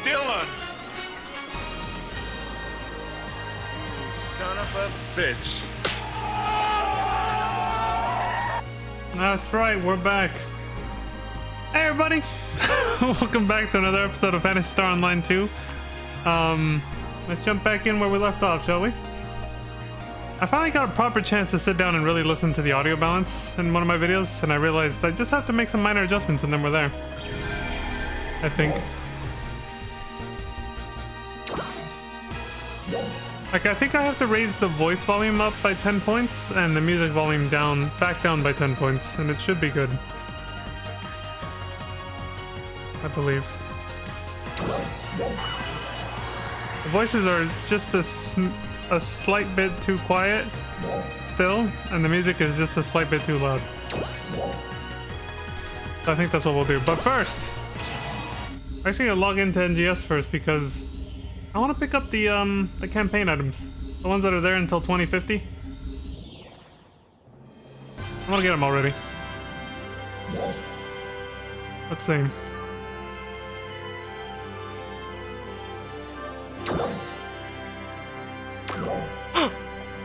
Dylan! You son of a bitch. That's right, we're back. Hey everybody! Welcome back to another episode of Phantasy Star Online 2. Let's jump back in where we left off, shall we? I finally got a proper chance to sit down and really listen to the audio balance in one of my videos, and I realized I just have to make some minor adjustments and then we're there. I think. Like, I think I have to raise the voice volume up by 10 points and the music volume back down by 10 points, and it should be good. I believe. The voices are just a slight bit too quiet still, and the music is just a slight bit too loud. So I think that's what we'll do. But first, I'm actually gonna log into NGS first because I want to pick up the campaign items, the ones that are there until 2050. I want to get them already. Let's see.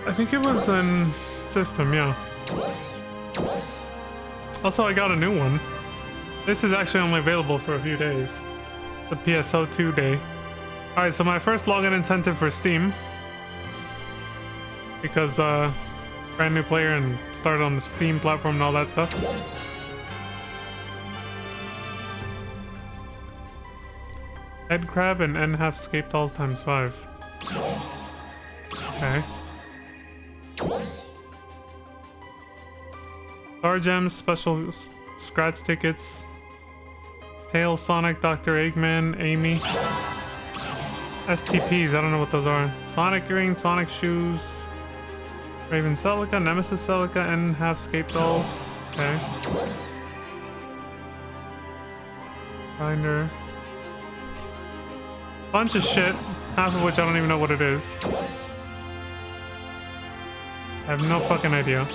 I think it was in system, yeah. Also, I got a new one. This is actually only available for a few days. It's a PSO2 day. Alright, so my first login incentive for Steam, because brand new player and started on the Steam platform and all that stuff. Head crab and N half scape dolls times 5. Okay. Star gems, special scratch tickets. Tails, Sonic, Dr. Eggman, Amy. STPs, I don't know what those are. Sonic earrings, Sonic shoes. Raven Celica, Nemesis Celica, and half scape dolls. Okay. Binder. Bunch of shit, half of which I don't even know what it is. I have no fucking idea.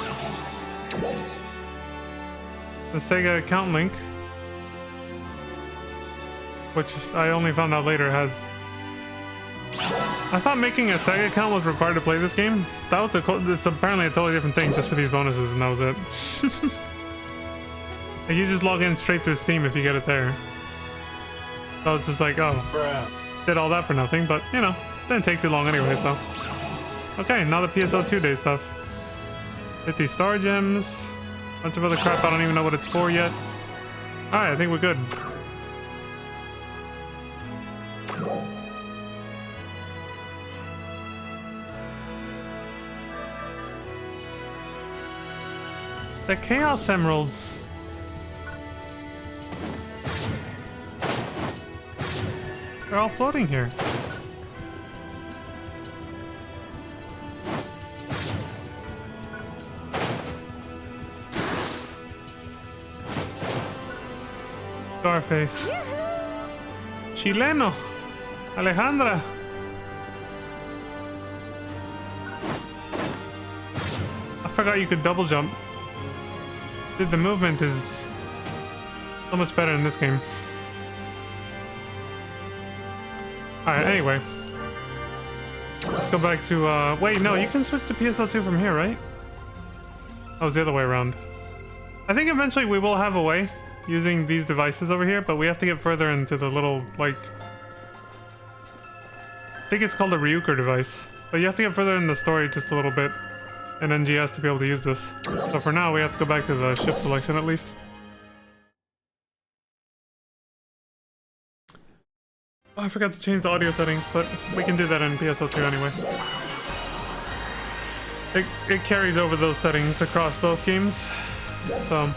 The Sega account link, which I only found out later has... I thought making a Sega account was required to play this game. That was it's apparently a totally different thing just for these bonuses, and that was it. Like, you just log in straight through Steam if you get it there. So I was just like, oh, did all that for nothing, but you know, didn't take too long anyway, so. Okay, now the PSO2 day stuff. 50 star gems, bunch of other crap I don't even know what it's for yet. Alright, I think we're good. The Chaos Emeralds. They're all floating here. Scarface. Chileno. Alejandra. I forgot you could double jump. Dude, the movement is so much better in this game. Alright, anyway. Let's go back to, wait, no, you can switch to PSO2 from here, right? That was the other way around. I think eventually we will have a way using these devices over here, but we have to get further into the little, like... I think it's called a Ryuker device. But you have to get further in the story just a little bit in NGS to be able to use this. So for now, we have to go back to the ship selection at least. Oh, I forgot to change the audio settings, but we can do that in PSO2 anyway. It carries over those settings across both games, so...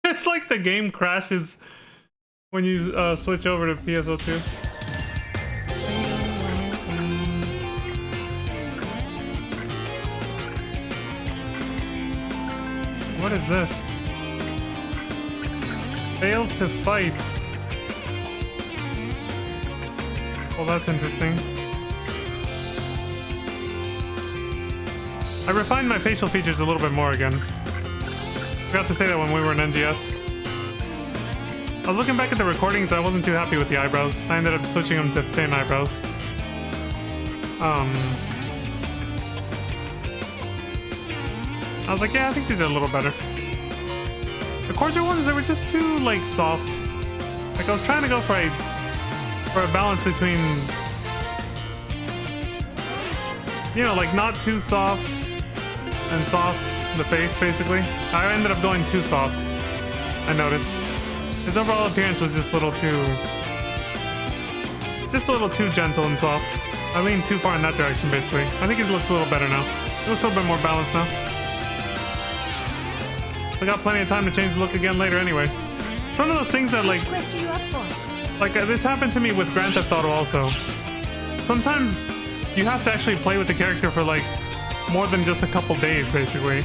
It's like the game crashes when you switch over to PSO2. What is this? Failed to fight. Well, that's interesting. I refined my facial features a little bit more again. Forgot to say that when we were in NGS. I was looking back at the recordings, I wasn't too happy with the eyebrows. I ended up switching them to thin eyebrows. I was like, yeah, I think these are a little better. The cordial ones, they were just too, like, soft. Like, I was trying to go for a balance between, you know, like, not too soft and soft, the face, basically. I ended up going too soft, I noticed. His overall appearance was just a little too gentle and soft. I leaned too far in that direction, basically. I think it looks a little better now. It looks a little bit more balanced now. So I got plenty of time to change the look again later anyway. It's one of those things that, like, quest are you up for? like this happened to me with Grand Theft Auto also. Sometimes you have to actually play with the character for, like, more than just a couple days, basically,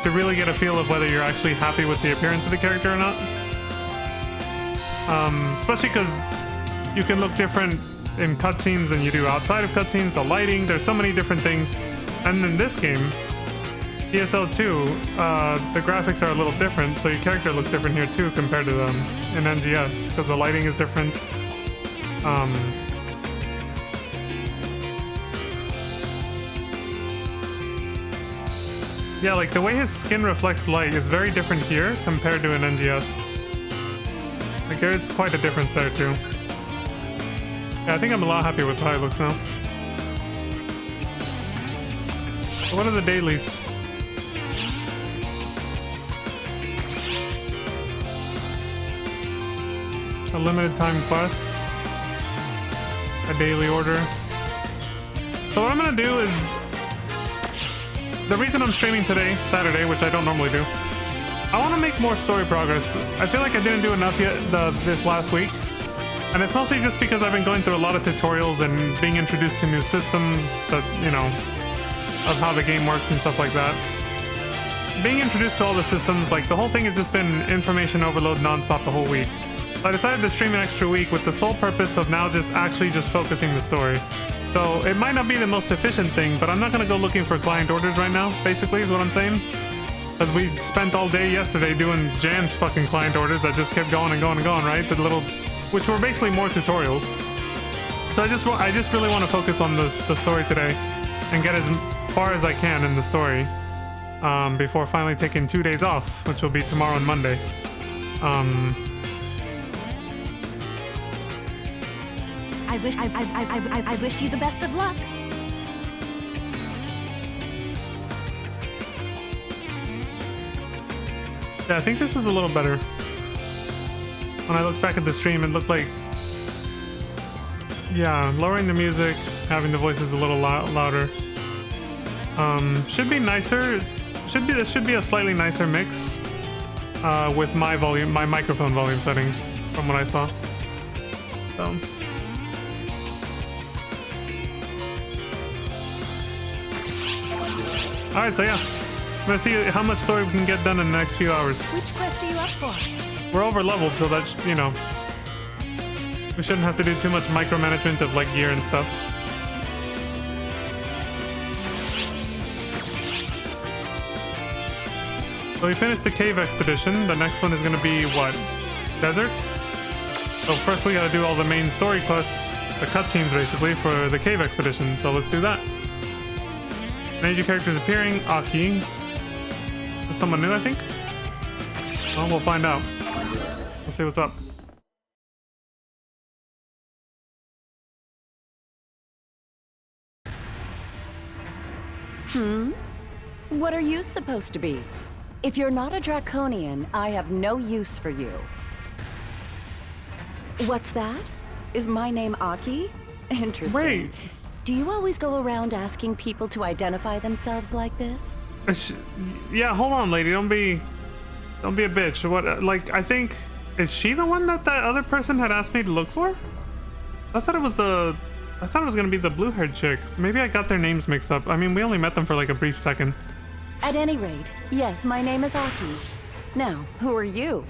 to really get a feel of whether you're actually happy with the appearance of the character or not. Especially because you can look different in cutscenes than you do outside of cutscenes. The lighting, there's so many different things. And in this game, ESL2, the graphics are a little different, so your character looks different here too compared to them in NGS, because the lighting is different. Yeah, like the way his skin reflects light is very different here compared to in NGS. Like there is quite a difference there too. Yeah, I think I'm a lot happier with how it looks now. So what are the dailies? A limited time quest. A daily order. So what I'm gonna do is, the reason I'm streaming today, Saturday, which I don't normally do, I want to make more story progress. I feel like I didn't do enough yet this last week. And it's mostly just because I've been going through a lot of tutorials and being introduced to new systems that, you know, of how the game works and stuff like that. Being introduced to all the systems, like the whole thing has just been information overload nonstop the whole week. So I decided to stream an extra week with the sole purpose of now just focusing the story. So it might not be the most efficient thing, but I'm not going to go looking for client orders right now, basically, is what I'm saying. Because we spent all day yesterday doing Jan's fucking client orders that just kept going and going and going, right? The little, which were basically more tutorials. So I just really want to focus on the story today and get as far as I can in the story before finally taking 2 days off, which will be tomorrow and Monday. I wish you the best of luck. Yeah, I think this is a little better. When I look back at the stream, it looked like, yeah, lowering the music, having the voices a little louder. Should be nicer. This should be a slightly nicer mix with my microphone volume settings from what I saw. So. All right, so yeah, I'm gonna see how much story we can get done in the next few hours. Which quest are you up for? We're over leveled, so that's, you know, we shouldn't have to do too much micromanagement of like gear and stuff. So we finished the cave expedition. The next one is gonna be what? Desert? So first we gotta do all the main story quests, the cutscenes basically, for the cave expedition. So let's do that. Major characters appearing. Aki. Is someone new, I think? Well, we'll find out. We'll see what's up. What are you supposed to be? If you're not a Draconian, I have no use for you. What's that? Is my name Aki? Interesting. Wait. Do you always go around asking people to identify themselves like this? Yeah, hold on, lady. Don't be a bitch. What? Like, I think, is she the one that other person had asked me to look for? I thought it was gonna be the blue-haired chick. Maybe I got their names mixed up. I mean, we only met them for like a brief second. At any rate, yes, my name is Aki. Now, who are you?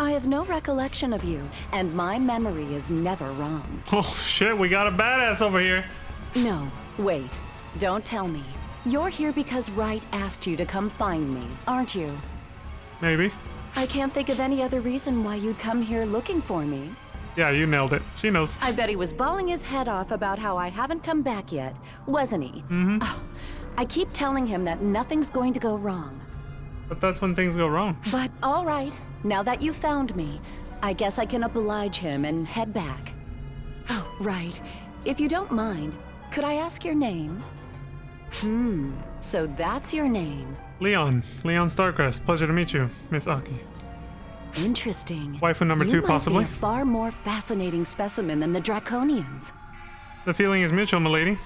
I have no recollection of you, and my memory is never wrong. Oh shit, we got a badass over here. No, wait. Don't tell me. You're here because Wright asked you to come find me, aren't you? Maybe. I can't think of any other reason why you'd come here looking for me. Yeah, you nailed it. She knows. I bet he was bawling his head off about how I haven't come back yet, wasn't he? Mm-hmm. Oh, I keep telling him that nothing's going to go wrong. But that's when things go wrong. But all right, now that you found me, I guess I can oblige him and head back. Oh, right. If you don't mind, could I ask your name? So that's your name. Leon. Leon Starcrest. Pleasure to meet you, Miss Aki. Interesting. Waifu number You 2, might possibly. be a far more fascinating specimen than the Draconians. The feeling is mutual, milady.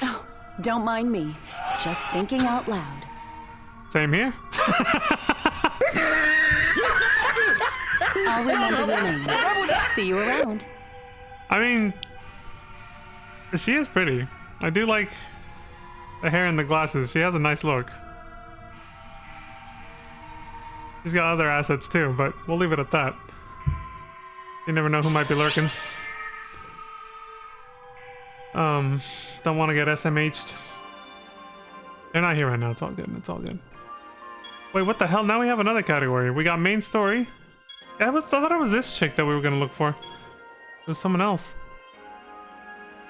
Oh, don't mind me. Just thinking out loud. Same here. I'll remember your name. See you around. I mean, she is pretty. I do like the hair and the glasses. She has a nice look. She's got other assets too, but we'll leave it at that. You never know who might be lurking. Don't want to get SMH'd. They're not here right now. It's all good. It's all good. Wait, what the hell? Now we have another category. We got main story. I thought it was this chick that we were gonna look for. It was someone else.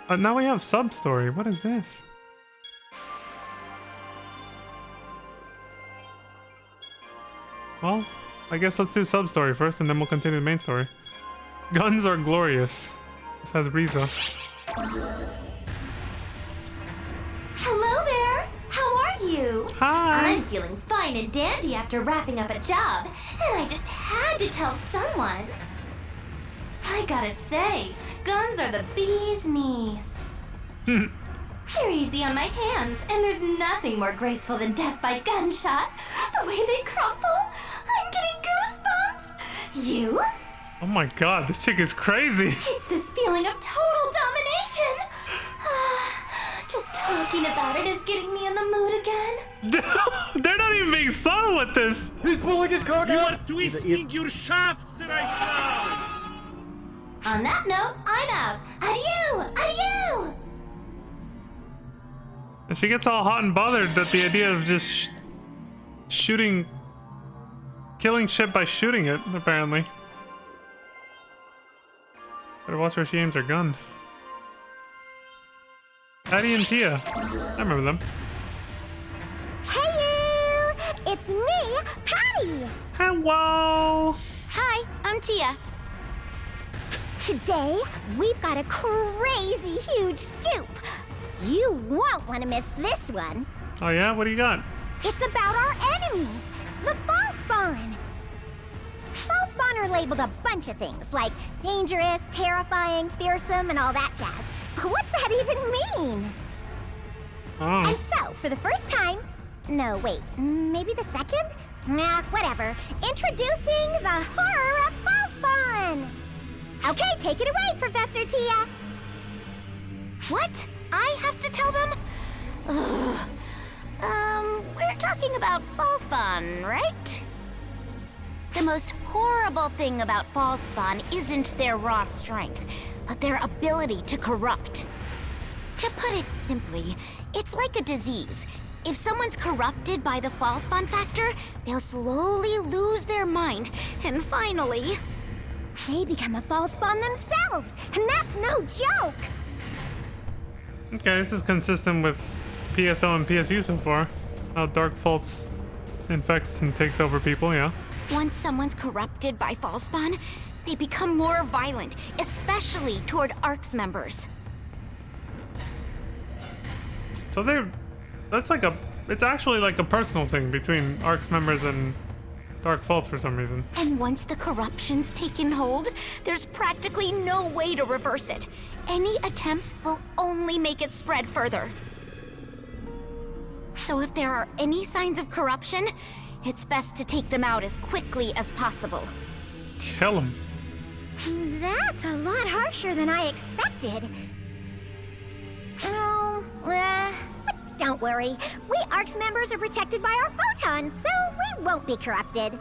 Now we have sub story. What is this? Well, I guess let's do sub story first, and then we'll continue the main story. Guns are glorious. This has Riza. Hello there! How are you? Hi. I'm feeling fine and dandy after wrapping up a job, and I just had to tell someone. I gotta say, guns are the bee's knees. They're easy on my hands, and there's nothing more graceful than death by gunshot. The way they crumple, I'm getting goosebumps. You? Oh my god, this chick is crazy. It's this feeling of total domination. Just talking about it is getting me in the mood again. They're not even being subtle with this. He's pulling his cock You out. are twisting your shafts right now! On that note, I'm out. Adieu! Adieu! And she gets all hot and bothered at the idea of just killing shit by shooting it, apparently. Better watch where she aims her gun. Patty and Tia. I remember them. Hey you! It's me, Patty! Hello! Hi, I'm Tia. Today, we've got a crazy huge scoop. You won't want to miss this one. Oh yeah? What do you got? It's about our enemies, the fall spawn. Fall spawn are labeled a bunch of things, like dangerous, terrifying, fearsome, and all that jazz. But what's that even mean? And Oh. so, for the first time, no, wait, maybe the second? Nah, whatever. Introducing the horror of fall spawn. Okay, take it away, Professor Tia. What? I have to tell them? Ugh. We're talking about Fallspawn, right? The most horrible thing about Fallspawn isn't their raw strength, but their ability to corrupt. To put it simply, it's like a disease. If someone's corrupted by the Fallspawn factor, they'll slowly lose their mind, and finally... They become a fall spawn themselves, and that's no joke. Okay, this is consistent with PSO and PSU so far. How Dark Faults infects and takes over people, yeah. Once someone's corrupted by Fallspawn, they become more violent, especially toward ARC's members. So it's actually like a personal thing between ARC's members and Dark Faults for some reason. And once the corruption's taken hold, there's practically no way to reverse it. Any attempts will only make it spread further. So if there are any signs of corruption, it's best to take them out as quickly as possible. Kill him. That's a lot harsher than I expected. Oh, but don't worry. We ARC's members are protected by our photons, so we won't be corrupted.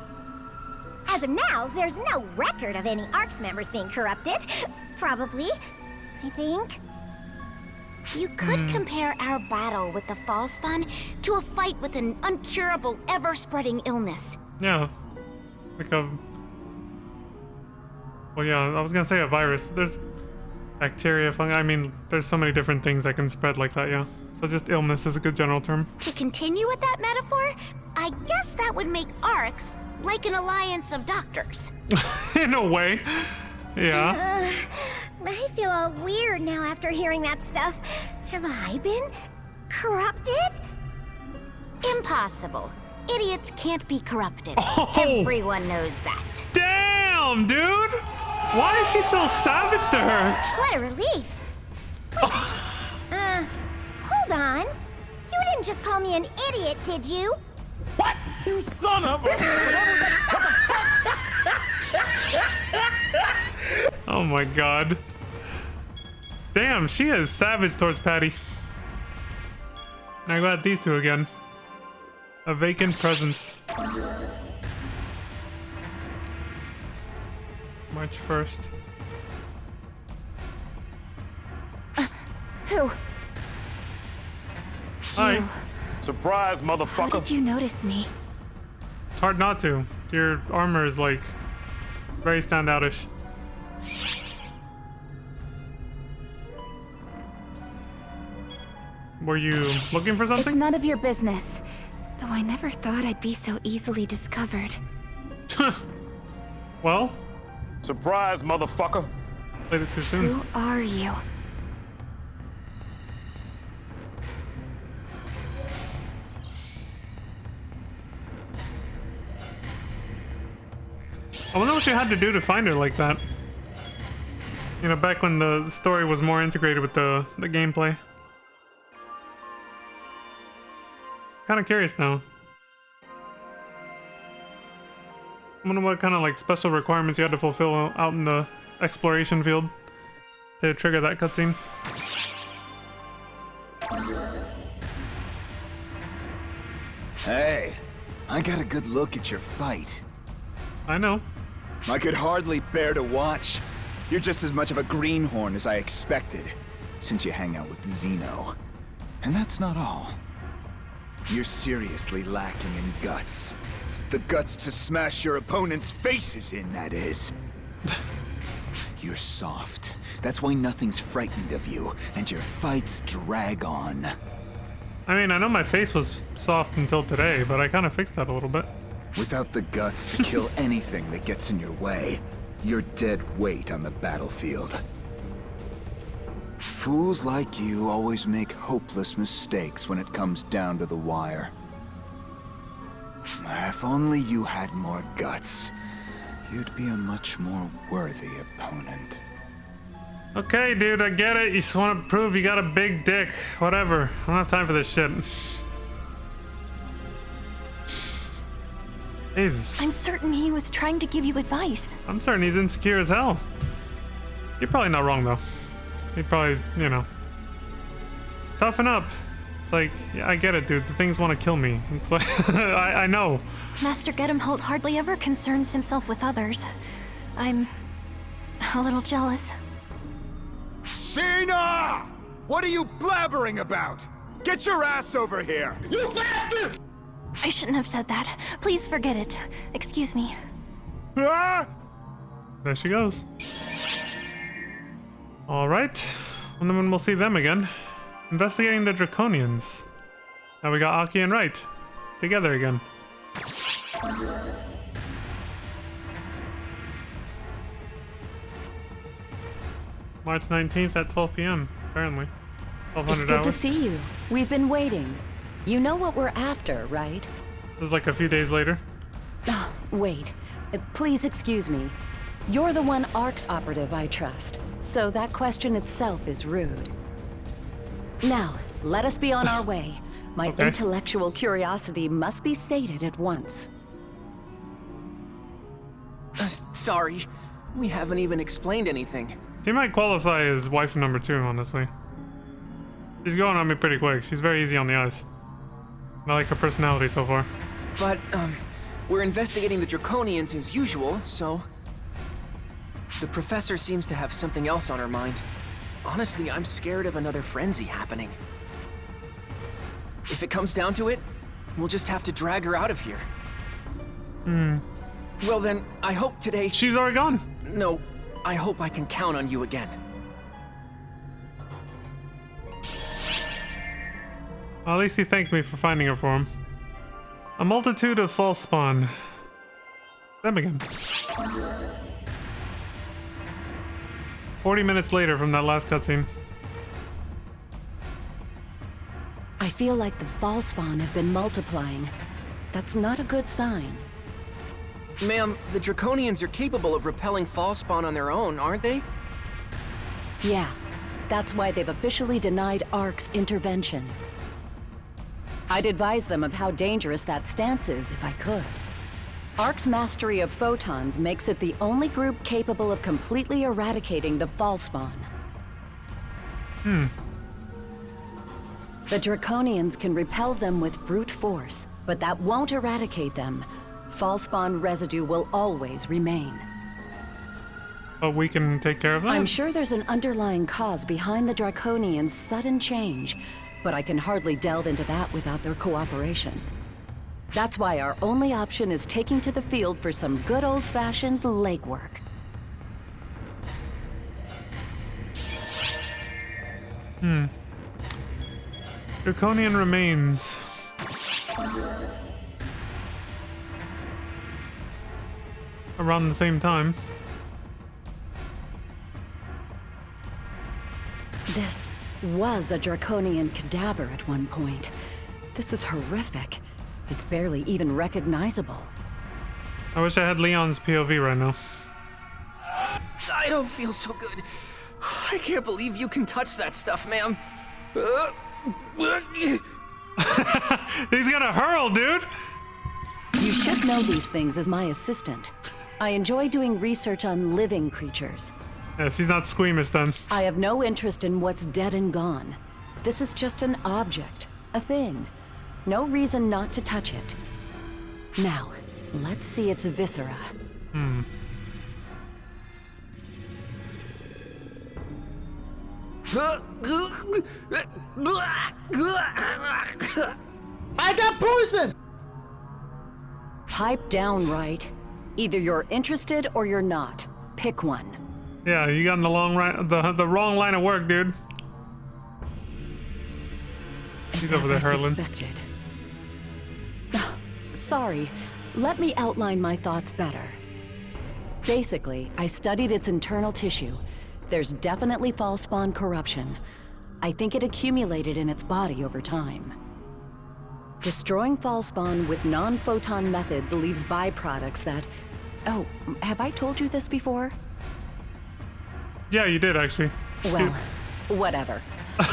As of now, there's no record of any ARC's members being corrupted. Probably, I think. You could compare our battle with the Falspawn to a fight with an uncurable, ever-spreading illness. Yeah. Like a... Well, yeah, I was gonna say a virus, but there's bacteria, fungi. I mean, there's so many different things that can spread like that, yeah. So just illness is a good general term. To continue with that metaphor, I guess that would make ARCs like an alliance of doctors. In a way. Yeah. I feel all weird now after hearing that stuff. Have I been corrupted? Impossible. Idiots can't be corrupted. Oh. Everyone knows that. Damn, dude! Why is she so savage to her? What a relief. Hold on. You didn't just call me an idiot, did you? What? You son of a... Oh my god. Damn, she is savage towards Patty. I got these two again. A vacant presence. March 1st. Who? Hi. Surprise, How motherfucker. did you notice me? It's hard not to. Your armor is like very standoutish. Were you looking for It's something? none of your business. Though I never thought I'd be so easily discovered. Well, Surprise, motherfucker. played it too soon. Who are you? I wonder what you had to do to find her like that. You know, back when the story was more integrated with the gameplay. Kind of curious now. I wonder what kind of like special requirements you had to fulfill out in the exploration field to trigger that cutscene. Hey, I got a good look at your fight. I know. I could hardly bear to watch. You're just as much of a greenhorn as I expected, since you hang out with Xeno. And that's not all. You're seriously lacking in guts. The guts to smash your opponent's faces in, that is. You're soft. That's why nothing's frightened of you, and your fights drag on. I mean, I know my face was soft until today, but I kind of fixed that a little bit. Without the guts to kill anything that gets in your way, you're dead weight on the battlefield. Fools like you always make hopeless mistakes when it comes down to the wire. If only you had more guts, you'd be a much more worthy opponent. Okay, dude, I get it. You just want to prove you got a big dick. Whatever. I don't have time for this shit. Jesus. I'm certain he was trying to give you advice. I'm certain he's insecure as hell. You're probably not wrong, though. He probably, you know. Toughen up. It's like, yeah, I get it, dude. The things want to kill me. It's like, I know. Master Gedemholt hardly ever concerns himself with others. I'm a little jealous. Sheena! What are you blabbering about? Get your ass over here! You bastard! I shouldn't have said that. Please forget it. Excuse me. Ah! There she goes. All right. And then we'll see them again. Investigating the Draconians. Now we got Aki and Wright together again. March 19th at 12 p.m. apparently. It's 1200 good hours. to see you. We've been waiting. You know what we're after, right? This is like a few days later. Oh, wait. Please excuse me. You're the one ARC's operative I trust, so that question itself is rude. Now, let us be on our way. My Okay. intellectual curiosity must be sated at once. Sorry, we haven't even explained anything. She might qualify as wife number 2, honestly. She's going on me pretty quick. She's very easy on the eyes. I like her personality so far. But, we're investigating the Draconians as usual, so... The professor seems to have something else on her mind. Honestly, I'm scared of another frenzy happening. If it comes down to it, we'll just have to drag her out of here. Well then, I hope today... She's already gone. No, I hope I can count on you again. Well, at least he thanked me for finding her for him. A multitude of false spawn. Them again. 40 minutes later from that last cutscene. I feel like the false spawn have been multiplying. That's not a good sign. Ma'am, the Draconians are capable of repelling false spawn on their own, aren't they? Yeah, that's why they've officially denied ARC's intervention. I'd advise them of how dangerous that stance is if I could. ARC's mastery of photons makes it the only group capable of completely eradicating the false spawn. The Draconians can repel them with brute force, but that won't eradicate them. False spawn residue will always remain. But we can take care of that? I'm sure there's an underlying cause behind the Draconians' sudden change, but I can hardly delve into that without their cooperation. That's why our only option is taking to the field for some good old-fashioned legwork. Draconian remains. Around the same time. This was a Draconian cadaver at one point. This is horrific. It's barely even recognizable. I wish I had Leon's POV right now. I don't feel so good. I can't believe you can touch that stuff, ma'am. He's gonna hurl, dude! You should know these things as my assistant. I enjoy doing research on living creatures. Yeah, she's not squeamish then. I have no interest in what's dead and gone. This is just an object, a thing. No reason not to touch it. Now, let's see its viscera. I got poison! Pipe down, right? Either you're interested or you're not. Pick one. Yeah, you got in the the wrong line of work, dude. He's over there As I hurling. suspected. Sorry, let me outline my thoughts better. Basically, I studied its internal tissue. There's definitely false spawn corruption. I think it accumulated in its body over time. Destroying false spawn with non-photon methods leaves byproducts that... Oh, have I told you this before? Yeah, you did actually. Well, whatever.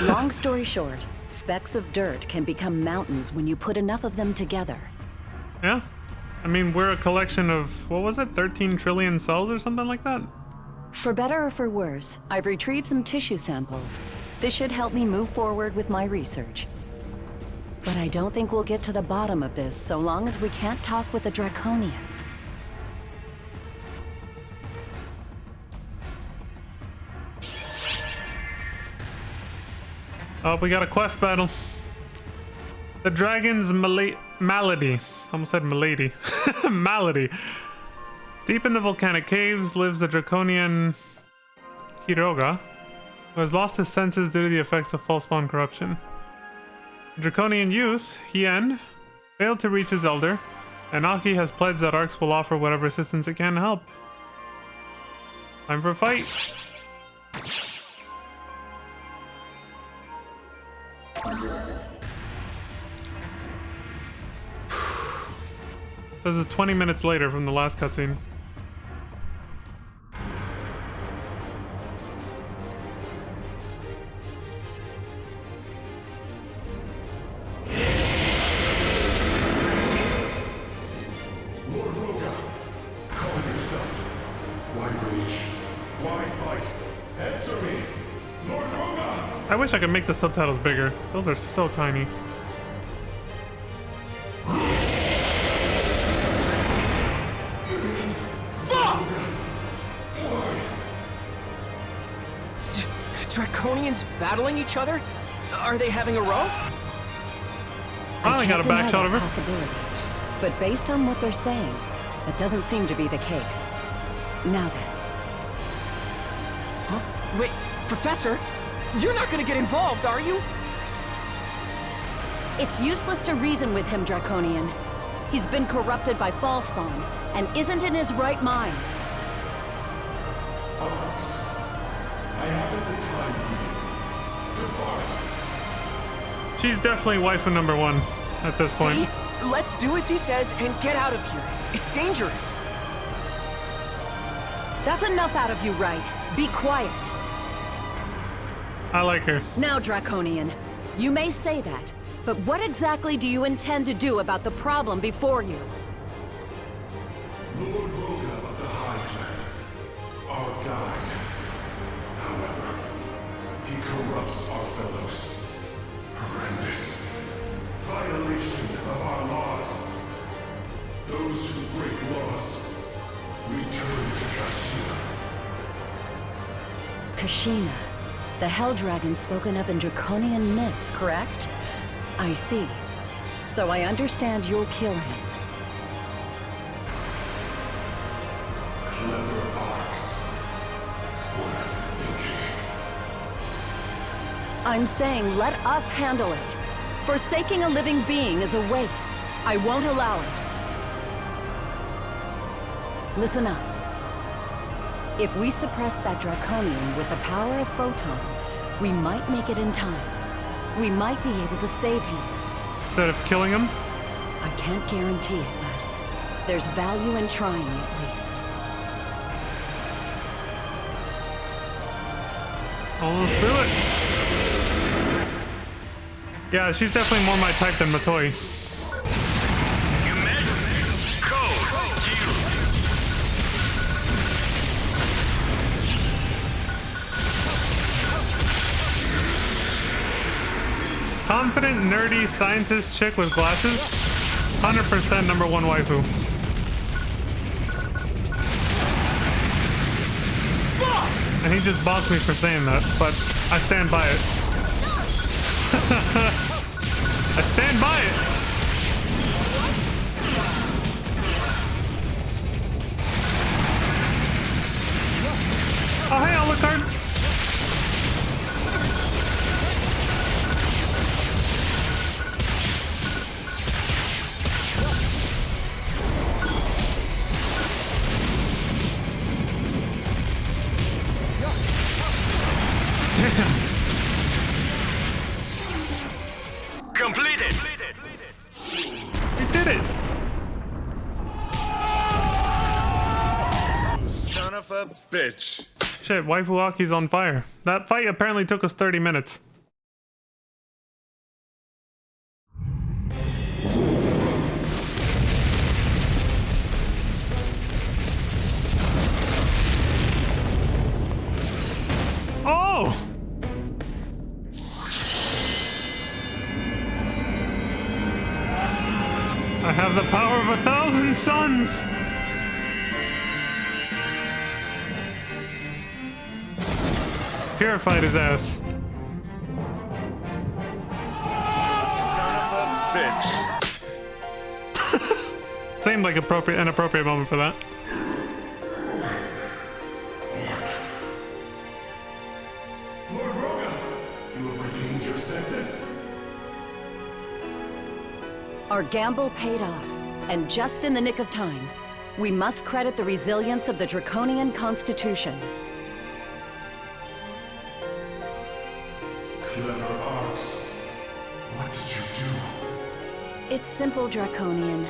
Long story short, specks of dirt can become mountains when you put enough of them together. Yeah? I mean, we're a collection of, what was it, 13 trillion cells or something like that? For better or for worse, I've retrieved some tissue samples. This should help me move forward with my research. But I don't think we'll get to the bottom of this so long as we can't talk with the Draconians. Oh, we got a quest battle. The dragon's malady. Almost said milady. Malady. Deep in the volcanic caves lives the draconian Hiroga, who has lost his senses due to the effects of false spawn corruption. The draconian youth, Hien, failed to reach his elder, and Aki has pledged that ARCS will offer whatever assistance it can to help. Time for a fight. This is 20 minutes later from the last cutscene. Lord Roga, calm yourself. Why rage? Why fight? Answer me! Lord Roga! I wish I could make the subtitles bigger. Those are so tiny. Draconians battling each other? Are they having a row? I only got a back shot of her. Possibility. But based on what they're saying, that doesn't seem to be the case. Now then. Huh? Wait, Professor? You're not gonna get involved, are you? It's useless to reason with him, Draconian. He's been corrupted by Falspawn and isn't in his right mind. Ox, I haven't the time for you. Depart. She's definitely waifu number 1 at this point. See? Let's do as he says and get out of here. It's dangerous. That's enough out of you, right? Be quiet. I like her. Now, Draconian, you may say that, but what exactly do you intend to do about the problem before you? Lord Roga of the High Clan, our guide. However, he corrupts our fellows. Horrendous. Violation of our laws. Those who break laws return to Kashina. Kashina, the Hell Dragon spoken of in Draconian myth, correct? I see. So I understand you'll kill him. Clever ox. What are you thinking? I'm saying let us handle it. Forsaking a living being is a waste. I won't allow it. Listen up. If we suppress that Draconian with the power of photons, we might make it in time. We might be able to save him. Instead of killing him? I can't guarantee it, but there's value in trying at least. Almost do it. Yeah, she's definitely more my type than Matoi. Confident, nerdy, scientist chick with glasses. 100% number 1 waifu. And he just bossed me for saying that, but I stand by it. I stand by it. Oh, hey, Alucard. Completed. We did it. Son of a bitch. Shit, Waifu Aki's on fire. That fight apparently took us 30 minutes. Oh! I have the power of 1,000 suns! Purified his ass. Son of a bitch. Seemed like an appropriate moment for that. Lord Roga, you have regained your senses? Our gamble paid off, and just in the nick of time. We must credit the resilience of the Draconian Constitution. Clever ox. What did you do? It's simple, Draconian.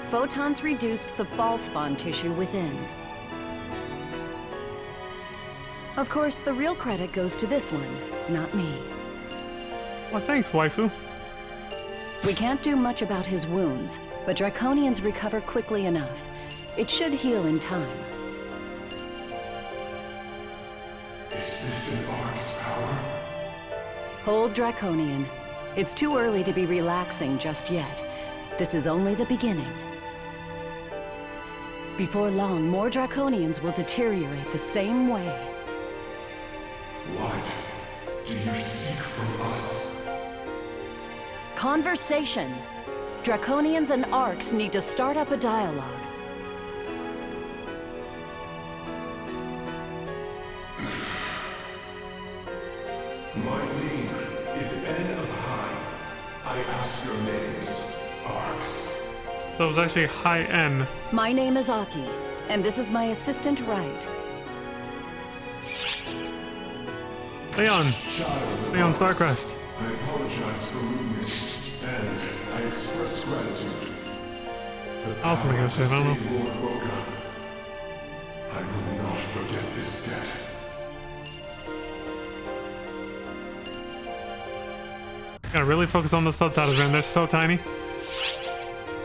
Photons reduced the Falspawn tissue within. Of course, the real credit goes to this one, not me. Well, thanks, waifu. We can't do much about his wounds, but Draconians recover quickly enough. It should heal in time. Is this an ox power? Hold, Draconian. It's too early to be relaxing just yet. This is only the beginning. Before long, more Draconians will deteriorate the same way. What do you seek from us? Conversation. Draconians and Arcs need to start up a dialogue. My name is N of High. I ask your names, Arcs. So it was actually high N. My name is Aki, and this is my assistant, Wright. Leon. Child Leon of Arcs, Starcrest. I apologize for rudeness, and I express gratitude. The Awesome, I power guess, to I don't know. save Lord Roga. I will not forget this debt. Gotta really focus on the subtitles, man. They're so tiny.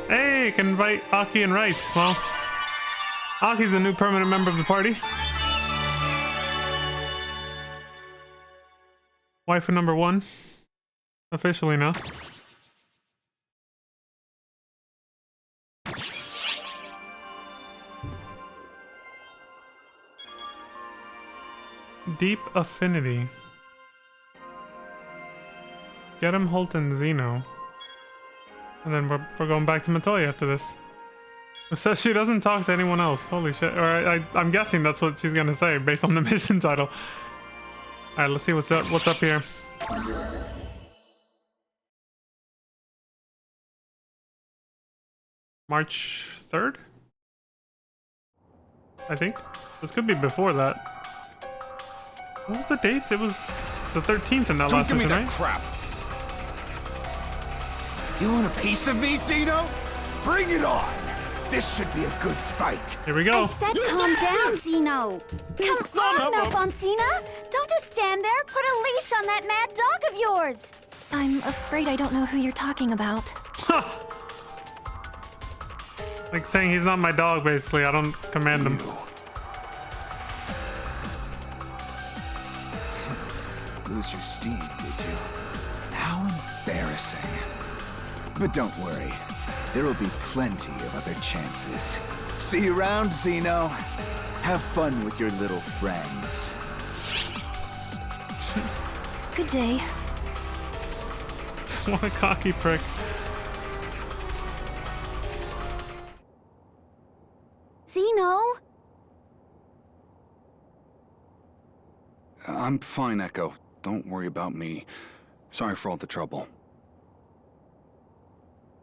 Hey, can invite Aki and Wright. Well, Aki's a new permanent member of the party. Waifu number 1. Officially now. Deep affinity. Get him, Holt, and Zeno. And then we're going back to Matoya after this. It says she doesn't talk to anyone else. Holy shit. Or I'm guessing that's what she's gonna say based on the mission title. Alright, let's see what's up here. March 3rd? I think. This could be before that. What was the dates? It was the 13th in that last mission, right? Crap. You want a piece of me, Zeno? Bring it on! This should be a good fight. Here we go. I said calm down, Zeno. Come on now, Fonsina. Don't just stand there. Put a leash on that mad dog of yours. I'm afraid I don't know who you're talking about. Like saying he's not my dog, basically. I don't command him. Lose your steam, did you? How embarrassing. But don't worry. There will be plenty of other chances. See you around, Zeno. Have fun with your little friends. Good day. What a cocky prick. Zeno? I'm fine, Echo. Don't worry about me. Sorry for all the trouble.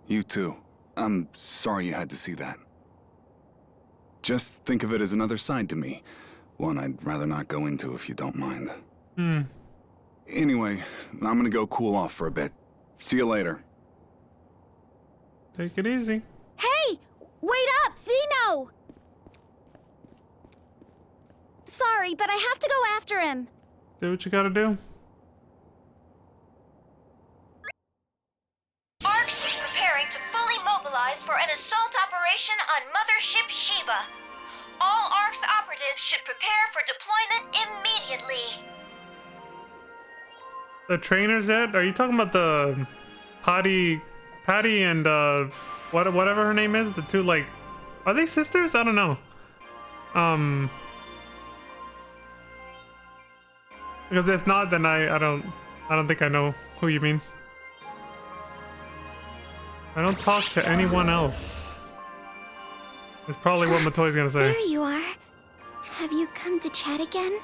You too. I'm sorry you had to see that. Just think of it as another side to me. One I'd rather not go into if you don't mind. Anyway, I'm gonna go cool off for a bit. See you later. Take it easy. Hey! Wait up, Zeno! Sorry, but I have to go after him. Do what you gotta do. ARCS is preparing to fully mobilize for an assault operation on Mothership Shiva. All ARCS operatives should prepare for deployment immediately. The trainers yet? Are you talking about the Patty and whatever her name is? The two, like, are they sisters? I don't know. Because if not, then I don't think I know who you mean. I don't talk to anyone else. It's probably what Matoi's gonna say. There you are. Have you come to chat again?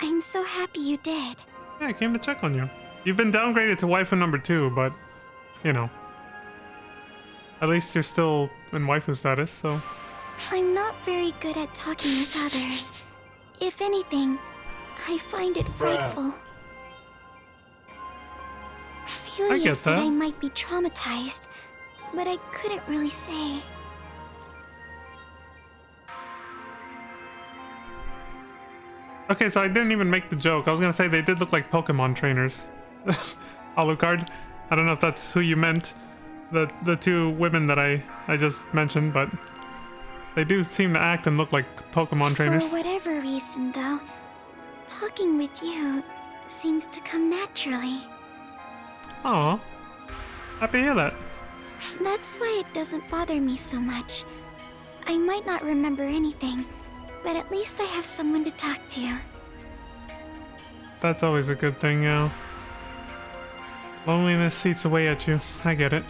I'm so happy you did. Yeah, I came to check on you. You've been downgraded to waifu number 2, but, you know. At least you're still in waifu status, so. I'm not very good at talking with others. If anything, I find it frightful. Ophelia said I might be traumatized, but I couldn't really say. Okay, so I didn't even make the joke. I was gonna say they did look like Pokemon trainers. Alucard. I don't know if that's who you meant. The two women that I just mentioned, but they do seem to act and look like Pokemon trainers. For whatever reason, though, talking with you seems to come naturally. Aw. Happy to hear that. That's why it doesn't bother me so much. I might not remember anything, but at least I have someone to talk to. That's always a good thing, yeah. Loneliness eats away at you. I get it.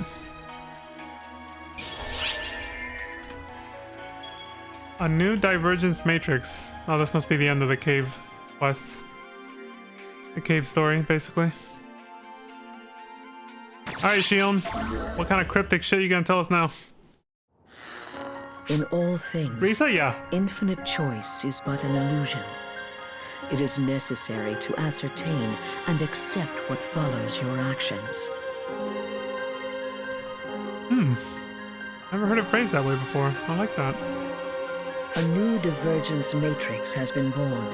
A new divergence matrix. Oh, this must be the end of the cave quest. The cave story, basically. Alright, Shion. What kind of cryptic shit you gonna tell us now? In all things, Risa, yeah. Infinite choice is but an illusion. It is necessary to ascertain and accept what follows your actions. Never heard it phrased that way before. I like that. A new divergence matrix has been born.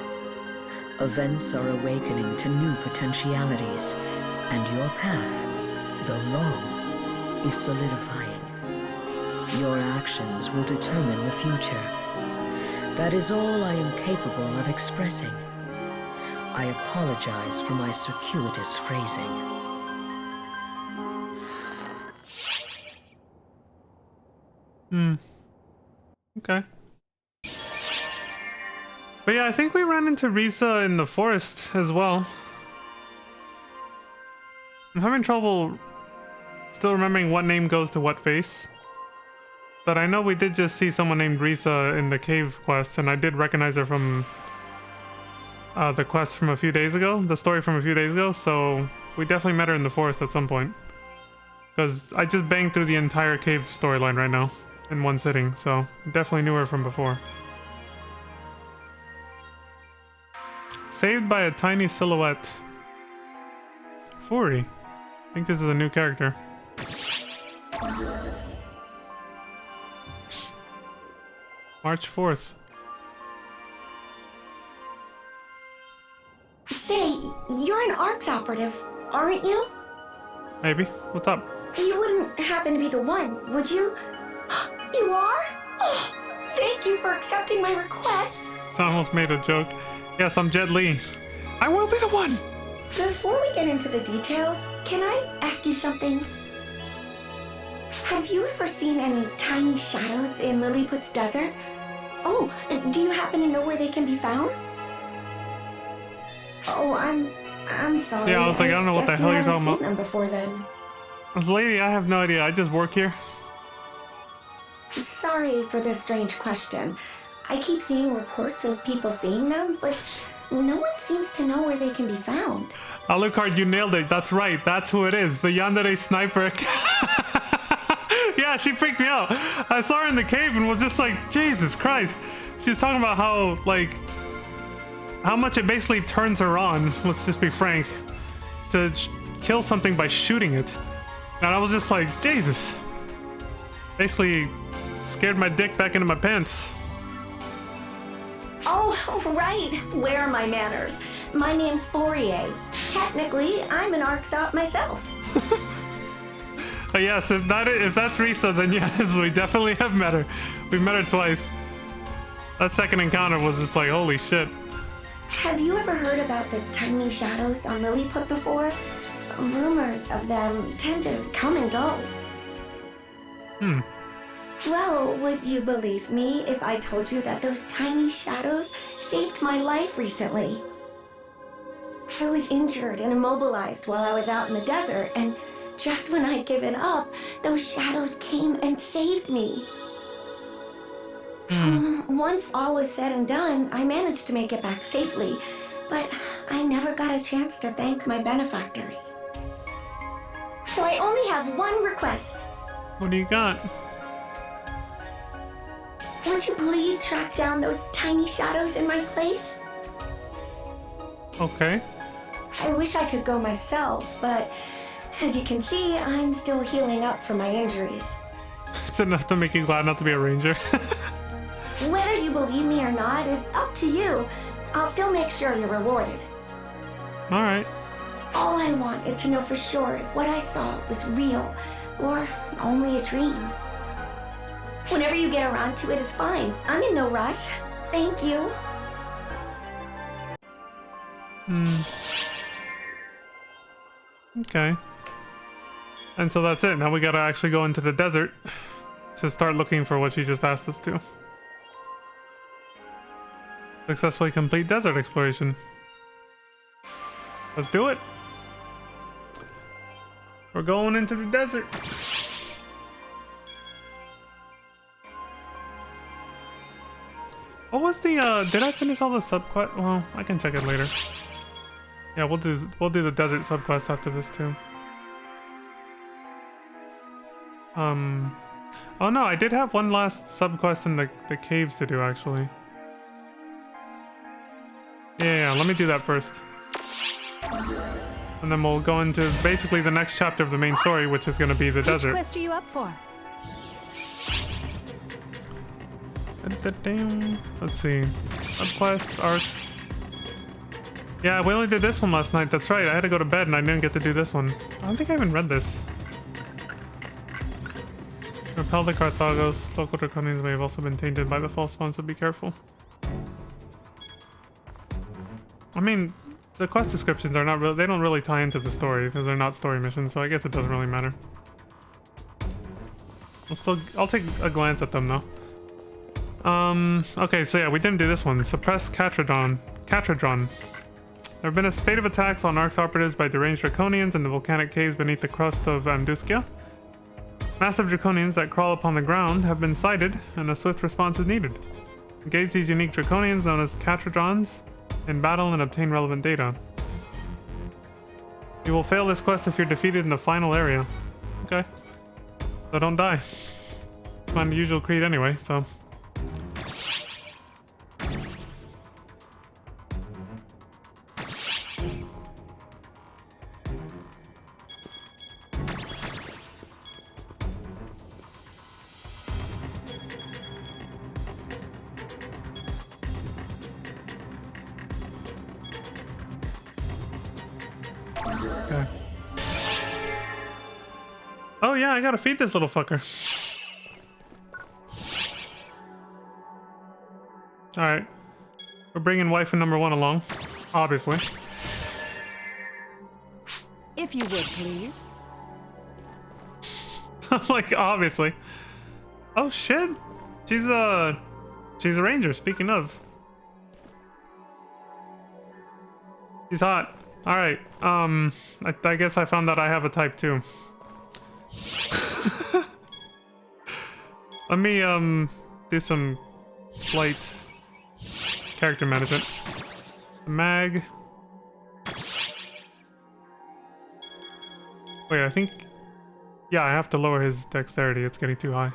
Events are awakening to new potentialities, and your path, though long, is solidifying. Your actions will determine the future. That is all I am capable of expressing. I apologize for my circuitous phrasing. Okay. But yeah, I think we ran into Risa in the forest as well. I'm having trouble still remembering what name goes to what face. But I know we did just see someone named Risa in the cave quest, and I did recognize her from the quest from a few days ago, the story from a few days ago, so we definitely met her in the forest at some point. Because I just banged through the entire cave storyline right now in one sitting, so definitely knew her from before. Saved by a tiny silhouette. Furi. I think this is a new character. March 4th. Say, you're an ARCS operative, aren't you? Maybe. What's up? You wouldn't happen to be the one, would you? You are? Oh, thank you for accepting my request. I almost made a joke. Yes, I'm Jet Li. I will be the one! Before we get into the details, can I ask you something? Have you ever seen any tiny shadows in Lilliput's desert? Oh, do you happen to know where they can be found? Oh, I'm sorry. Yeah, I was like, I don't know what the hell you're talking about. Seen them before then. Lady, I have no idea. I just work here. Sorry for this strange question. I keep seeing reports of people seeing them, but no one seems to know where they can be found. Alucard, you nailed it. That's right. That's who it is. The yandere sniper. Yeah, she freaked me out. I saw her in the cave and was just like, Jesus Christ. She's talking about how, like, how much it basically turns her on, let's just be frank, to kill something by shooting it. And I was just like, Jesus. Basically scared my dick back into my pants. Oh, right. Where are my manners? My name's Fourier. Technically, I'm an ARCS op myself. Yes, if that's Risa, then yes, we definitely have met her. We've met her twice. That second encounter was just like, holy shit. Have you ever heard about the tiny shadows on Lilliput before? Rumors of them tend to come and go. Well, would you believe me if I told you that those tiny shadows saved my life recently? I was injured and immobilized while I was out in the desert, and just when I'd given up, those shadows came and saved me. Once all was said and done, I managed to make it back safely, but I never got a chance to thank my benefactors. So I only have one request. What do you got? Would you please track down those tiny shadows in my place? Okay. I wish I could go myself, but as you can see, I'm still healing up from my injuries. It's enough to make you glad not to be a ranger. Whether you believe me or not is up to you. I'll still make sure you're rewarded. Alright. All I want is to know for sure if what I saw was real or only a dream. Whenever you get around to it is fine. I'm in no rush. Thank you. Okay. And so that's it. Now we gotta actually go into the desert to start looking for what she just asked us to. Successfully complete desert exploration. Let's do it. We're going into the desert. What was the did I finish all the subquest? Well, I can check it later. Yeah, we'll do the desert subquest after this too. Oh no, I did have one last subquest in the caves to do actually. Yeah, let me do that first. And then we'll go into basically the next chapter of the main story, which is going to be the desert. Which quest are you up for? Let's see. Subquests, arcs. Yeah, we only did this one last night. That's right. I had to go to bed and I didn't get to do this one. I don't think I even read this. Repel the Carthagos. Local draconians may have also been tainted by the false spawn, so be careful. I mean, the quest descriptions are not really, they don't really tie into the story because they're not story missions, so I guess it doesn't really matter. I'll take a glance at them though. Okay, so yeah, we didn't do this one. Suppress Catradron. There have been a spate of attacks on Arx operatives by deranged draconians in the volcanic caves beneath the crust of Anduskia. Massive draconians that crawl upon the ground have been sighted, and a swift response is needed. Engage these unique draconians known as Catradrons in battle and obtain relevant data. You will fail this quest if you're defeated in the final area. Okay. So don't die. It's my usual creed anyway, so... Okay. Oh yeah, I gotta feed this little fucker. Alright. We're bringing waifu number 1 along. Obviously. If you would, please. Like, obviously. Oh shit! She's a ranger, speaking of. She's hot. Alright, I guess I found out I have a type too. Let me, do some slight character management. Mag. Wait, I think... Yeah, I have to lower his dexterity. It's getting too high.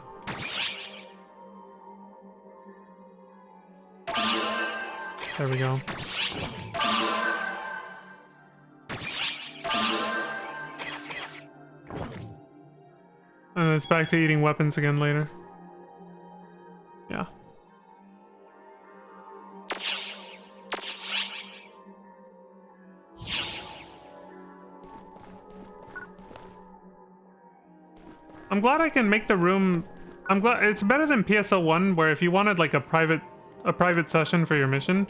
There we go. And it's back to eating weapons again later. Yeah. I'm glad I can make the room... I'm glad it's better than PSO1, where if you wanted like a private session for your mission,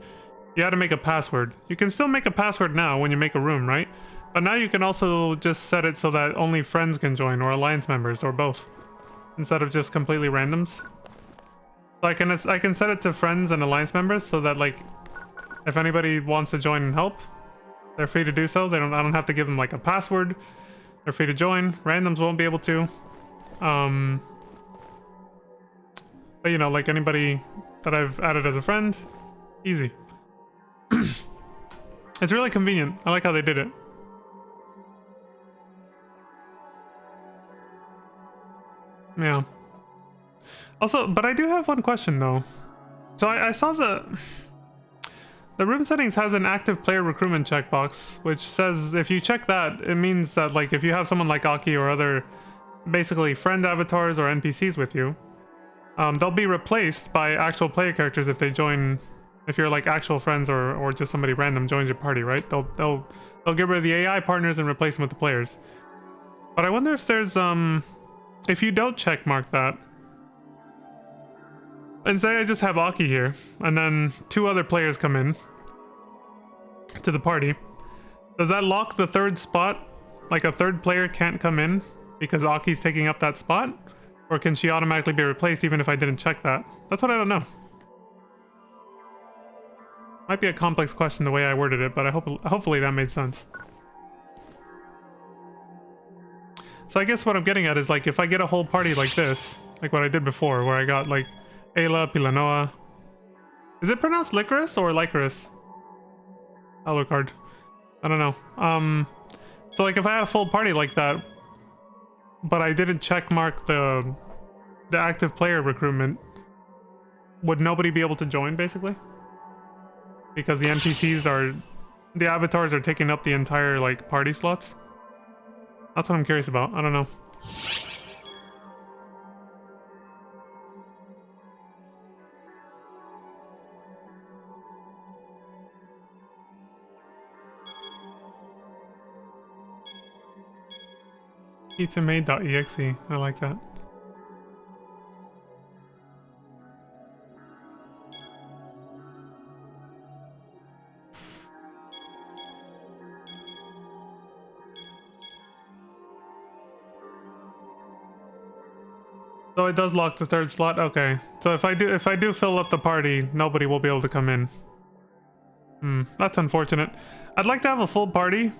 you had to make a password. You can still make a password now when you make a room, right? But now you can also just set it so that only friends can join, or alliance members, or both, instead of just completely randoms. So I can set it to friends and alliance members so that like if anybody wants to join and help, they're free to do so. I don't have to give them like a password. They're free to join. Randoms won't be able to. But you know, like anybody that I've added as a friend, easy. It's really convenient. I like how they did it. Yeah. Also, but I do have one question though. So I saw the room settings has an active player recruitment checkbox, which says if you check that, it means that like if you have someone like Aki or other basically friend avatars or NPCs with you, they'll be replaced by actual player characters if they join, if you're like actual friends or just somebody random joins your party, right? They'll get rid of the AI partners and replace them with the players. But I wonder if there's if you don't check mark that, and say I just have Aki here, and then 2 other players come in to the party, does that lock the 3rd spot? Like a 3rd player can't come in because Aki's taking up that spot? Or can she automatically be replaced even if I didn't check that? That's what I don't know. Might be a complex question the way I worded it, but hopefully that made sense. So I guess what I'm getting at is, like, if I get a whole party like this, like what I did before, where I got, like, Ayla, Pilanoa. Is it pronounced licorice or licorice? Alucard. I don't know. So, like, if I had a full party like that, but I didn't check mark the active player recruitment, would nobody be able to join, basically? Because the NPCs are... the avatars are taking up the entire, like, party slots? That's what I'm curious about. I don't know. Pizzamade.exe. I like that. So it does lock the third slot. Okay. So if I do fill up the party, nobody will be able to come in. That's unfortunate. I'd like to have a full party.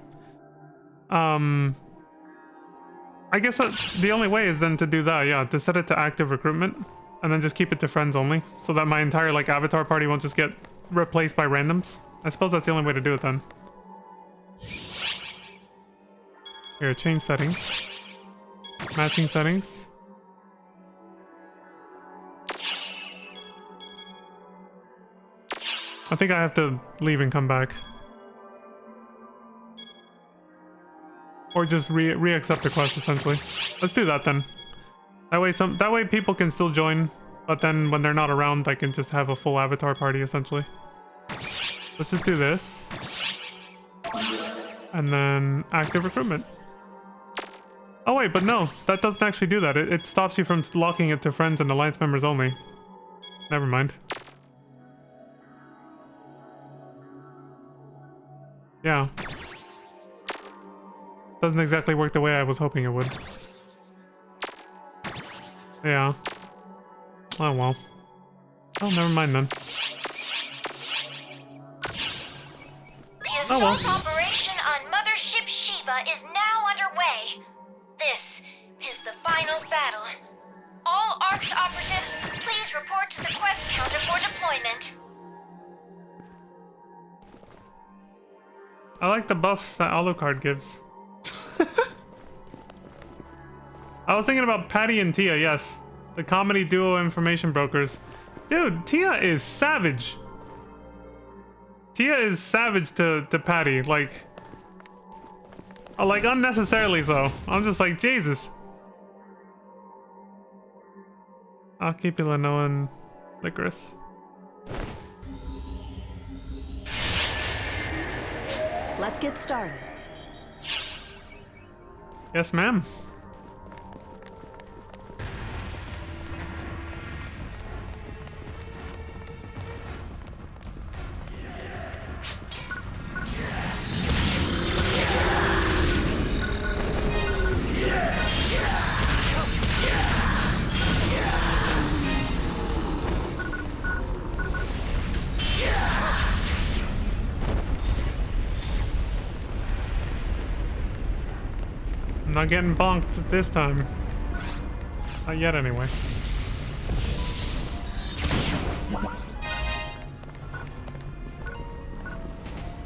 I guess the only way is then to do that, yeah, to set it to active recruitment and then just keep it to friends only so that my entire, like, avatar party won't just get replaced by randoms. I suppose that's the only way to do it then. Here, change settings. Matching settings. I think I have to leave and come back. Or just re-accept the quest, essentially. Let's do that then. That way people can still join, but then when they're not around, I can just have a full avatar party, essentially. Let's just do this. And then active recruitment. Oh wait, but no, that doesn't actually do that. It stops you from locking it to friends and alliance members only. Never mind. Yeah. Doesn't exactly work the way I was hoping it would. Yeah. Oh well. Oh, never mind then. The assault operation on Mothership Shiva is now underway. This is the final battle. All ARCS operatives, please report to the quest counter for deployment. I like the buffs that Alucard gives. I was thinking about Patty and Tia, yes. The comedy duo information brokers. Dude, Tia is savage. Tia is savage to Patty, like unnecessarily so. I'm just like, Jesus. I'll keep Ilanoa and Licorice. Let's get started. Yes, ma'am. I'm not getting bonked this time. Not yet, anyway.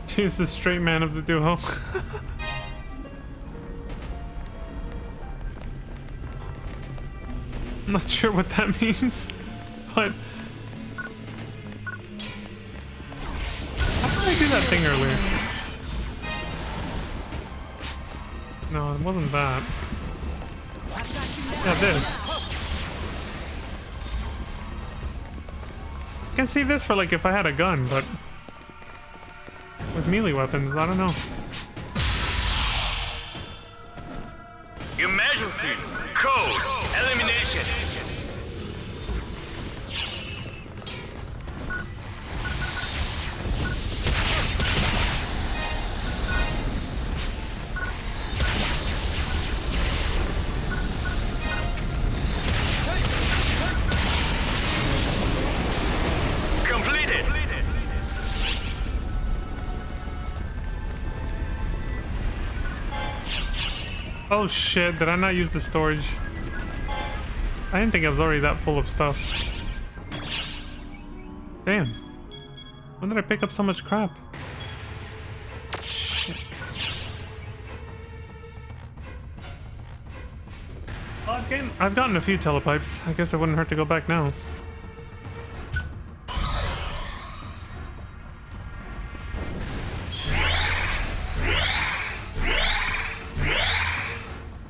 She's the straight man of the duo. I'm not sure what that means, but... How did I do that thing earlier? No, it wasn't that. Yeah, this. I can see this for, like, if I had a gun, but... with melee weapons, I don't know. Emergency! Code! Elimination! Oh shit, did I not use the storage? I didn't think I was already that full of stuff. Damn. When did I pick up so much crap? Shit. Well, I've gotten a few telepipes. I guess it wouldn't hurt to go back now.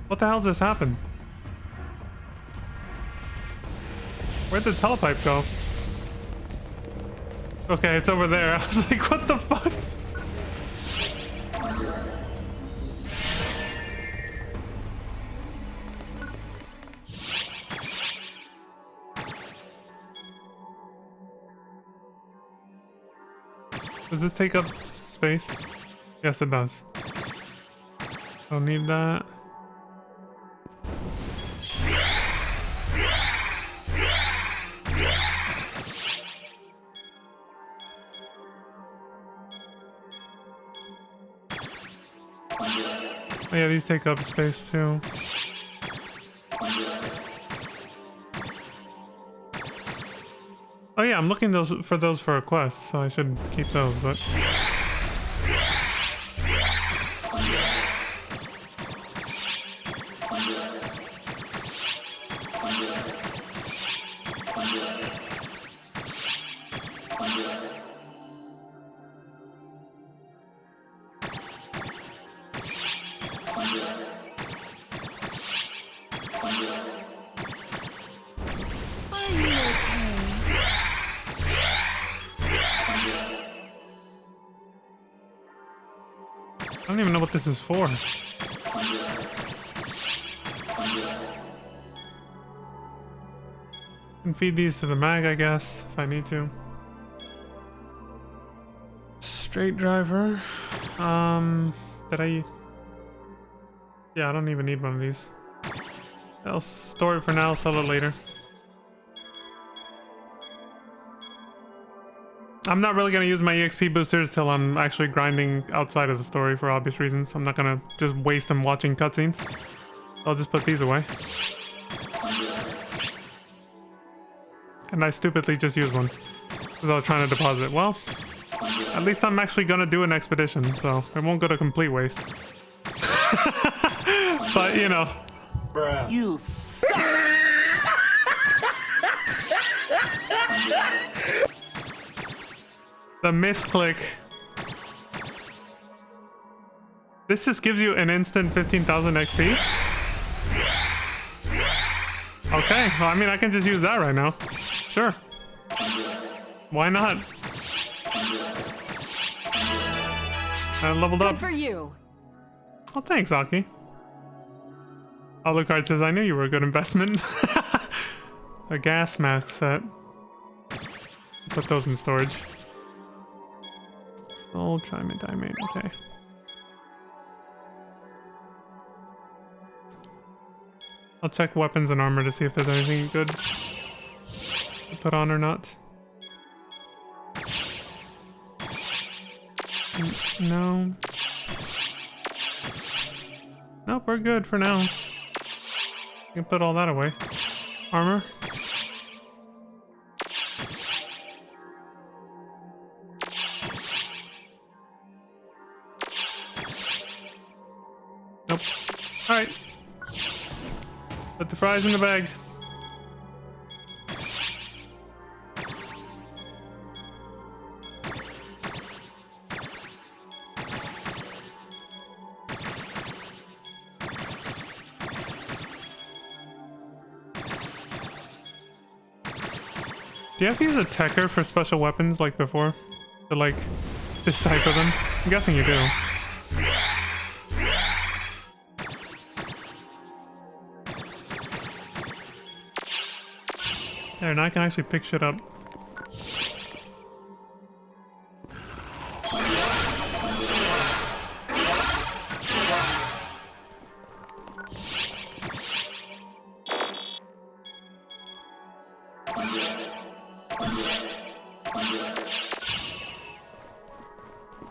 What the hell just happened? Where'd the telepipe go? Okay, it's over there. I was like, what the fuck? Does this take up space? Yes, it does. Don't need that. Oh yeah, these take up space too. Oh yeah, I'm looking for those for a quest, so I should keep those, but... I don't even know what this is for. Can feed these to the mag, I guess, if I need to. Straight driver. Did I... Yeah, I don't even need one of these. I'll store it for now, sell it later. I'm not really gonna use my EXP boosters till I'm actually grinding outside of the story for obvious reasons. I'm not gonna just waste them watching cutscenes. I'll just put these away. And I stupidly just used one because I was trying to deposit. Well, at least I'm actually gonna do an expedition, so it won't go to complete waste. But you know, bruh, you suck. The misclick. This just gives you an instant 15,000 XP. Okay, well, I mean, I can just use that right now. Sure. Why not? I leveled up. Good for you. Oh, thanks, Aki. Alucard says, I knew you were a good investment. A gas mask set. Put those in storage. Soul, diamond, okay. I'll check weapons and armor to see if there's anything good to put on or not. No. Nope, we're good for now. You can put all that away. Armor. Nope. Alright. Put the fries in the bag. Do you have to use a techer for special weapons like before? To like decipher them? I'm guessing you do. There, now I can actually pick shit up.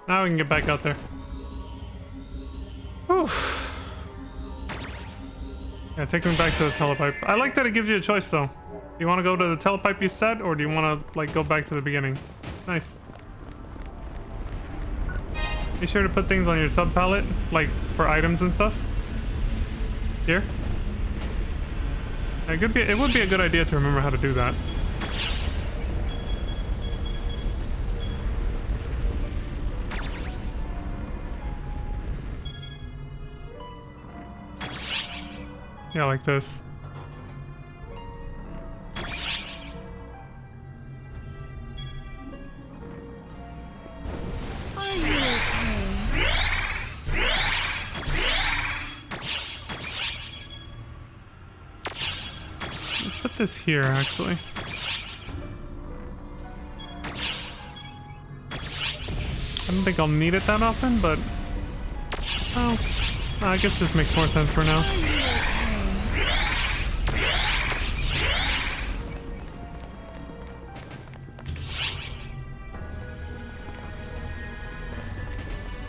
Now we can get back out there. Whew. Yeah, take me back to the telepipe. I like that it gives you a choice though. Do you want to go to the telepipe you set, or do you want to like go back to the beginning? Nice. Be sure to put things on your sub palette, like for items and stuff. Here. It would be a good idea to remember how to do that. Yeah, like this. Let's put this here, actually. I don't think I'll need it that often, but... Oh, I guess this makes more sense for now.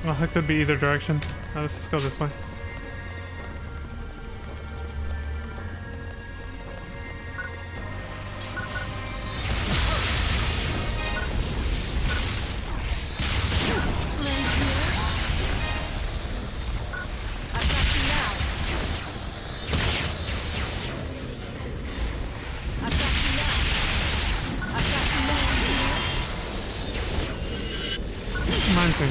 Well, it could be either direction. Let's just go this way. Mine thing.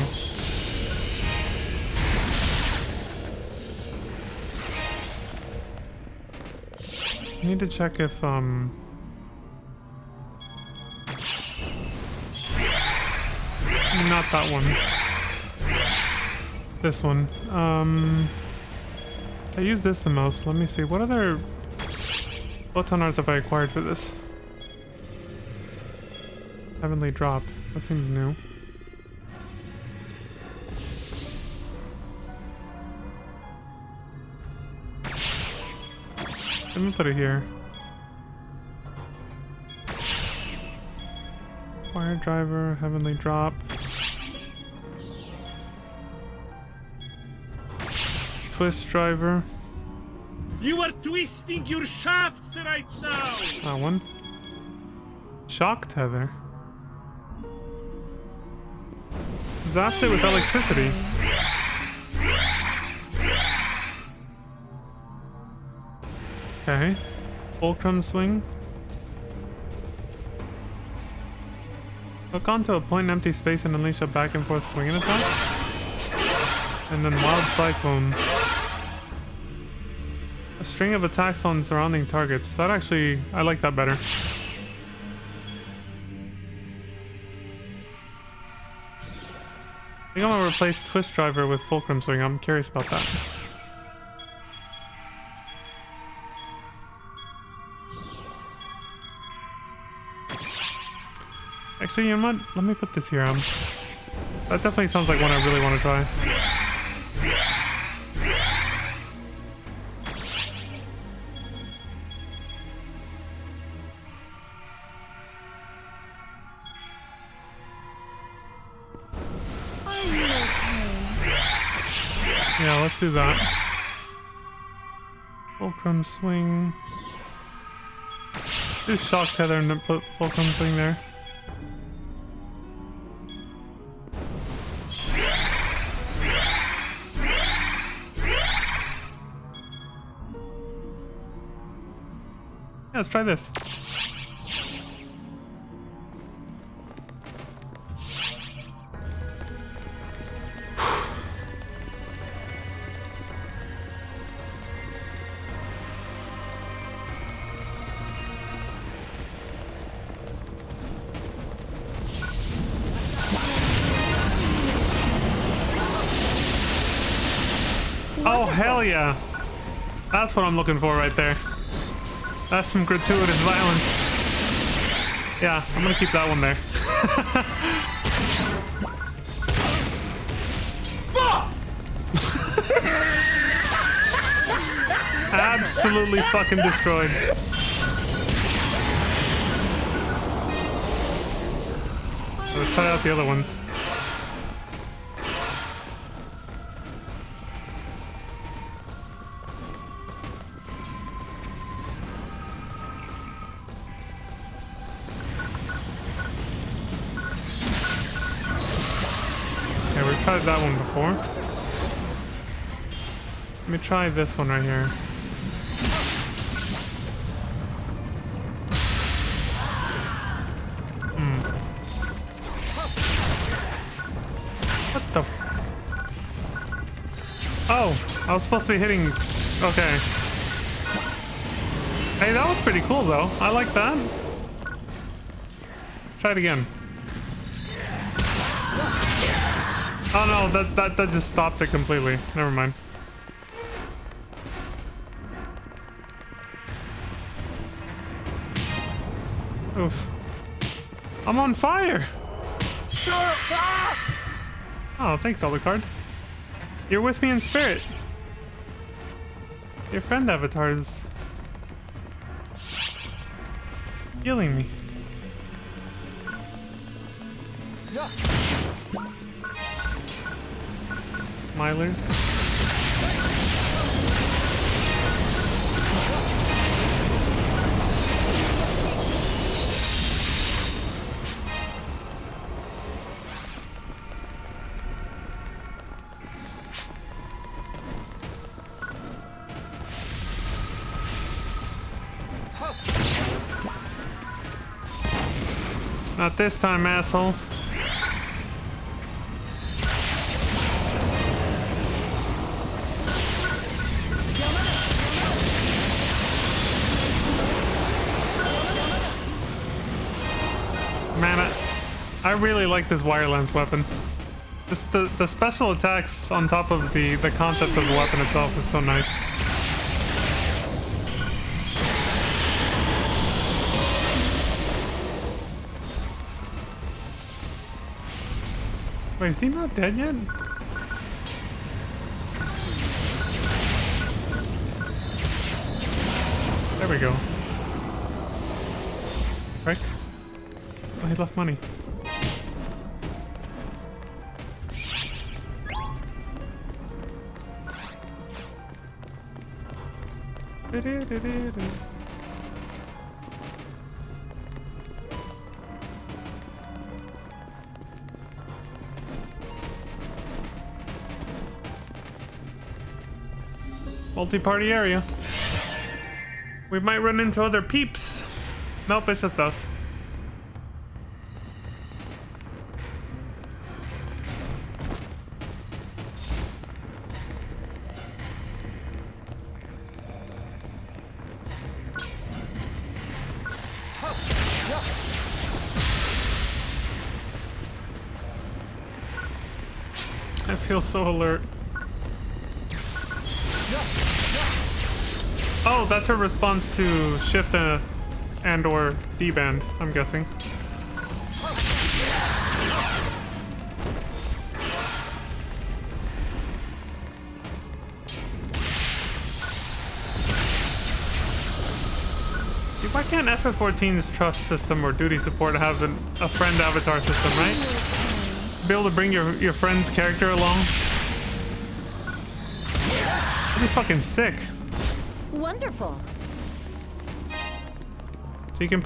I need to check if, not that one. This one. I use this the most. Let me see. What other photon arts have I acquired for this? Heavenly Drop. That seems new. Let me put it here. Wire Driver, Heavenly Drop. Twist Driver. You are twisting your shafts right now! That one. Shock Tether. Zaps it with electricity. Okay. Fulcrum Swing. Hook onto a point in empty space and unleash a back and forth swinging attack. And then Wild Cyclone. A string of attacks on surrounding targets. That actually, I like that better. I think I'm gonna replace Twist Driver with Fulcrum Swing. I'm curious about that. Actually, you know what? Let me put this here. That definitely sounds like one I really want to try. Yeah, let's do that. Fulcrum Swing. Do Shock Tether and then put Fulcrum Swing there. Yeah, let's try this. Oh, hell yeah. That's what I'm looking for right there. That's some gratuitous violence. Yeah, I'm gonna keep that one there. Absolutely fucking destroyed. Let's try out the other ones. tried that one before. Let me try this one right here. What the? Oh, I was supposed to be hitting. Okay. Hey, that was pretty cool though. I like that. Try it again. Oh no, that just stopped it completely. Never mind. Oof. I'm on fire! Oh, thanks, Alucard. You're with me in spirit. Your friend avatar is healing me. Milers. Not this time, asshole. Man, I really like this wire lance weapon. Just the special attacks on top of the concept of the weapon itself is so nice. Wait, is he not dead yet? There we go. Right? Oh, he left money. Multi-party area. We might run into other peeps. Nope, it's just us. I feel so alert. Oh, that's her response to shift and or D-band, I'm guessing. See, why can't FF14's trust system or duty support have a friend avatar system, right? Be able to bring your friend's character along? That'd be fucking sick. Wonderful. So you can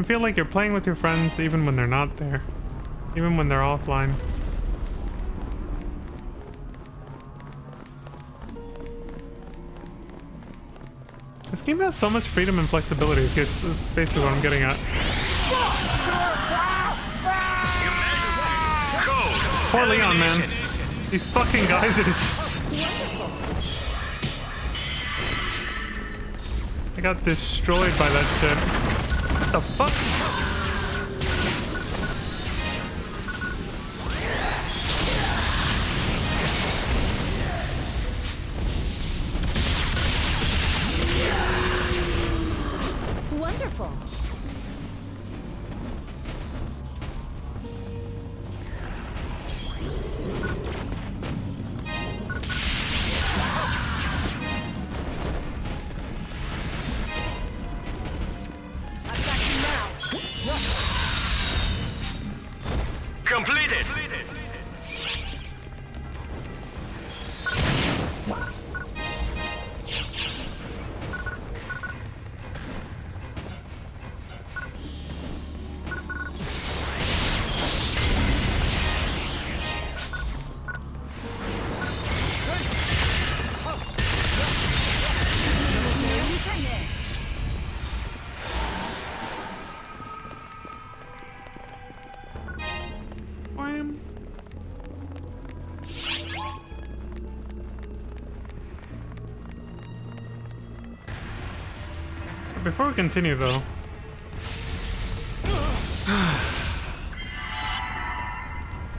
feel like you're playing with your friends even when they're not there, even when they're offline. This game has so much freedom and flexibility. Is basically what I'm getting at. Poor Leon, man. These fucking geysers. I got destroyed by that shit. What the fuck? Wonderful. Completed. Before we continue, though,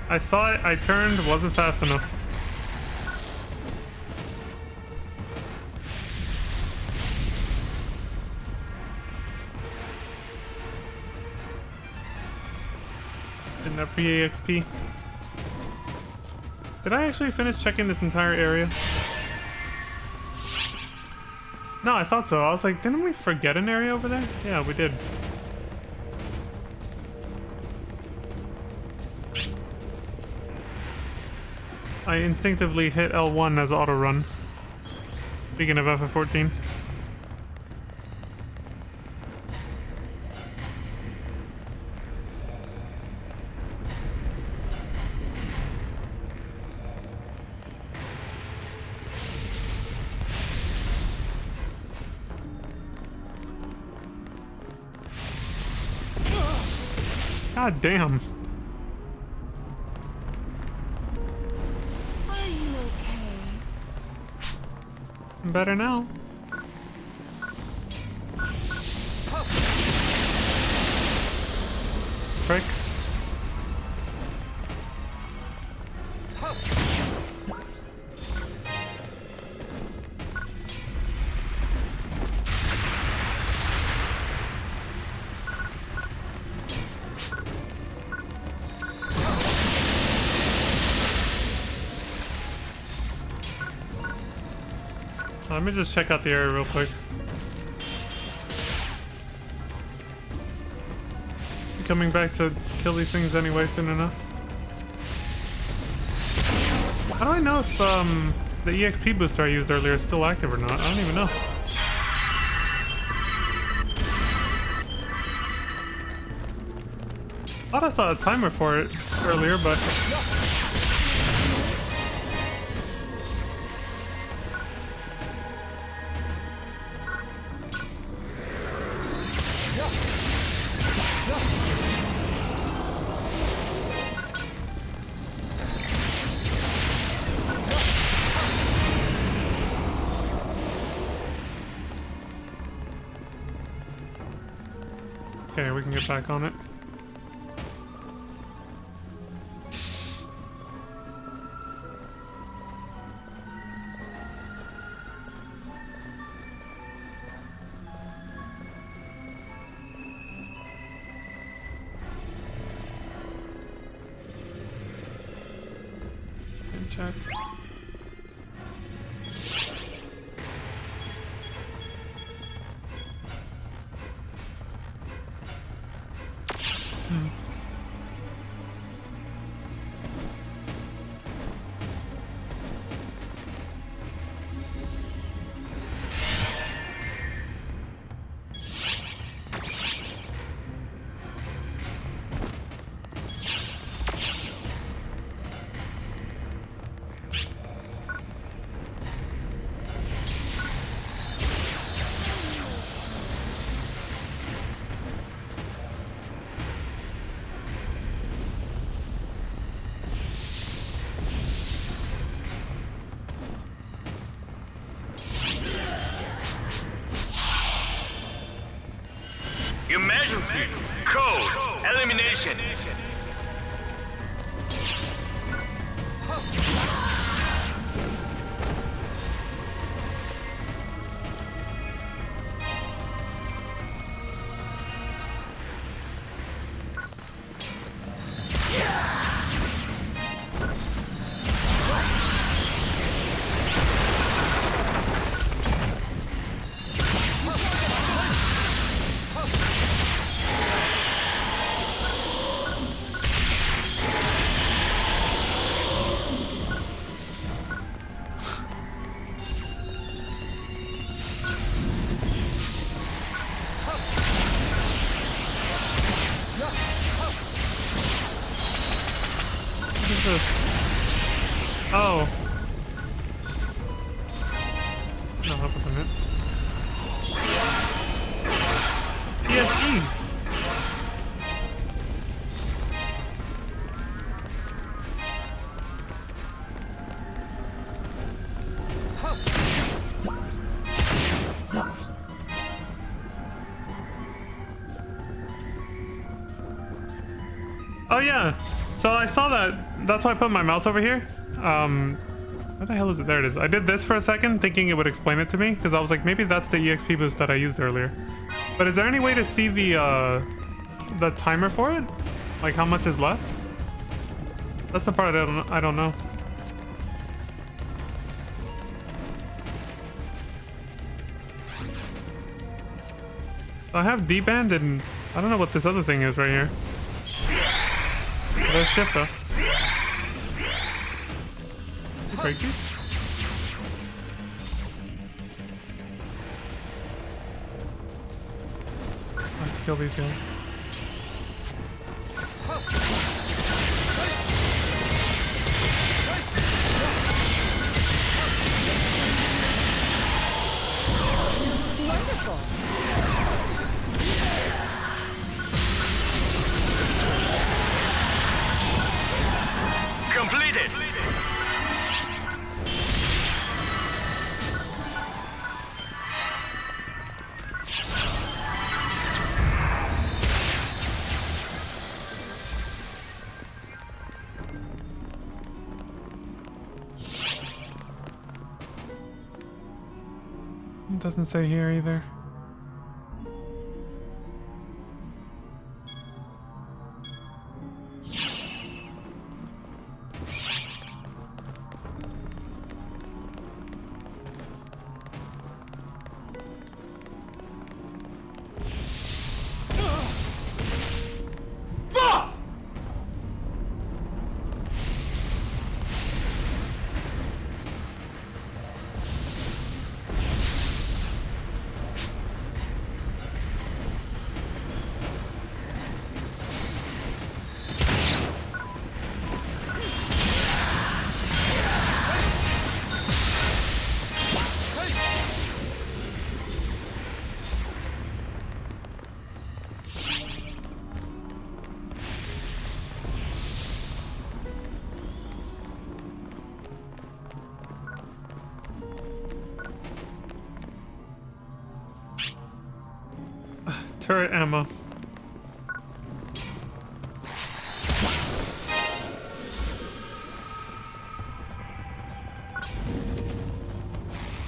I saw it, I turned, wasn't fast enough. Didn't have free EXP. Did I actually finish checking this entire area? No, I thought so. I was like, didn't we forget an area over there? Yeah, we did. I instinctively hit L1 as auto run. Speaking of FF14. God damn. Are you okay? I'm better now. Tricks. Let me just check out the area real quick. Coming back to kill these things anyway soon enough. How do I know if the EXP booster I used earlier is still active or not? I don't even know. Thought I saw a timer for it earlier, but okay, we can get back on it. And check. Emergency! Code! Elimination! Oh. No, that wasn't it. PSG. Oh yeah, so I saw that. That's why I put my mouse over here. Where the hell is it? There it is. I did this for a second thinking it would explain it to me because I was like, maybe that's the EXP boost that I used earlier. But is there any way to see the timer for it? Like how much is left? That's the part I don't know. So I have D-band and I don't know what this other thing is right here. There's shift though. You break these? I have to kill these guys. Wonderful. Completed. It doesn't say here either. Turret ammo.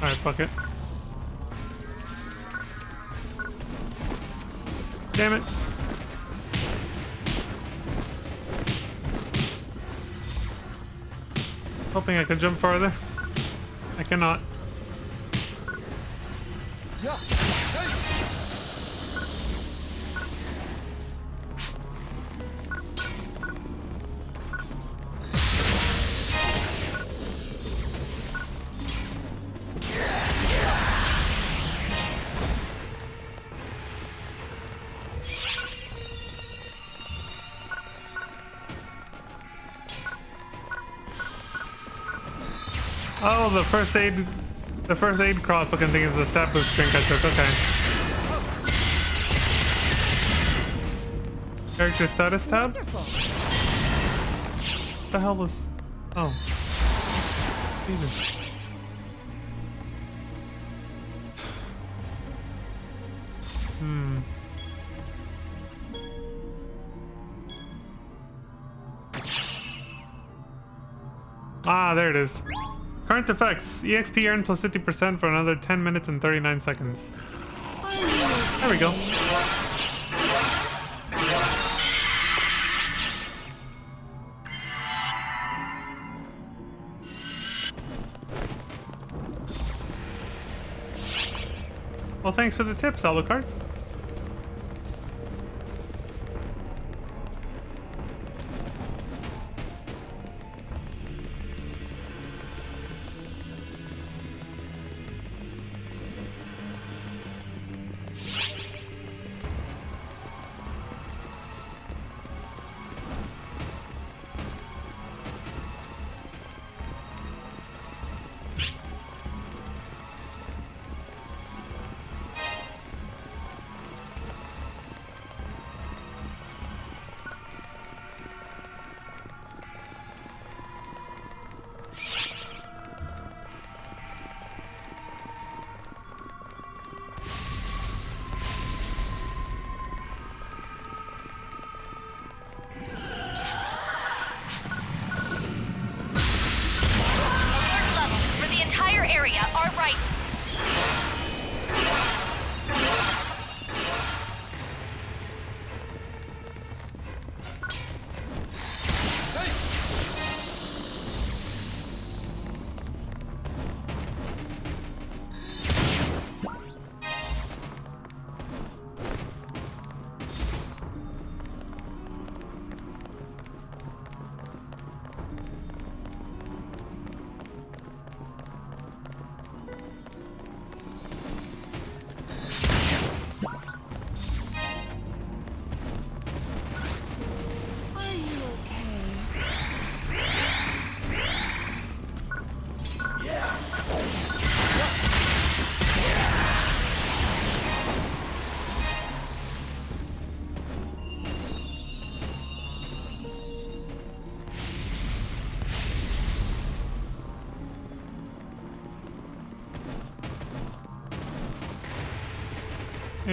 Alright, fuck it. Damn it. Hoping I could jump farther. I cannot. Oh, the first aid cross looking thing is the stat boost drink I took. Okay. Character status tab? What the hell was... Oh. Jesus. Ah, there it is. Current effects. EXP earned plus 50% for another 10 minutes and 39 seconds. There we go. Well, thanks for the tips, Alucard.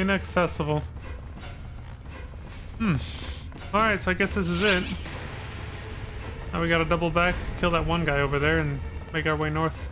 Inaccessible. Alright, so I guess this is it. Now we gotta double back, kill that one guy over there, and make our way north.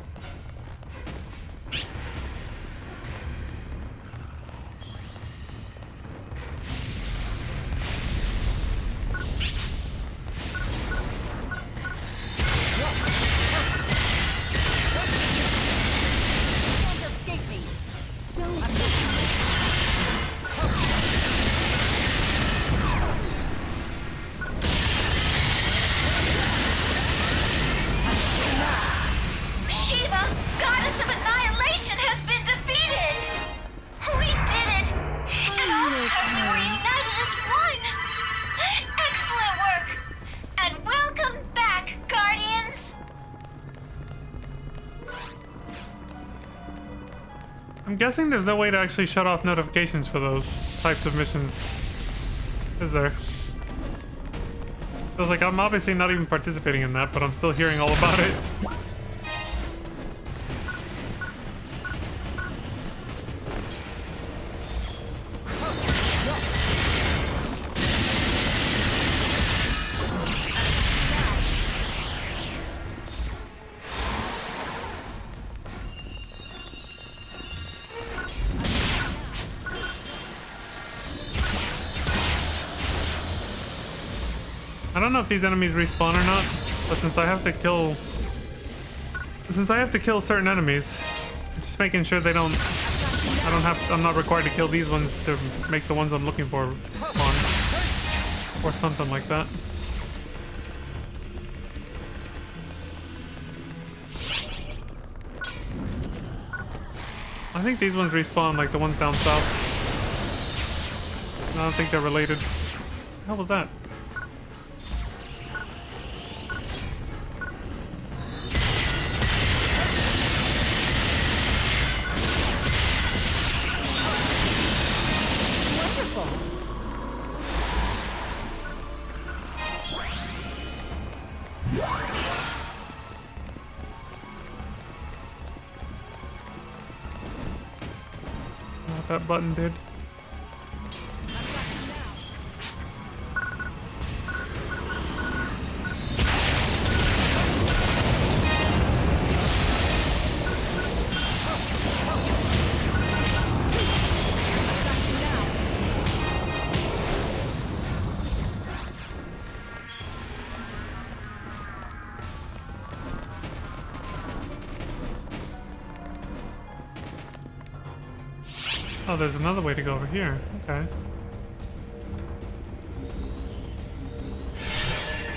I'm guessing there's no way to actually shut off notifications for those types of missions. Is there? I was like, I'm obviously not even participating in that, but I'm still hearing all about it. I don't know if these enemies respawn or not, but since I have to kill certain enemies, I'm just making sure they don't. I'm not required to kill these ones to make the ones I'm looking for spawn, or something like that. I think these ones respawn like the ones down south. I don't think they're related. What the hell was that? What that button did. Oh, there's another way to go over here. Okay.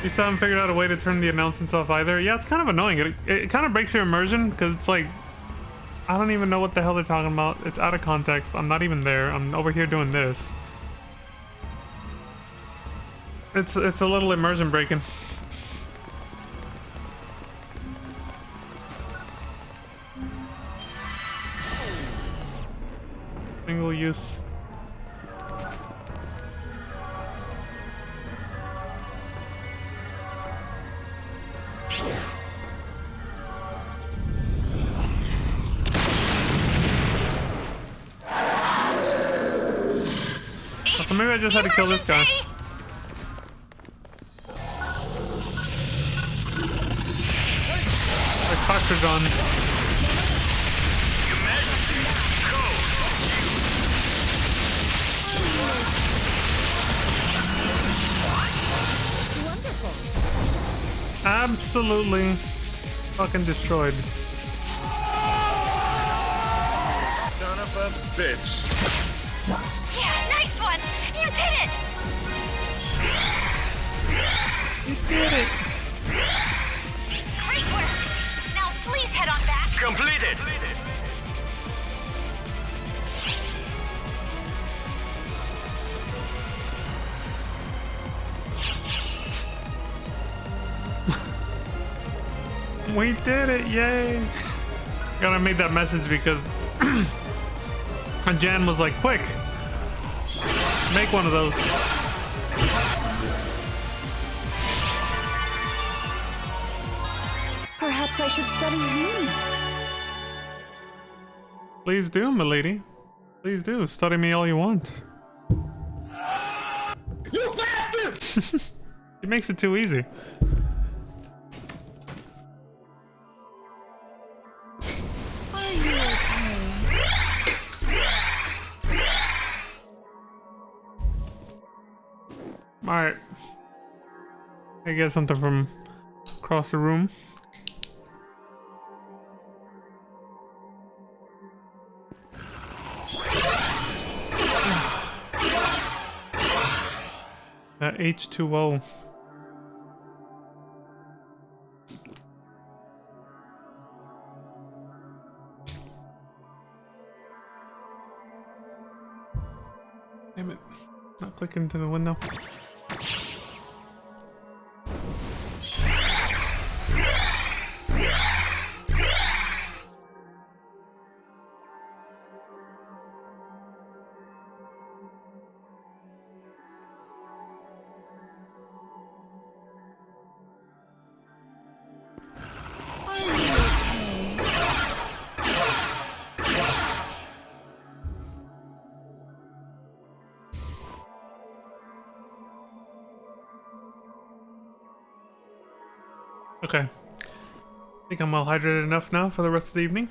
You still haven't figured out a way to turn the announcements off either? Yeah, it's kind of annoying. It kind of breaks your immersion because it's like, I don't even know what the hell they're talking about. It's out of context. I'm not even there. I'm over here doing this. It's a little immersion breaking. Single use. So maybe I just had to kill this guy. The cocks are gone. Absolutely fucking destroyed. Son of a bitch. Yeah, nice one! You did it! You did it! Great work! Now please head on back. Completed! We did it, yay! God, I made that message because Jan was like, quick! Make one of those. Perhaps I should study you next. Please do, milady. Please do. Study me all you want. You bastard! He makes it too easy. Are you okay? Alright. I get something from across the room. That H2O. Damn it. Not clicking into the window. Okay. I think I'm well hydrated enough now for the rest of the evening.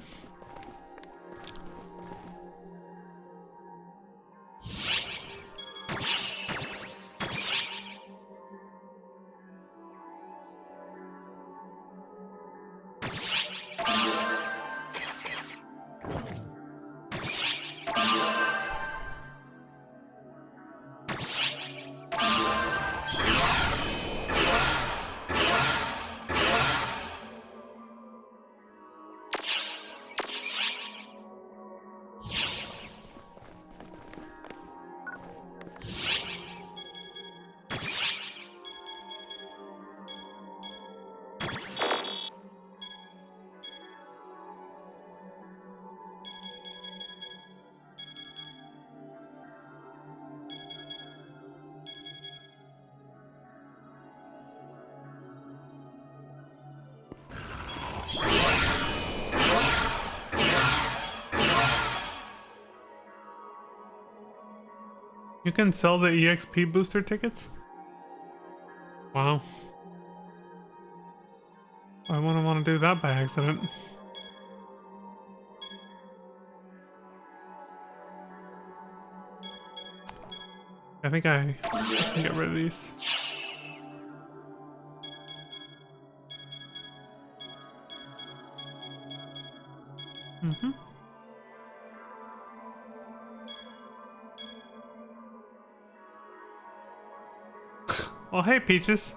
You can sell the EXP booster tickets? Wow. I wouldn't want to do that by accident. I think I can get rid of these. Mm-hmm. Well, hey, Peaches.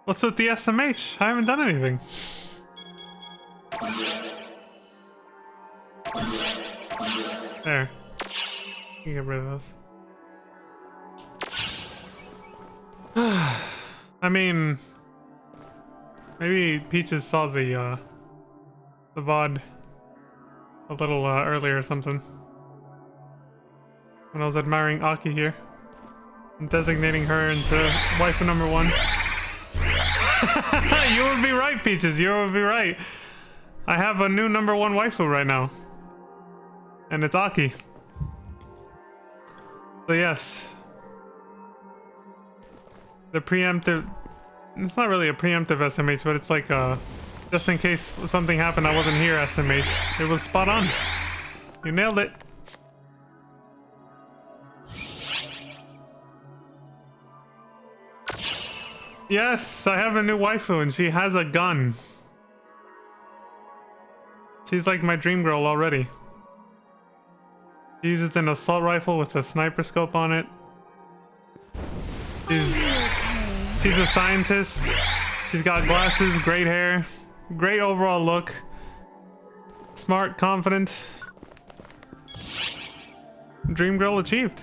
What's with the SMH? I haven't done anything. There. You can get rid of those. I mean, maybe Peaches saw the VOD a little earlier or something. When I was admiring Aki here. And designating her into waifu number 1. You would be right, Peaches. You would be right. I have a new number 1 waifu right now. And it's Aki. So yes. The preemptive... It's not really a preemptive SMH, but it's like a... Just in case something happened I wasn't here SMH. It was spot on. You nailed it. Yes, I have a new waifu and she has a gun. She's like my dream girl already. She uses an assault rifle with a sniper scope on it. She's a scientist. She's got glasses, great hair, great overall look. Smart, confident. Dream girl achieved.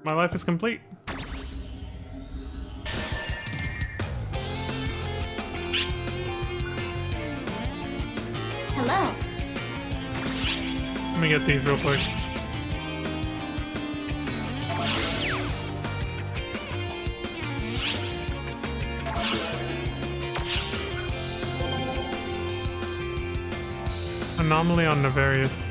My life is complete. Hello. Let me get these real quick. Anomaly on Nefarious.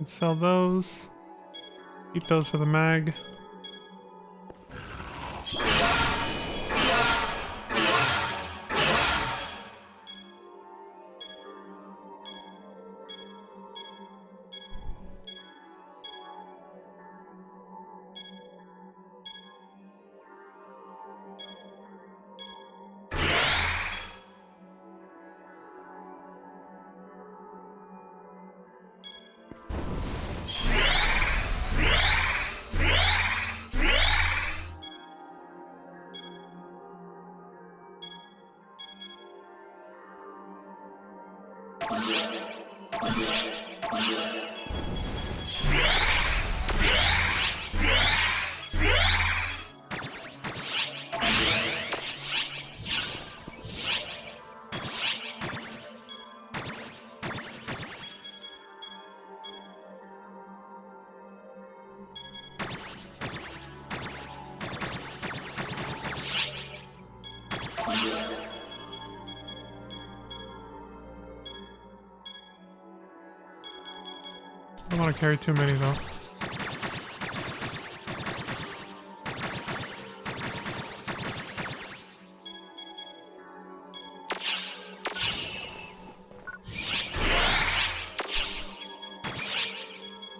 Let's sell those. Keep those for the mag. I don't want to carry too many though.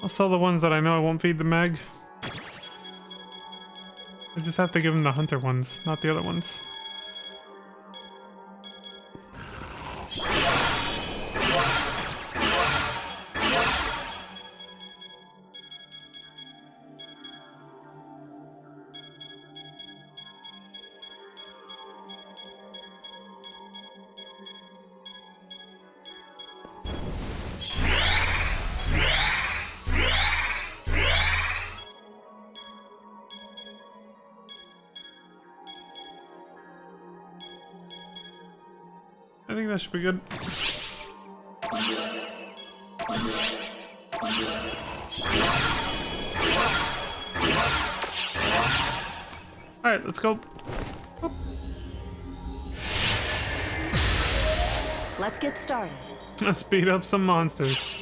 I'll sell the ones that I know I won't feed the mag. I just have to give him the hunter ones, not the other ones. I think that should be good. Alright, let's go. Let's get started. Let's beat up some monsters.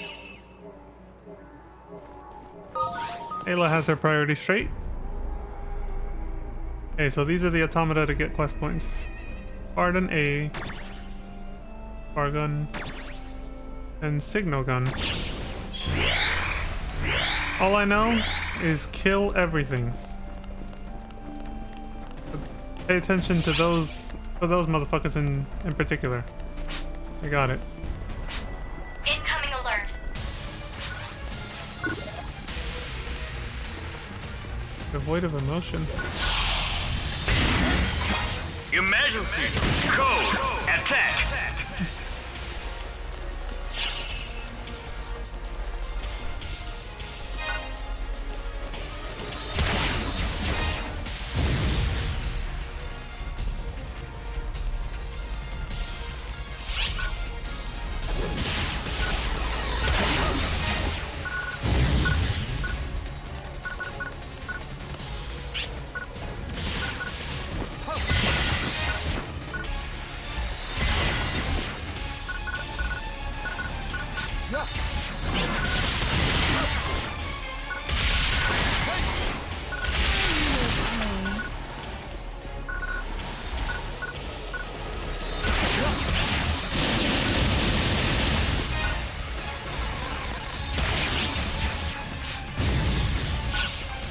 Ayla has her priorities straight. Okay, so these are the automata to get quest points. Pardon A. Bar gun. And signal gun. All I know is kill everything. Pay attention to those motherfuckers in particular. I got it. Incoming alert. Devoid of emotion. Emergency! Code! Attack!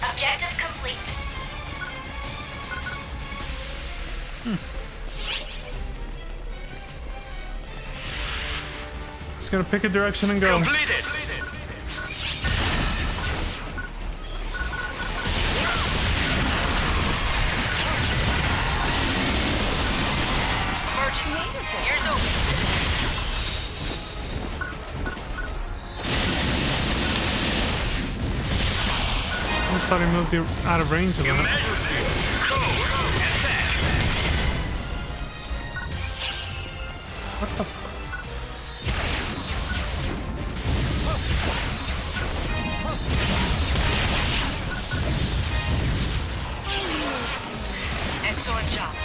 Objective complete. Just gonna pick a direction and go. Completed! Emergency. Ears open. I just thought he moved you out of range a little. Emergency! Code! Attack! What the fuck? Excellent job.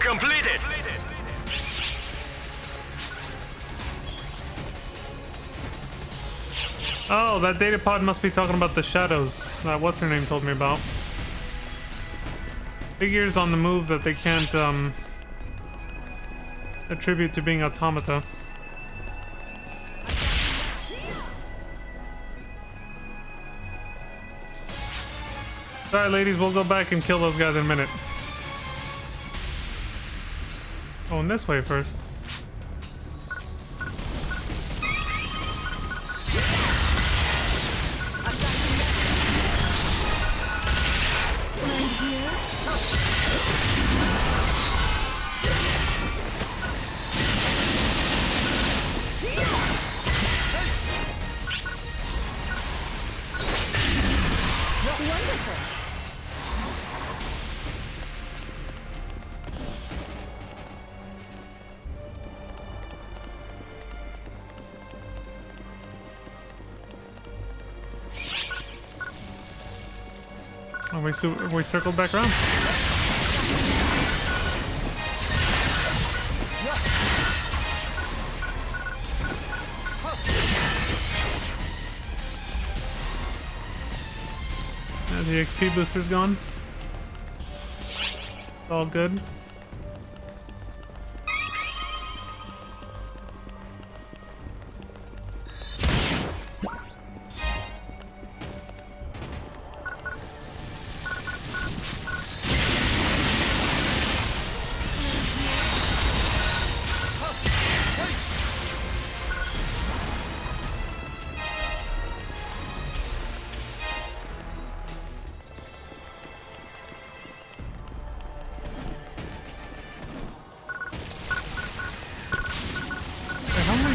Completed. Oh, that data pod must be talking about the shadows that what's her name told me about. Figures on the move that they can't attribute to being automata. Sorry, ladies, we'll go back and kill those guys in a minute. Going this way first. Oh, we circled back around. Now the XP booster's gone. It's all good.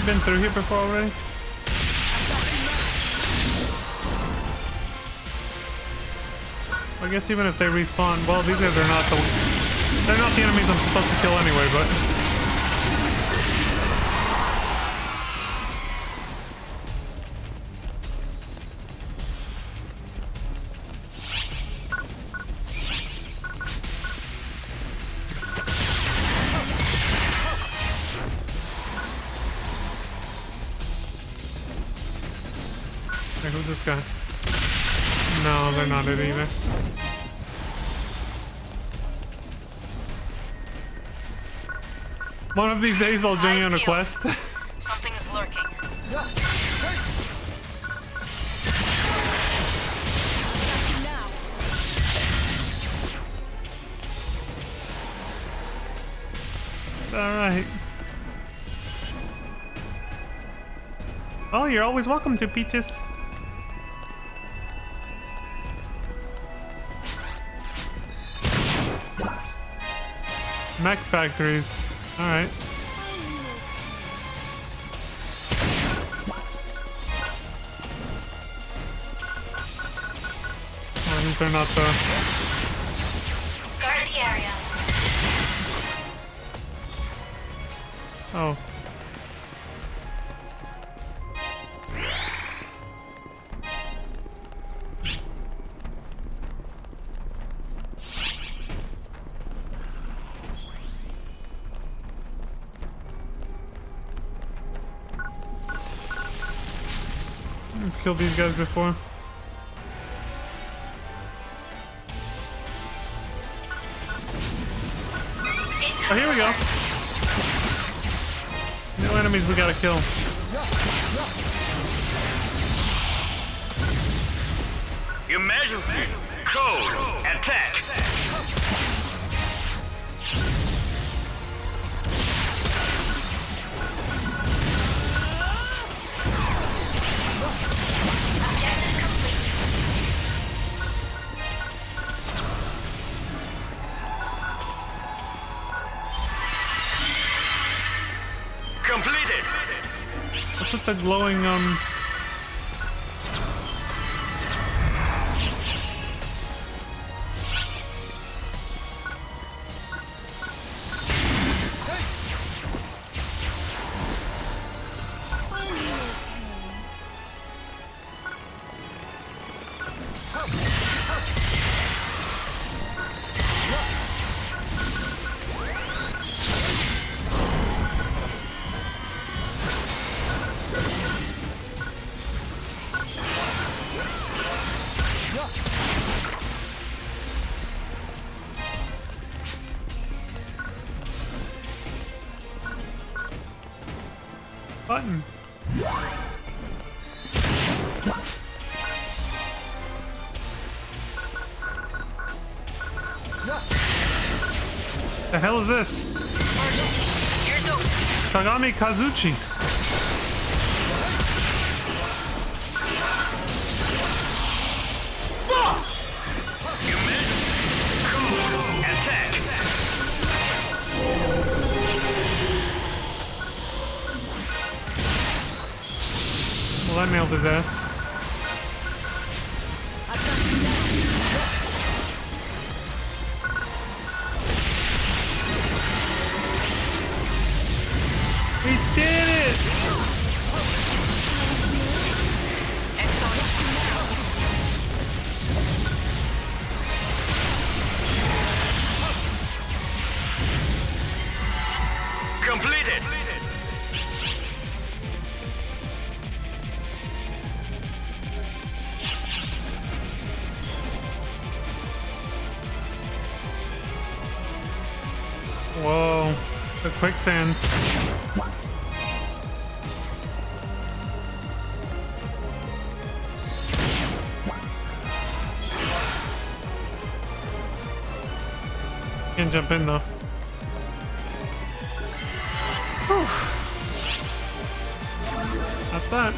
Been through here before already? I guess even if they respawn, well, these guys are not they're not the enemies I'm supposed to kill anyway, but who's this guy? No, they're not it either. One of these days I'll join you on a quest. Something is lurking. Alright. Oh, you're always welcome to, Peaches. Mech factories. Alright. Oh, these are not the... Guard the area. Oh. I've killed these guys before. Oh, here we go. New enemies we gotta kill. Emergency! Code! Attack! Completed! What's with the glowing, button. The hell is this? Kagami Kazuchi. Attack! Well, that nailed his ass. We did it! Completed! Whoa, the quicksand. Can't jump in though. Whew. That's that.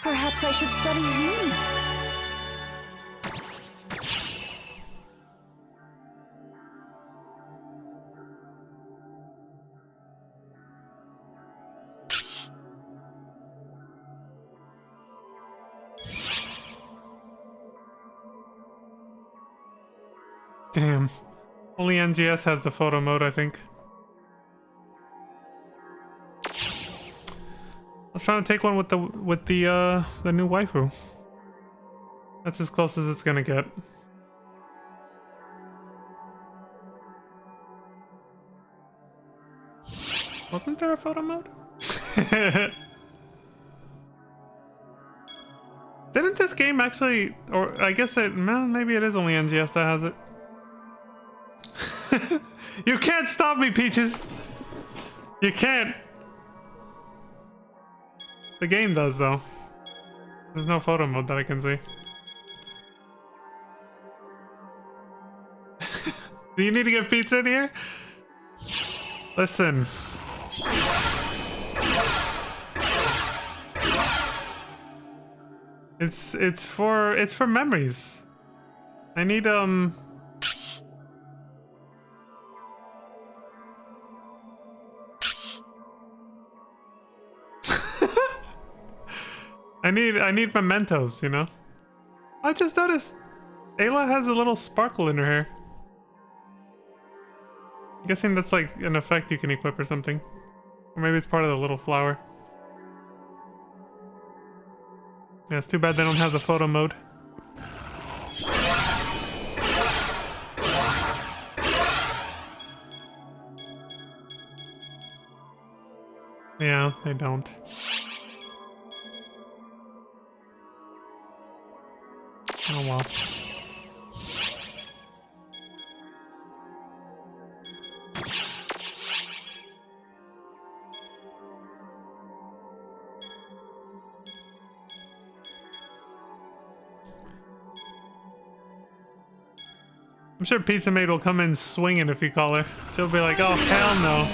Perhaps I should study you next. Damn. Only NGS has the photo mode, I think. I was trying to take one with the new waifu. That's as close as it's gonna get. Wasn't there a photo mode? Didn't this game actually, or I guess it, well, maybe it is only NGS that has it. You can't stop me, Peaches! You can't! The game does, though. There's no photo mode that I can see. Do you need to get pizza in here? Listen. It's for memories. I need I need mementos, you know? I just noticed Ayla has a little sparkle in her hair. I'm guessing that's like an effect you can equip or something. Or maybe it's part of the little flower. Yeah, it's too bad they don't have the photo mode. Yeah, they don't. Oh well. I'm sure Pizza Maid will come in swinging if you call her. She'll be like, oh, hell no.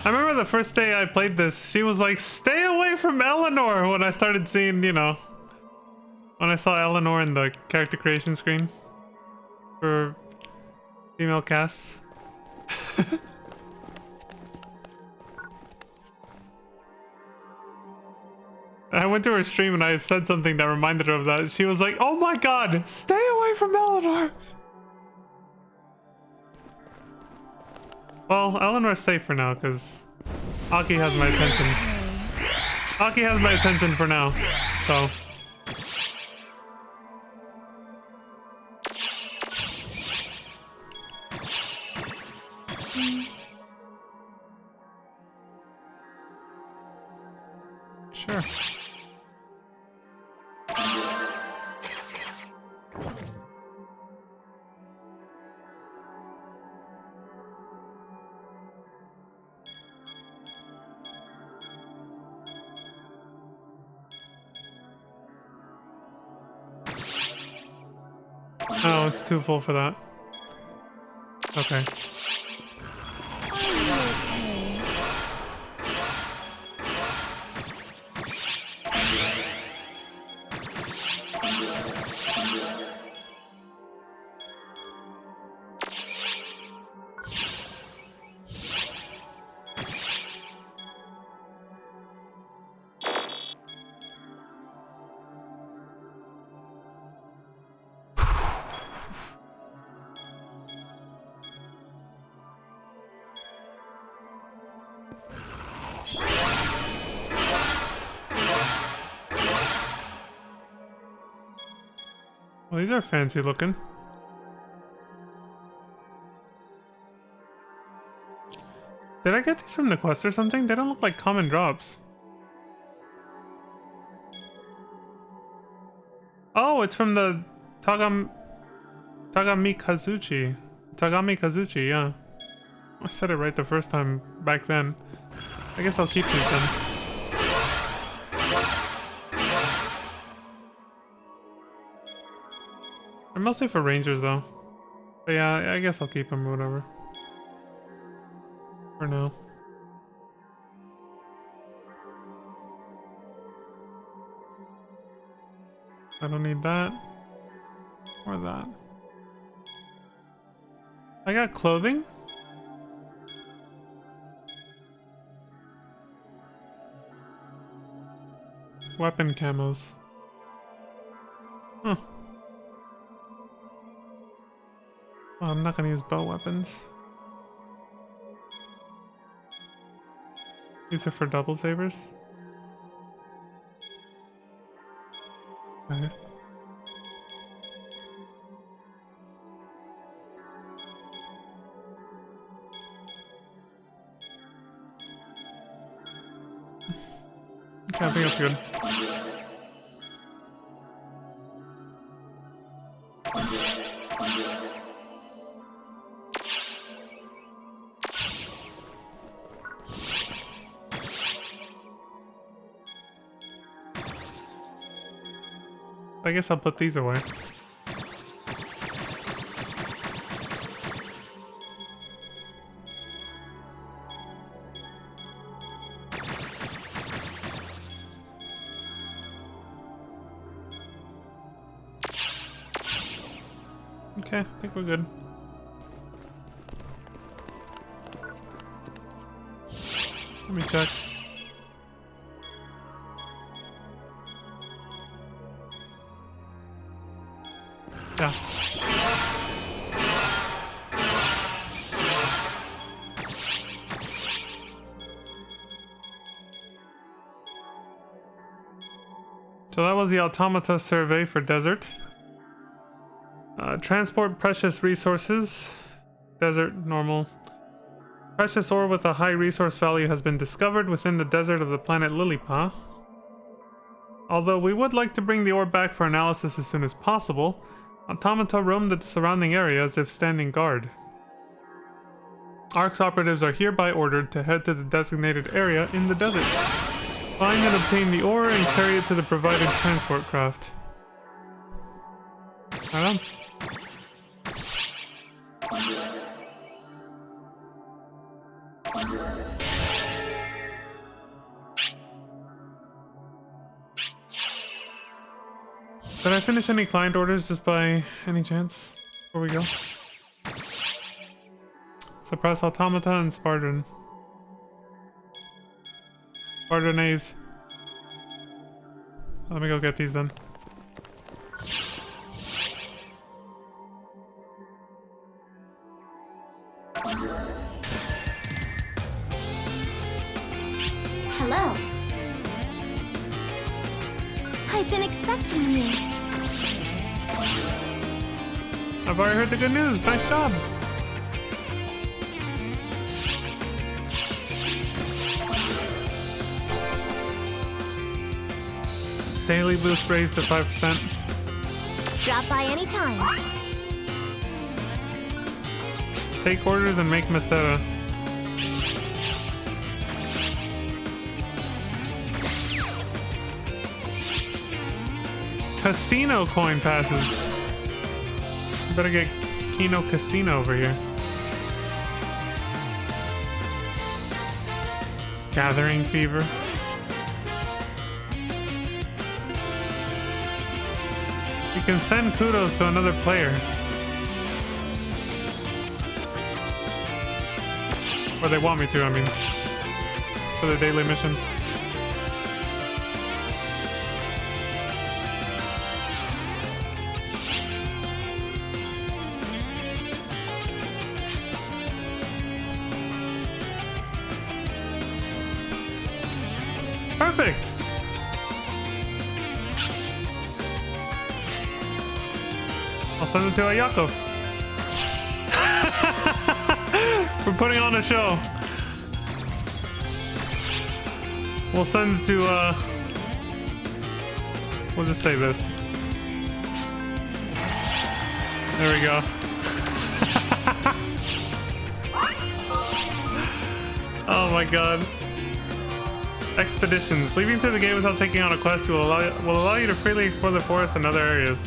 I remember the first day I played this, she was like, stay away from Eleanor when I started seeing, you know, when I saw Eleanor in the character creation screen for female casts. I went to her stream and I said something that reminded her of that. She was like, oh my god, stay away from Eleanor! Well, Eleanor's safe for now, because Aki has my attention. Aki has my attention for now, so... Sure. Oh, it's too full for that. Okay. Well, these are fancy looking. Did I get these from the quest or something? They don't look like common drops. Oh, it's from the Tagami Kazuchi, yeah. I said it right the first time back then. I guess I'll keep these then. They're mostly for rangers though. But yeah, I guess I'll keep them or whatever. For now. I don't need that. Or that. I got clothing? Weapon camos. Huh. Oh, I'm not gonna use bow weapons. These are for double sabers. Okay. Okay, I think that's good. I guess I'll put these away. Okay, I think we're good. Let me check. Yeah. So that was the Automata survey for Desert. Transport precious resources. Desert, normal. Precious ore with a high resource value has been discovered within the desert of the planet Lilipa. Although we would like to bring the ore back for analysis as soon as possible, Automata roam the surrounding area as if standing guard. ARX operatives are hereby ordered to head to the designated area in the desert. Find and obtain the ore and carry it to the provided transport craft. Right on. Did I finish any client orders just by any chance? Before we go. Suppress Automata and Spartan. Spartanase. Let me go get these then. Hello. I've been expecting you. I've already heard the good news. Nice job. Daily boost raised to 5%. Drop by anytime. Take orders and make Meseta. Casino coin passes. Better get Kino Casino over here. Gathering Fever. You can send kudos to another player. Or they want me to, I mean. For the daily mission. Perfect! I'll send it to Ayako. We're putting on a show. We'll send it to, we'll just say this. There we go. Oh my god. Expeditions. Leaving to the game without taking on a quest will allow you to freely explore the forest and other areas.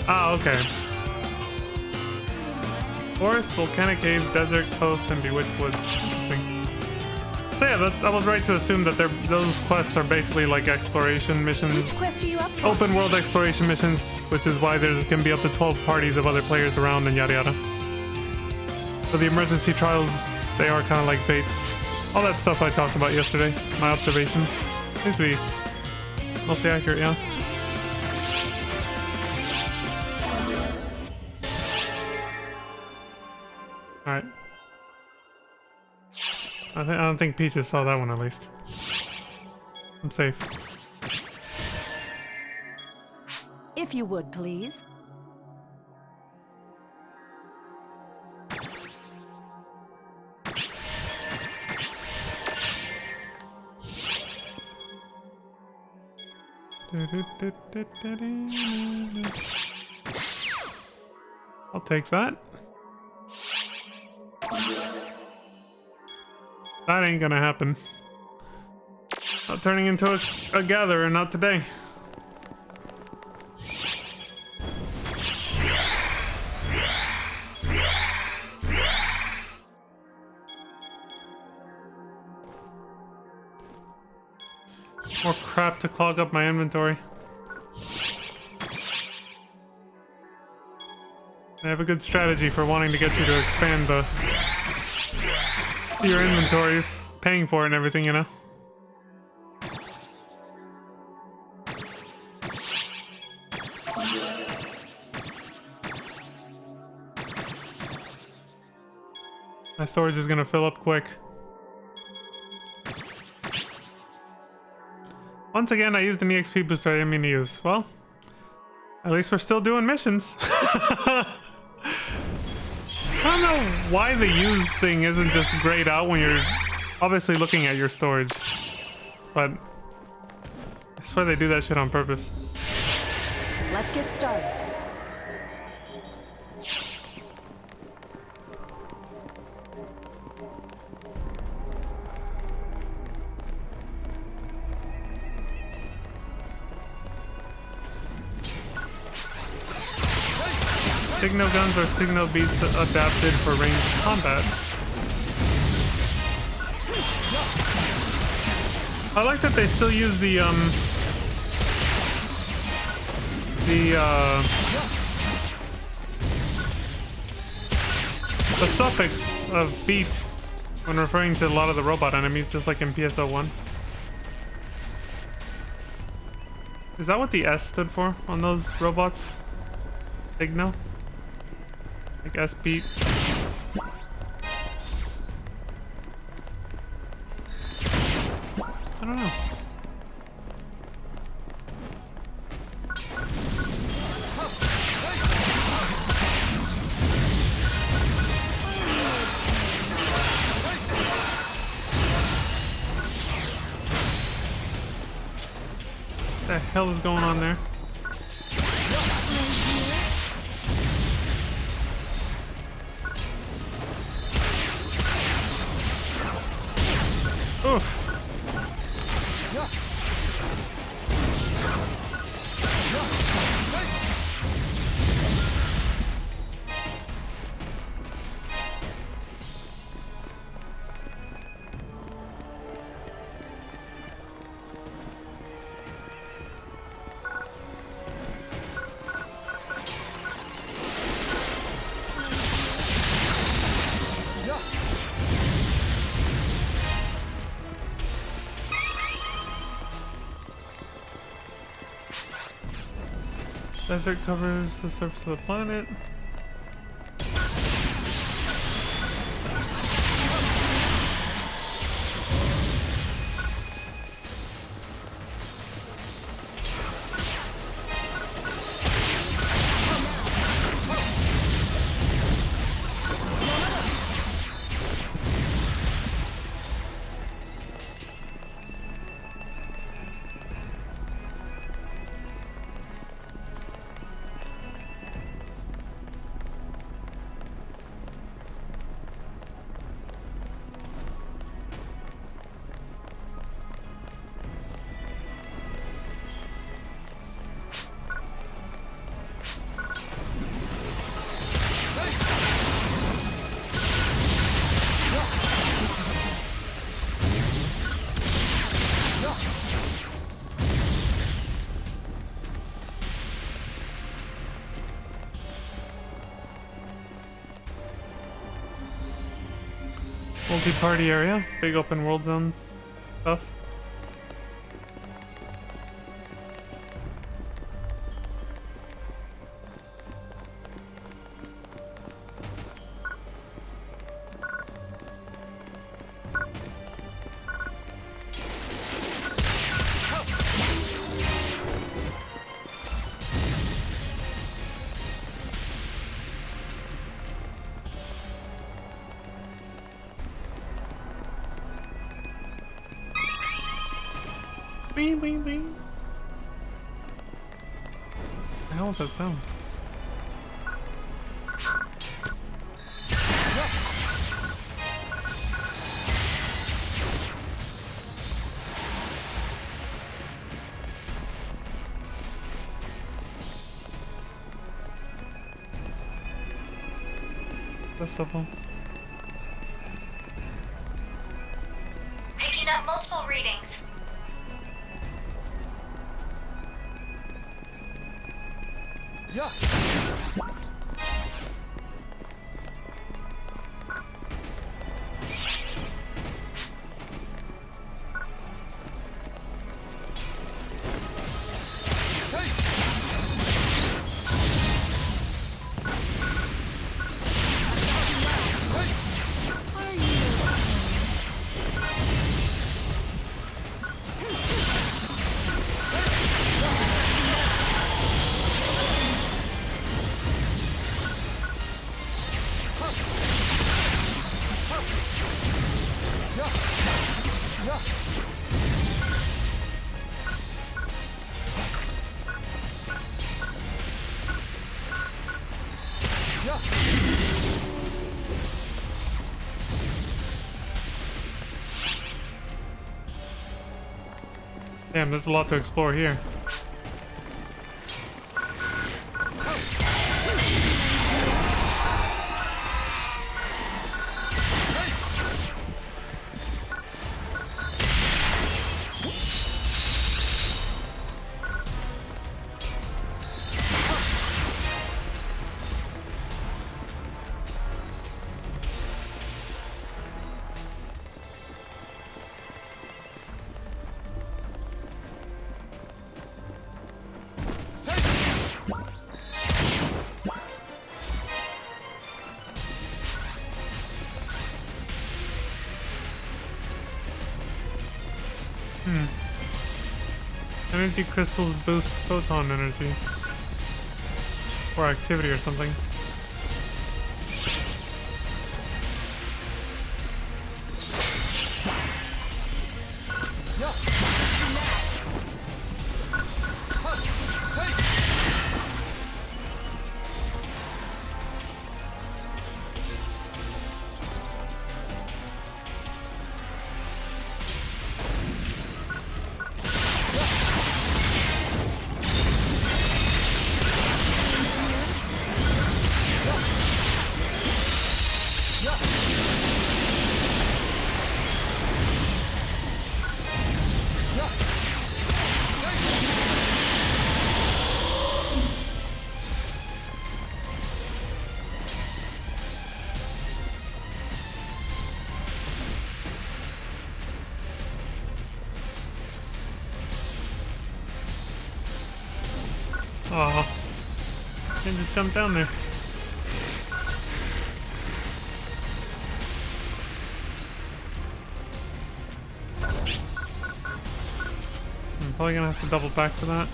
Ah, okay. Forest, volcanic cave, desert, coast, and bewitched woods. Interesting. So yeah, I was right to assume that those quests are basically like exploration missions. Which quest are you up for? Open world exploration missions, which is why there's going to be up to 12 parties of other players around and yada yada. So the emergency trials, they are kind of like baits. All that stuff I talked about yesterday, my observations. Seems to be mostly accurate, yeah. Alright. I don't think Peaches saw that one at least. I'm safe. If you would, please. I'll take that. That ain't gonna happen. Not turning into a gatherer, not today. More crap to clog up my inventory. I have a good strategy for wanting to get you to expand your inventory, paying for it and everything, you know? My storage is gonna fill up quick. Once again, I used an EXP booster I didn't mean to use. Well, at least we're still doing missions. I don't know why the use thing isn't just grayed out when you're obviously looking at your storage. But I swear they do that shit on purpose. Let's get started. Signal guns are signal beats adapted for ranged combat. I like that they still use the suffix of beat when referring to a lot of the robot enemies, just like in PSO1. Is that what the S stood for on those robots? Signal? Like S beat. I don't know. What the hell is going on there? Oof. Desert covers the surface of the planet. Multi-party area, big open world zone stuff. Bing, bing, bing. What the hell is that sound? That's simple. Picking up multiple readings. Yeah. Damn, there's a lot to explore here. Energy crystals boost photon energy. Or activity or something. Oh. Can't just jump down there. I'm probably gonna have to double back for that.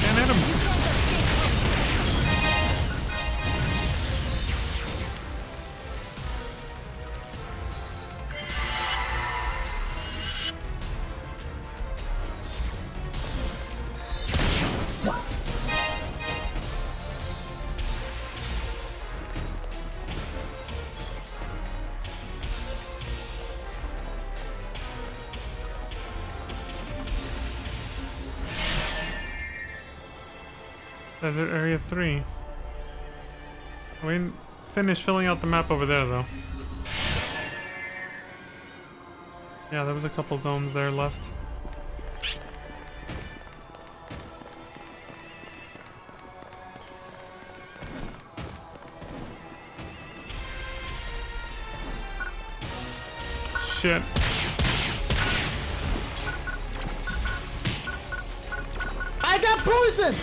Can't hit him. Desert Area 3. We finished filling out the map over there, though. Yeah, there was a couple zones there left. Shit. I got poison!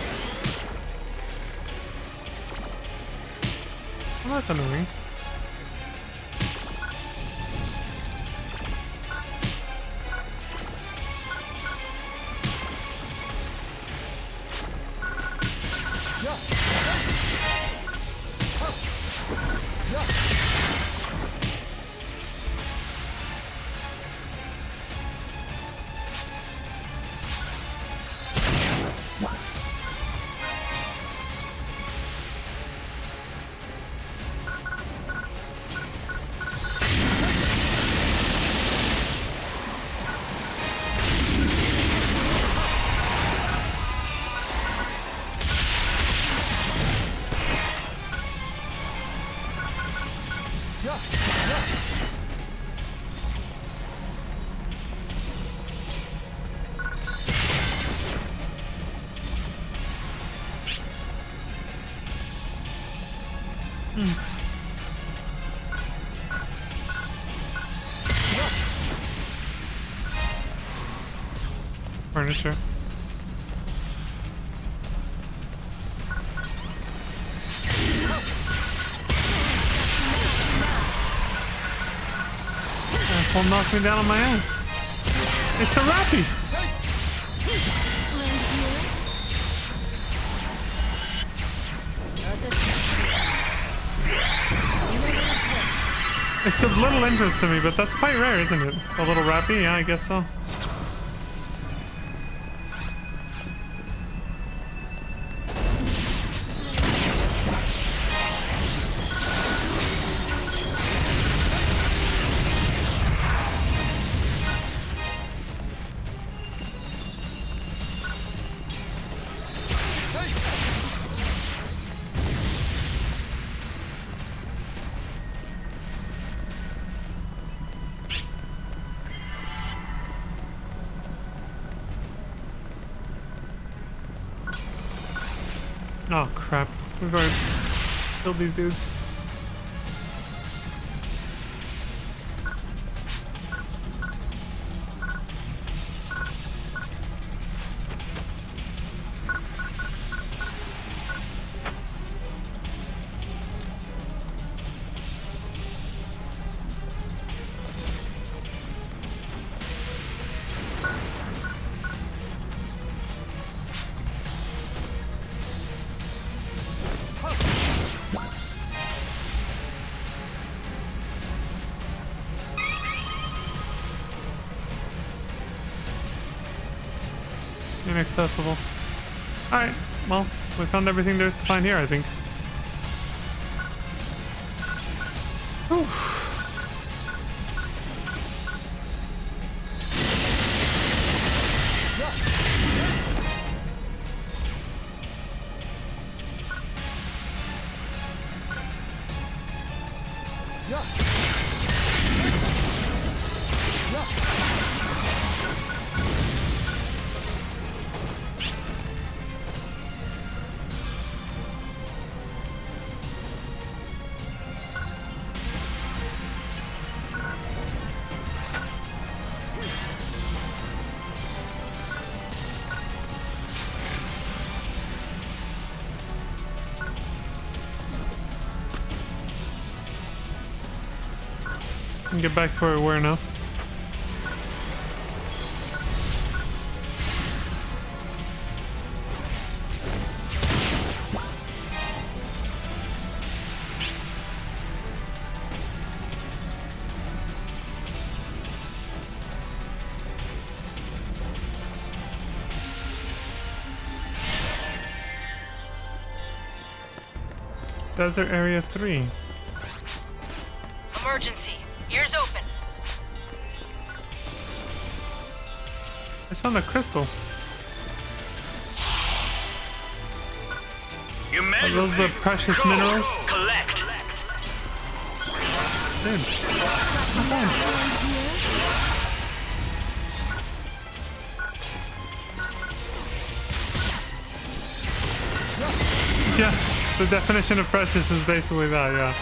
Well, that's annoying. Furniture. Asshole knocked me down on my ass. It's a rappy. It's of little interest to me, but that's quite rare, isn't it? A little rappy? Yeah, I guess so. Oh crap, we've already killed these dudes. Inaccessible. Alright, well, we found everything there is to find here, I think. Whew. can get back to where we were now. Desert Area 3. Emergency. Ears open. I found a crystal. Are those the precious minerals? Collect. Dude. Not bad. Yes. The definition of precious is basically that, yeah.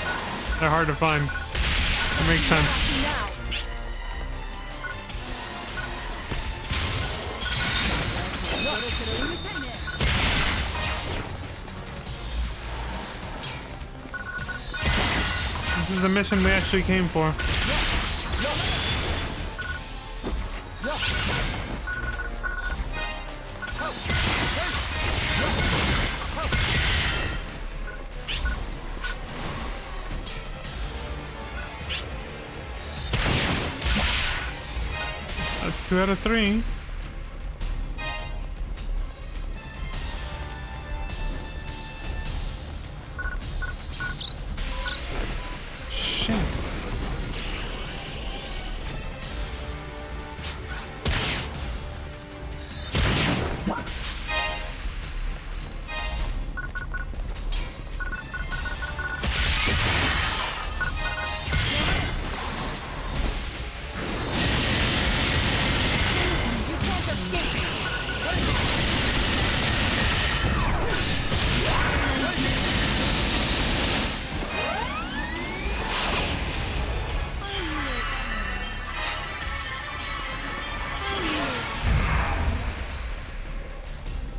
They're hard to find. It makes sense. This is the mission we actually came for. That's 2 out of 3. Shit.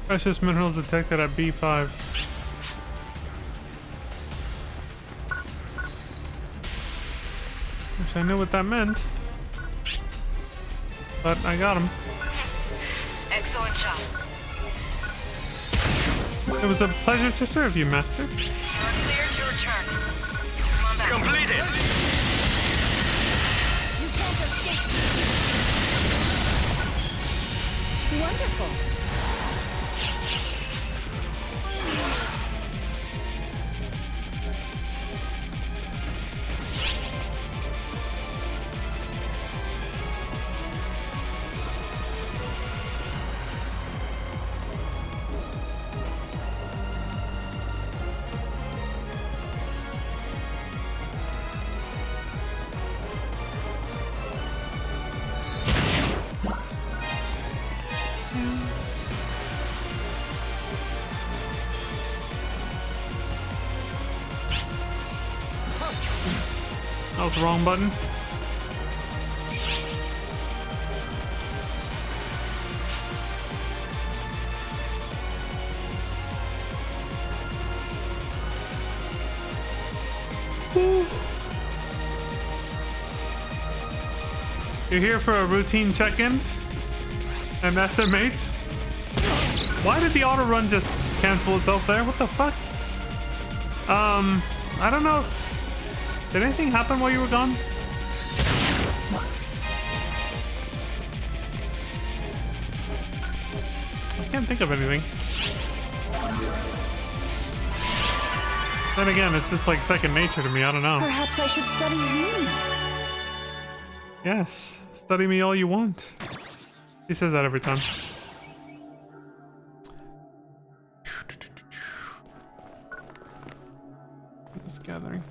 Precious minerals detected at B5. Wish I knew what that meant. But I got him. Excellent job. It was a pleasure to serve you, Master. You're clear to return. Come on back. Completed. You can't escape. Wonderful. That was the wrong button. You're here for a routine check-in? And SMH? Why did the auto run just cancel itself there? What the fuck? I don't know if... Did anything happen while you were gone? I can't think of anything. Then again, it's just like second nature to me. I don't know. Perhaps I should study you next. Yes, study me all you want. He says that every time. This gathering.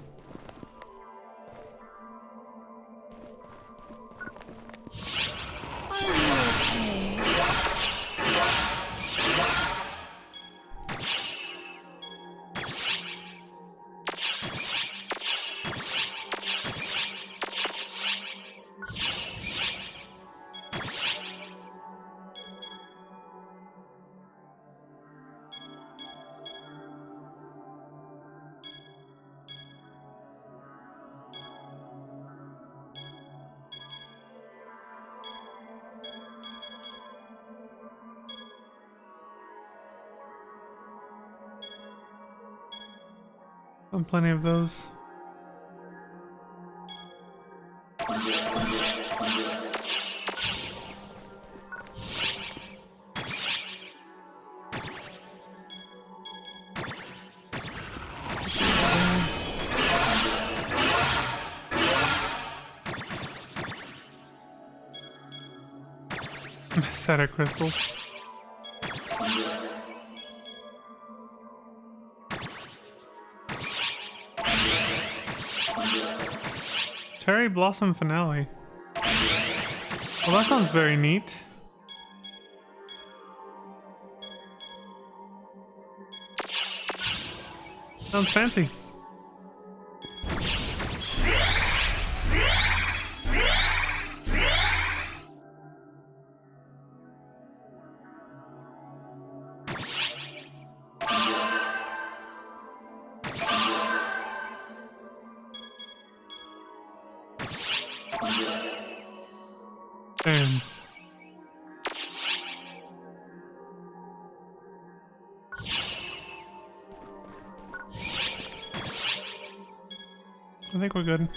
Plenty of those. Set of crystals. Cherry Blossom Finale. Well, that sounds very neat. Sounds fancy. Damn. I think we're good.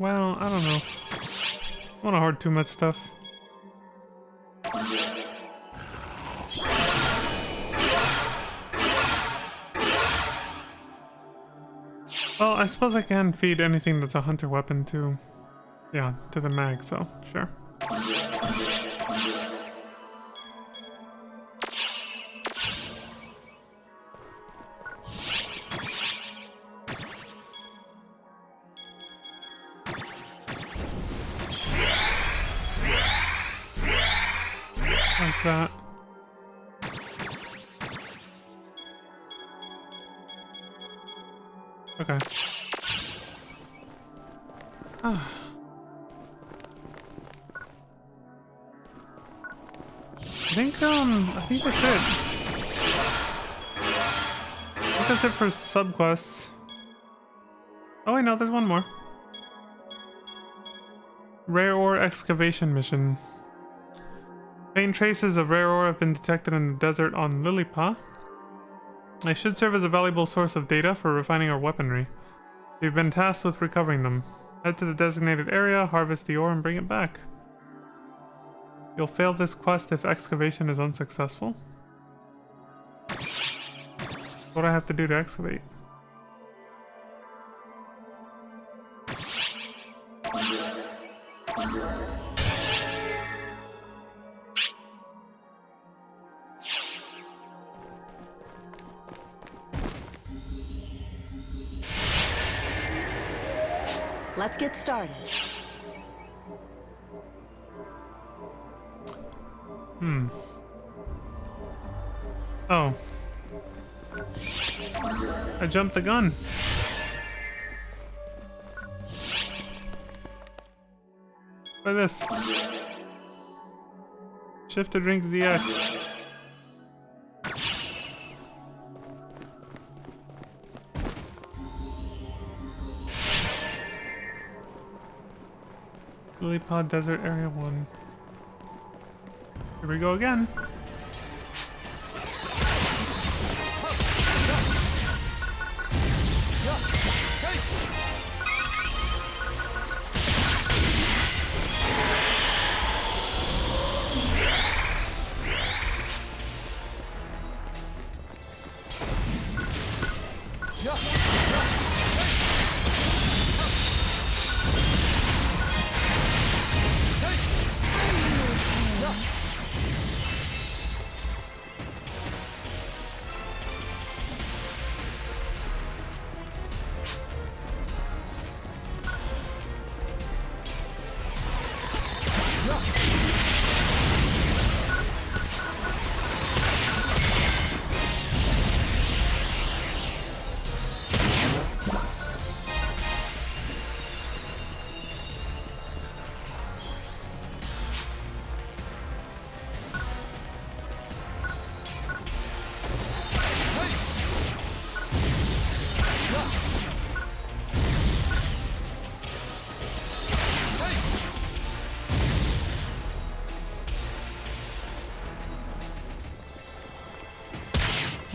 Well, I don't know. I want to hoard too much stuff. Well, I suppose I can feed anything that's a hunter weapon to, yeah, to the mag, so sure. Like that. Okay. Ah. I think that's it. I think that's it for subquests. Oh wait, no, there's one more. Rare ore excavation mission. Faint traces of rare ore have been detected in the desert on Lilipa. They should serve as a valuable source of data for refining our weaponry. We've been tasked with recovering them. Head to the designated area, harvest the ore, and bring it back. You'll fail this quest if excavation is unsuccessful. What do I have to do to excavate? Let's get started. Oh. I jumped the gun. Try this. Shift to drink ZX. Lilipod Desert Area 1. Here we go again.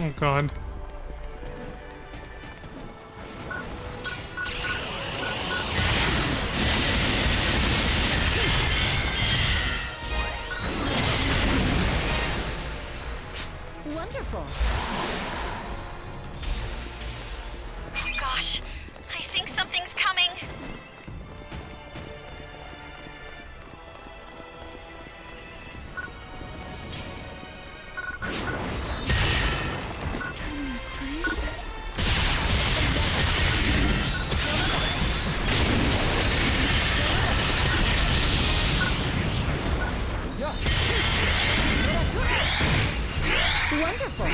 Oh god. Wonderful. Gosh, I think something's coming. Goodness gracious. Wonderful.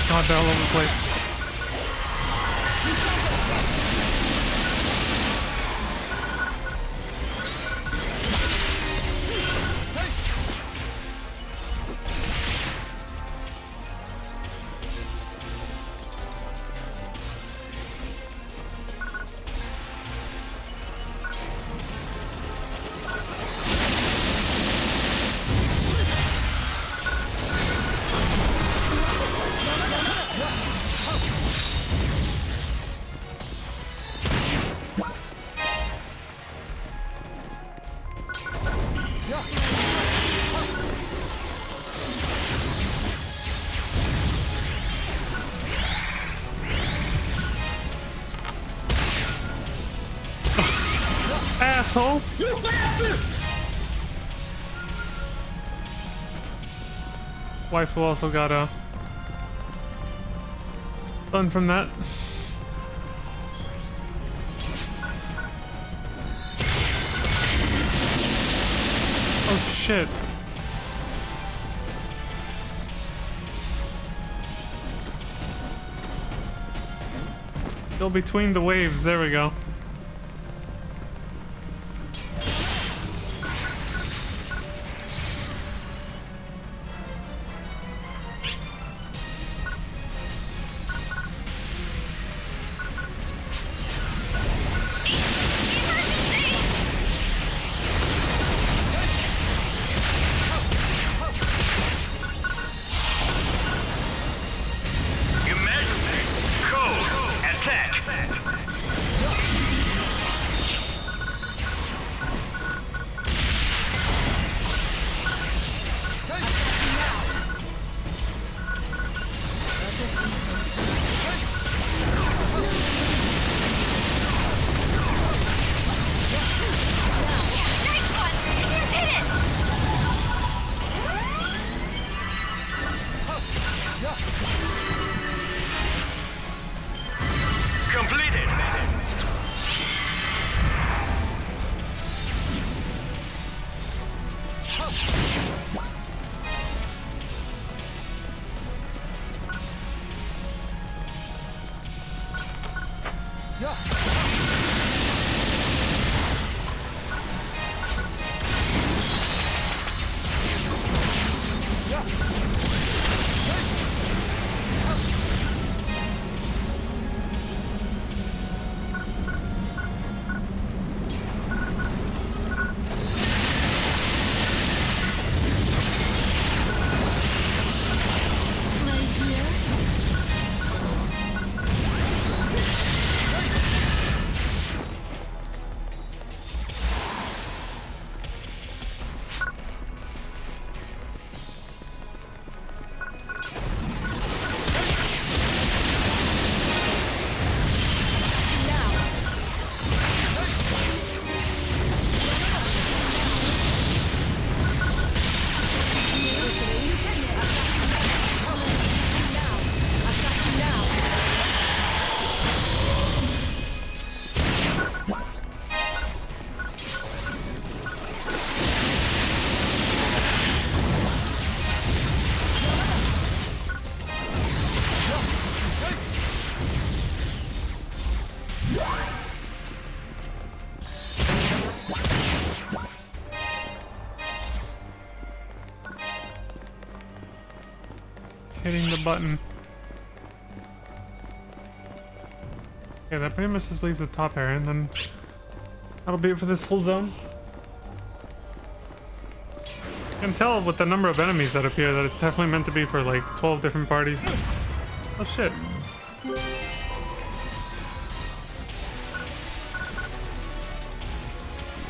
God, they're all over the place. Asshole! You bastard! Wife will also got a done from that. Oh shit. Go between the waves, there we go. Hitting the button. Okay, that pretty much just leaves the top area, and then that'll be it for this whole zone. You can tell with the number of enemies that appear that it's definitely meant to be for like 12 different parties. Oh shit.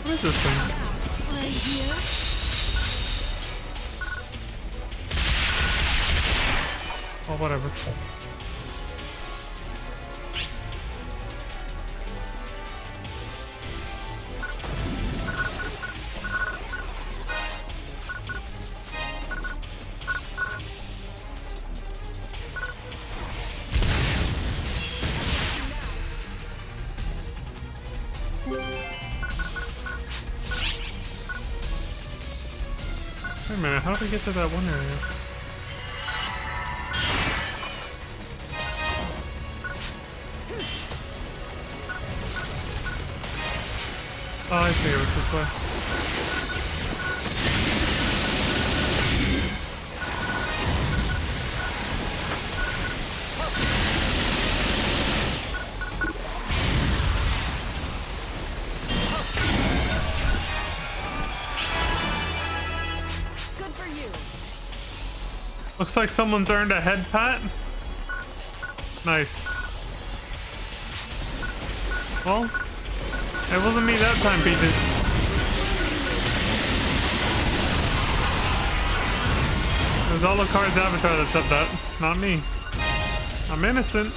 What is this thing? Right here. Oh, whatever. Wait a minute, how do we get to that one area? Oh, I see, it was this way. Good for you. Looks like someone's earned a head pat. Nice. Well, it wasn't me that time, Peaches. It was Alucard's avatar that said that, not me. I'm innocent.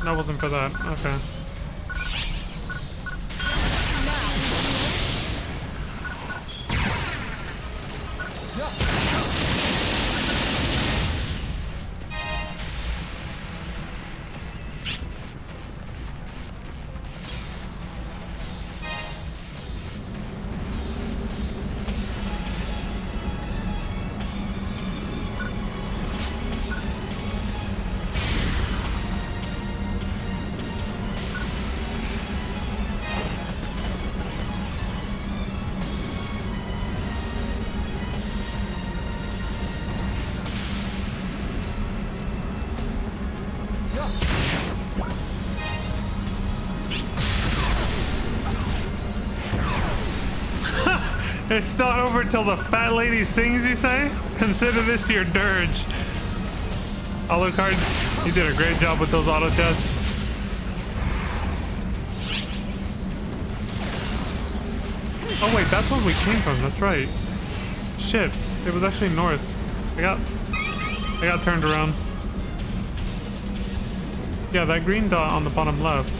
That wasn't for that. Okay. It's not over till the fat lady sings, you say? Consider this your dirge. Alucard, you did a great job with those auto chests. Oh wait, that's where we came from, that's right. Shit, it was actually north. I got turned around. Yeah, that green dot on the bottom left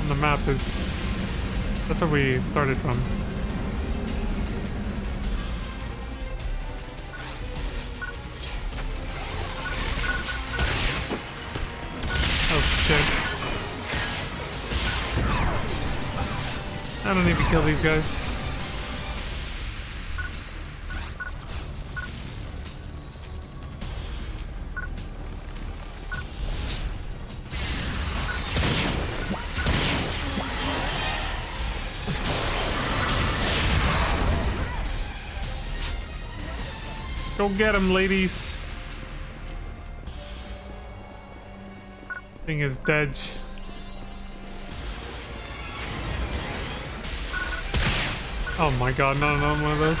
on the map that's where we started from. Oh shit. I don't need to kill these guys. Go get him, ladies. Thing is dead. Oh my god, no, not one of those.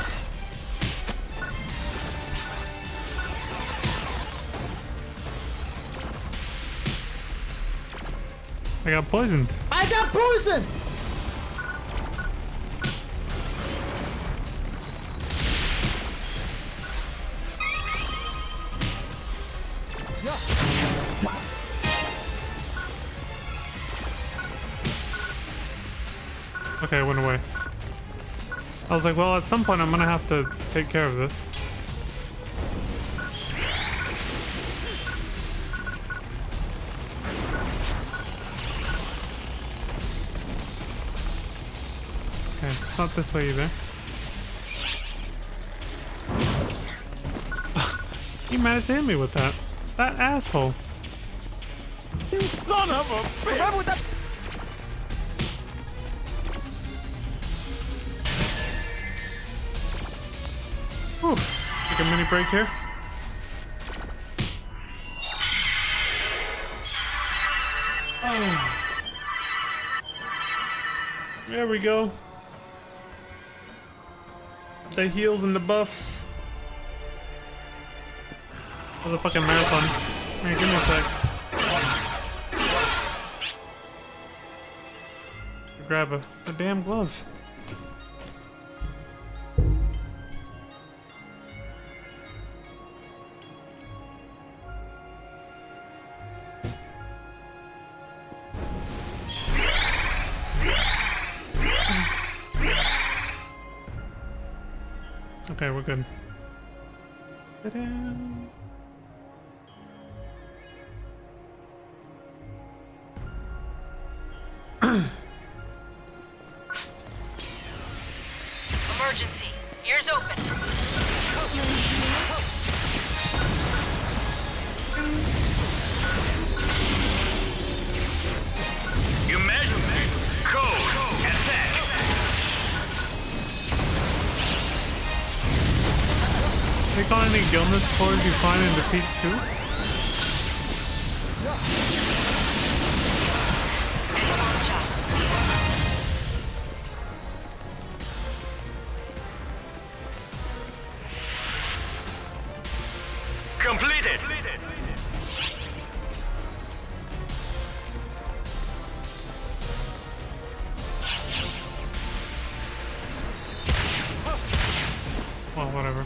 I got poisoned. I got poisoned! Okay, it went away. I was like, well, at some point I'm gonna have to take care of this. Okay, it's not this way either. He managed to hit me with that. That asshole. You son of a bitch! Remember with that. Whew. Take a mini break here. Oh. There we go. The heals and the buffs. That was a fucking marathon. Man, give me a sec. Grab a damn glove. Okay, we're good. Ta-da. Emergency. Ears open. Emergency. Code. Attack. Take on any Gilness cores you find and defeat too? Completed. Well, whatever.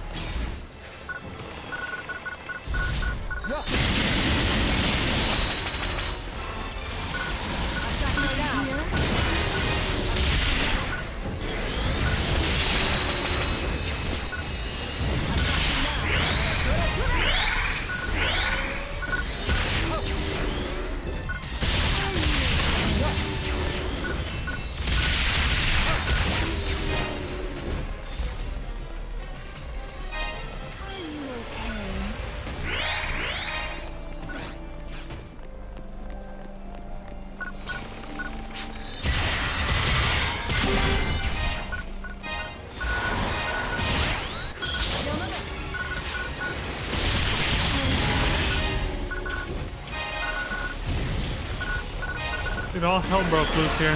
Dude, all hell broke loose here.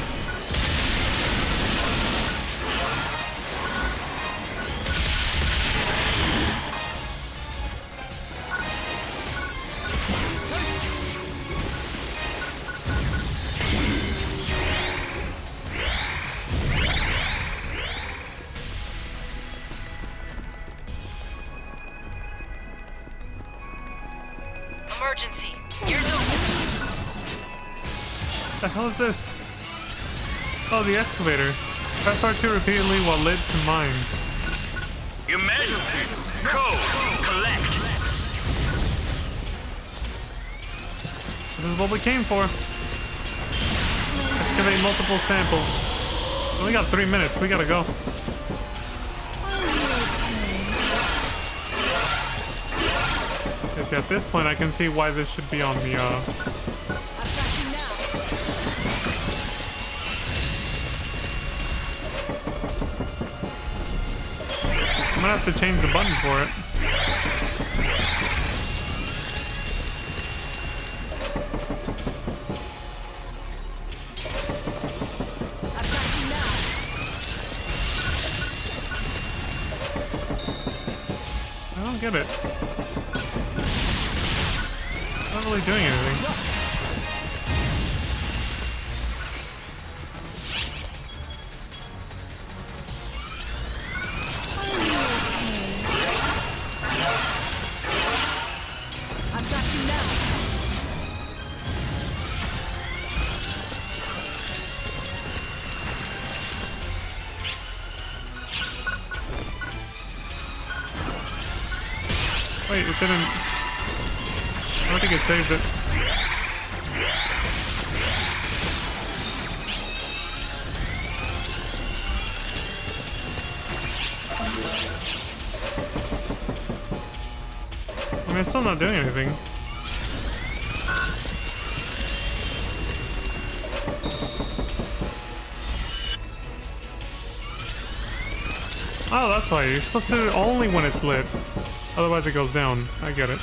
Emergency. Ears open. What the hell is this? Oh, the excavator. Press R2 repeatedly while lit to mine. Emergency. Code. Collect. This is what we came for. Excavate multiple samples. We only got 3 minutes. We gotta go. Okay, so at this point, I can see why this should be on the, I'm gonna have to change the button for it. I don't get it. It's not really doing anything. Wait, it didn't... I don't think it saved it. I mean, it's still not doing anything. Oh, that's why. You're supposed to do it only when it's lit. Otherwise it goes down. I get it.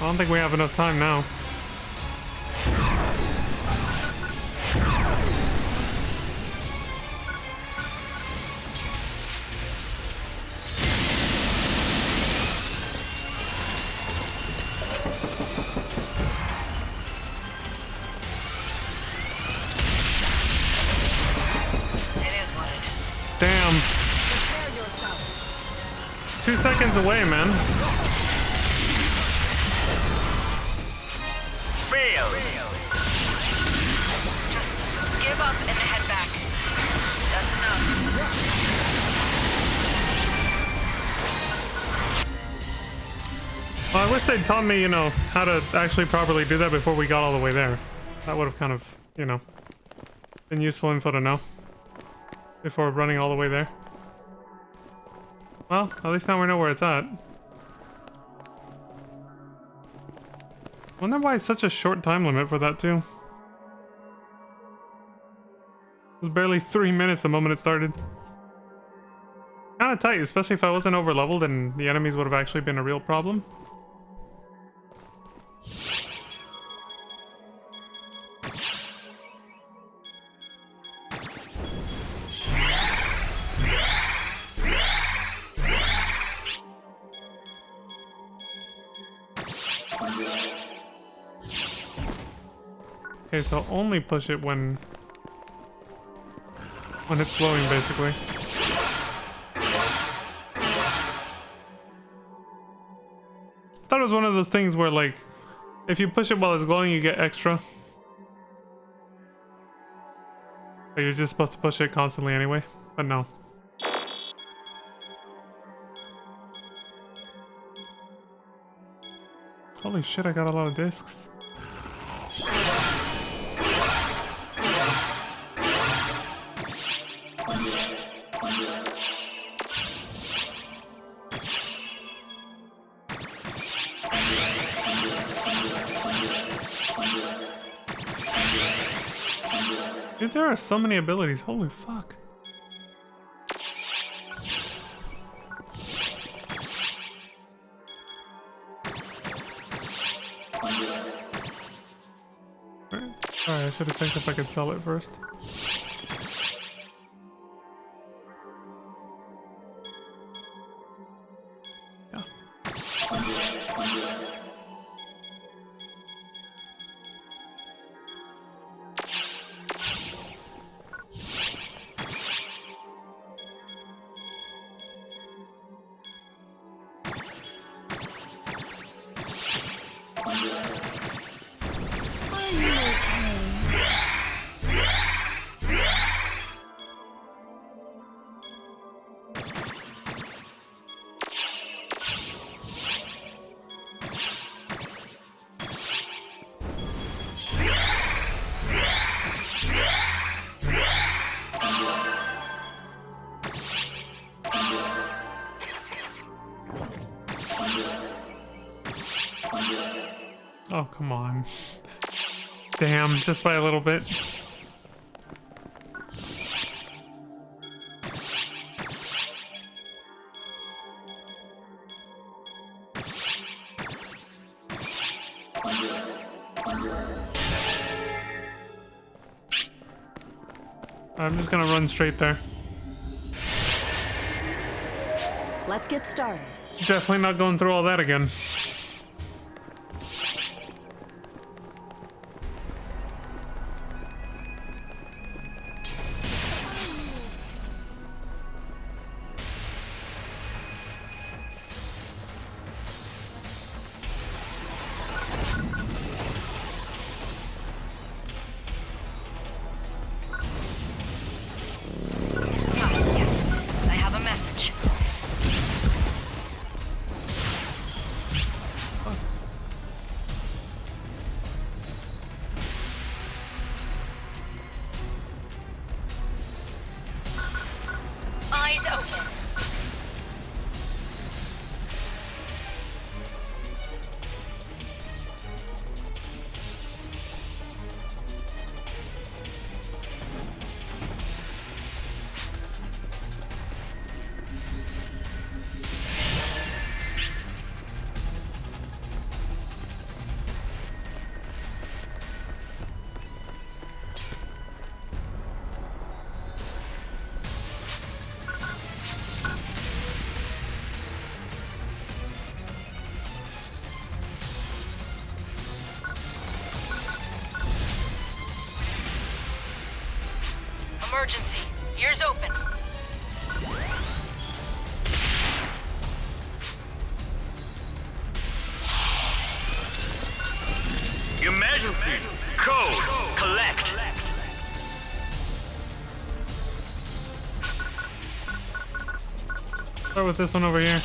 I don't think we have enough time now. Damn. 2 seconds away, man. Fail. Just give up and head back. That's enough. Well, I wish they'd taught me, you know, how to actually properly do that before we got all the way there. That would have kind of, you know, been useful info to know before running all the way there. Well, at least now we know where it's at. Wonder why it's such a short time limit for that too. It was barely 3 minutes the moment it started. Kind of tight, especially if I wasn't over leveled and the enemies would have actually been a real problem. Okay, so only push it when it's glowing, basically. I thought it was one of those things where, like, if you push it while it's glowing, you get extra. But you're just supposed to push it constantly anyway, but no. Holy shit, I got a lot of discs. Dude, there are so many abilities. Holy fuck. Alright, I should have checked if I could sell it first. Yeah. Oh, come on. Damn, just by a little bit. I'm just gonna run straight there. Let's get started. Definitely not going through all that again. is open. Emergency. Ears open. Emergency. Code. Collect. Start with this one over here.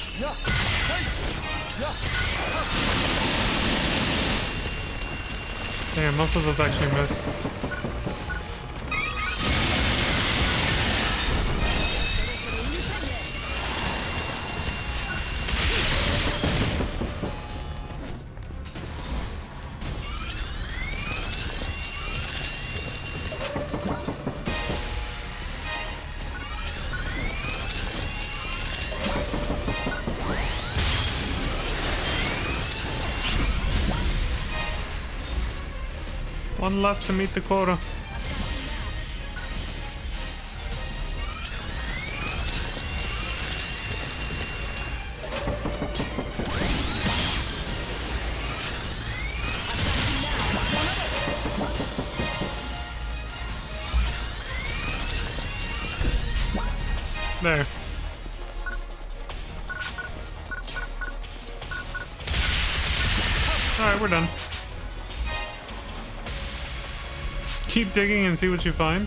Damn, most of those actually missed. One left to meet the quota. There. Alright, we're done. Keep digging and see what you find.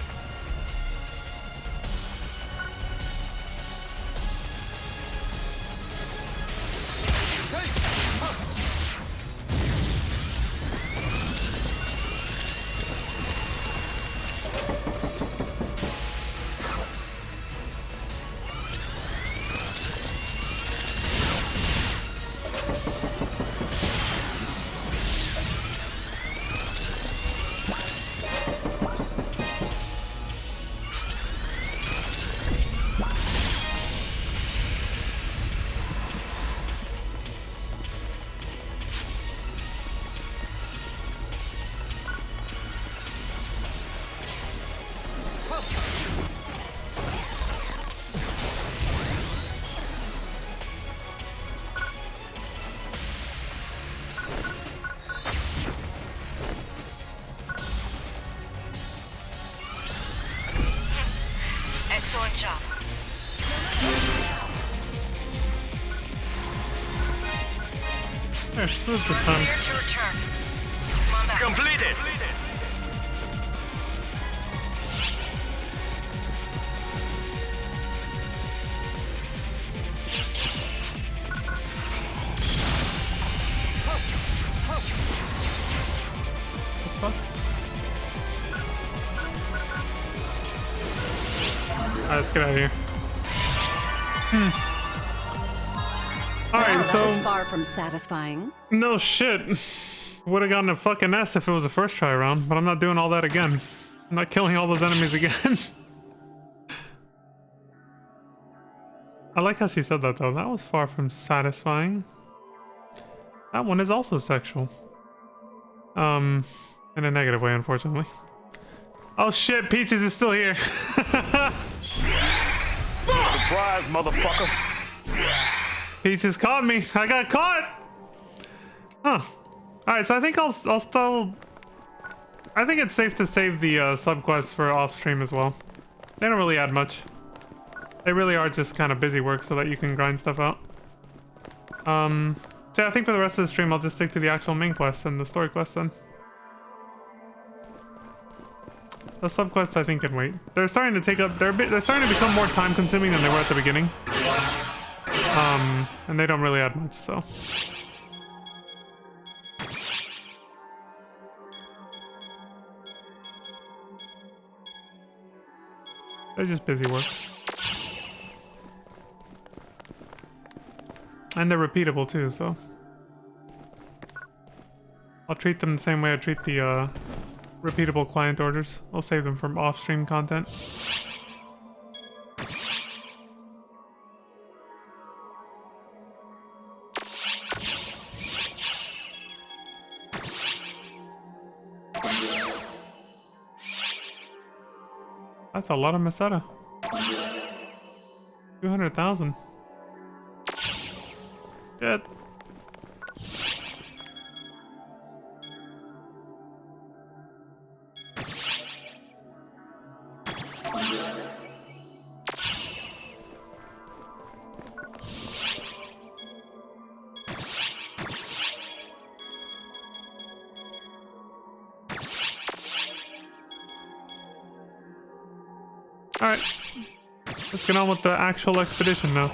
Excellent job. There, this is the time. Clear to return. Come on back. Completed. Alright, let's get out of here. Alright, Well, that was so far from satisfying. no shit. Would have gotten a fucking S if it was a first try round, but I'm not doing all that again. I'm not killing all those enemies again. I like how she said that though. That was far from satisfying. That one is also sexual. In a negative way, unfortunately. Oh shit, Peaches is still here. Surprise, motherfucker. Peaches caught me. I got caught. Huh. Alright, so I think I'll still... I think it's safe to save the subquests for off-stream as well. They don't really add much. They really are just kind of busy work so that you can grind stuff out. So yeah, I think for the rest of the stream I'll just stick to the actual main quest and the story quest then. The subquests I think can wait. They're starting to take up... They're starting to become more time-consuming than they were at the beginning. And they don't really add much, so... They're just busy work. And they're repeatable too, so I'll treat them the same way I treat the repeatable client orders. I'll save them from off-stream content. That's a lot of Meseta. 200,000. Dead. Alright. Let's get on with the actual expedition now.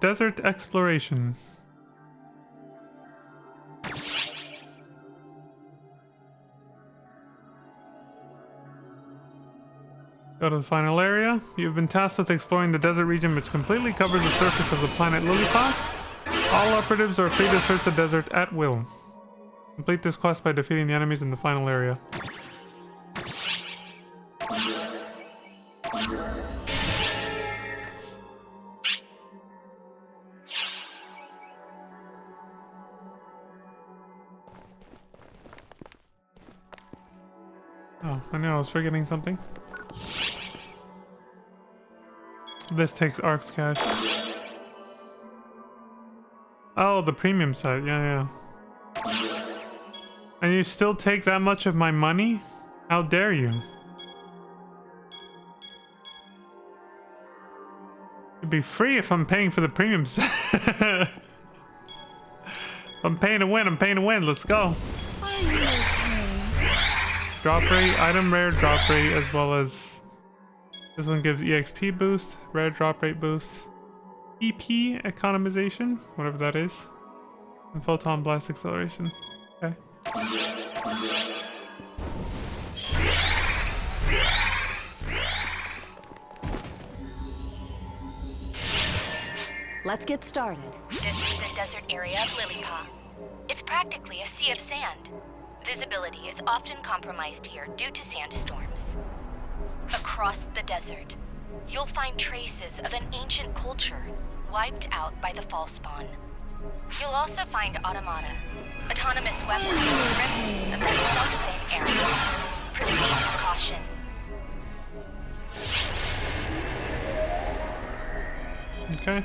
Desert exploration. Go to the final area. You've been tasked with exploring the desert region, which completely covers the surface of the planet Lilliput. All operatives are free to search the desert at will. Complete this quest by defeating the enemies in the final area. Oh, I knew I was forgetting something. This takes Ark's cash. Oh, the premium site. Yeah, yeah. And you still take that much of my money? How dare you? It'd be free if I'm paying for the premium site. If I'm paying to win, I'm paying to win. Let's go. Drop rate, item rare drop rate, as well as this one gives EXP boost, rare drop rate boost, EP economization, whatever that is, and photon blast acceleration. Okay. Let's get started. This is the desert area of Lilliput. It's practically a sea of sand. Visibility is often compromised here due to sandstorms. Across the desert, you'll find traces of an ancient culture wiped out by the fall spawn. You'll also find automata, autonomous weapons, remnants of that self-same era. Proceed with caution. Okay.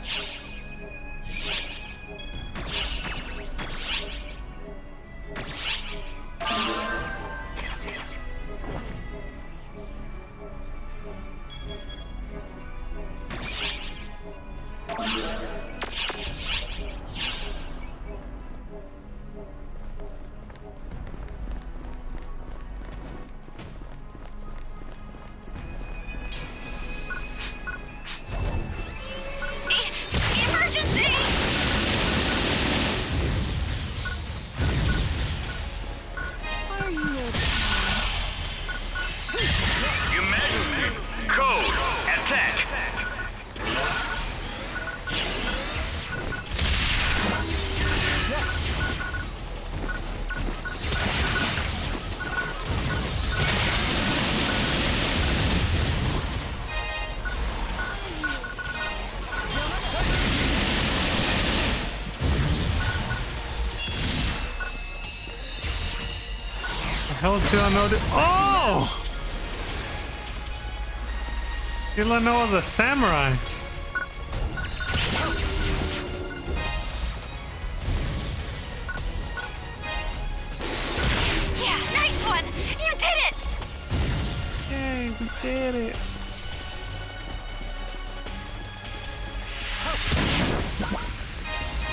Hell do I know that? Oh! Didn't I know I was a samurai? Yeah, nice one! You did it! Yay, we did it.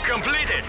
Completed!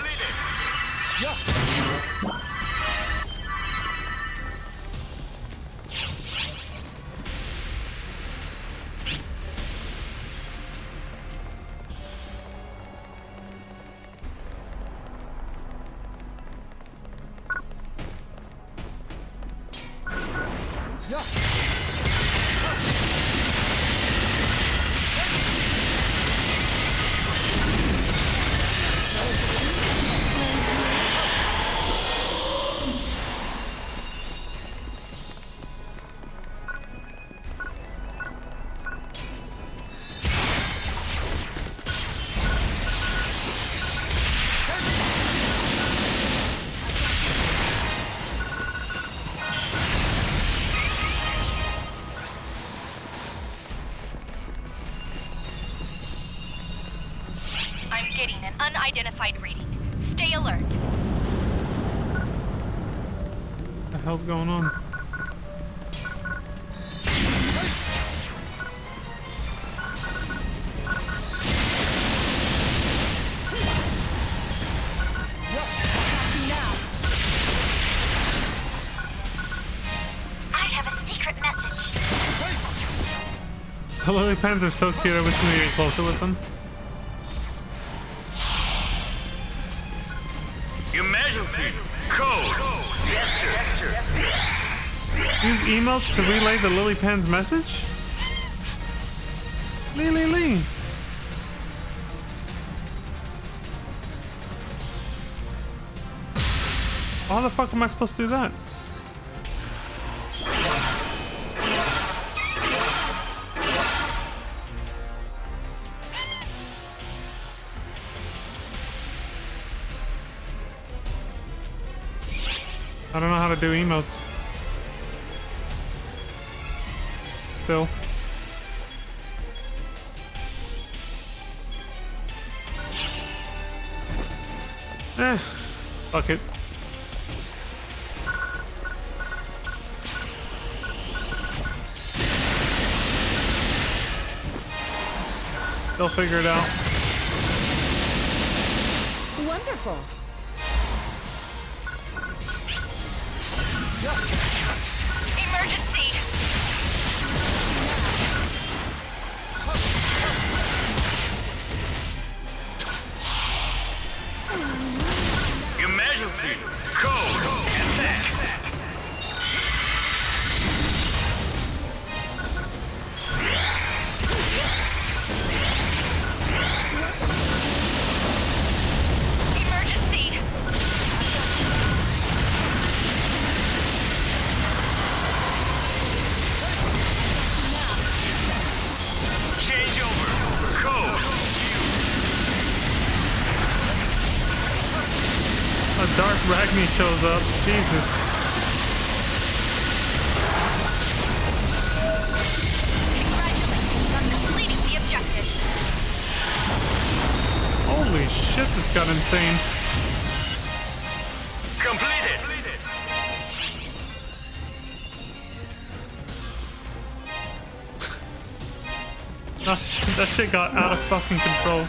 getting an unidentified reading. Stay alert. What the hell's going on? I have a secret message. The lily pads are so cute. I wish we could get closer with them. Emergency. Code. Gesture. Use emotes to relay the lily pan's message? Lee. How the fuck am I supposed to do that? I don't know how to do emotes. Still. Fuck it. They'll figure it out. Wonderful. Emergency. Emergency. Code. Attack. Emergency. Change over. Code. A dark Ragni shows up. Jesus. Congratulations on completing the objective. Holy shit, this got insane. Completed. That shit got out of fucking control.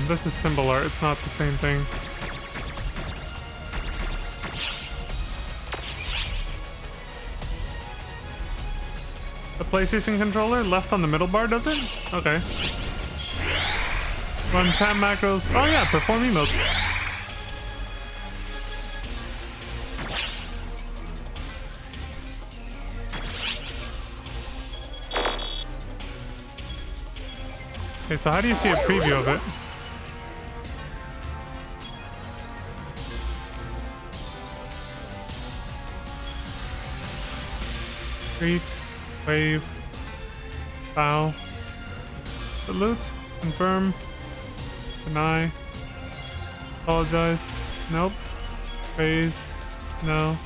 This is symbol art, it's not the same thing. The PlayStation controller left on the middle bar, does it? Okay. Run chat macros. Oh yeah, perform emotes. Okay, so how do you see a preview of it? Greet, wave, bow, salute, confirm, deny, apologize, nope, praise, no,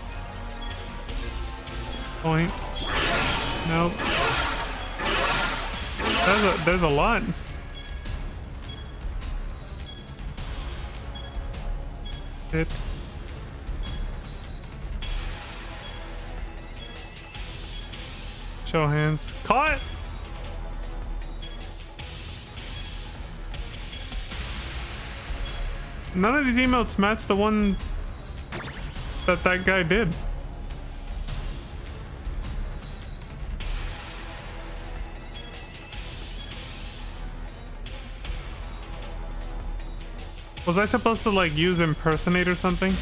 point, nope. There's a lot. Hit. Show hands. Caught! None of these emotes match the one that guy did. Was I supposed to like use impersonate or something?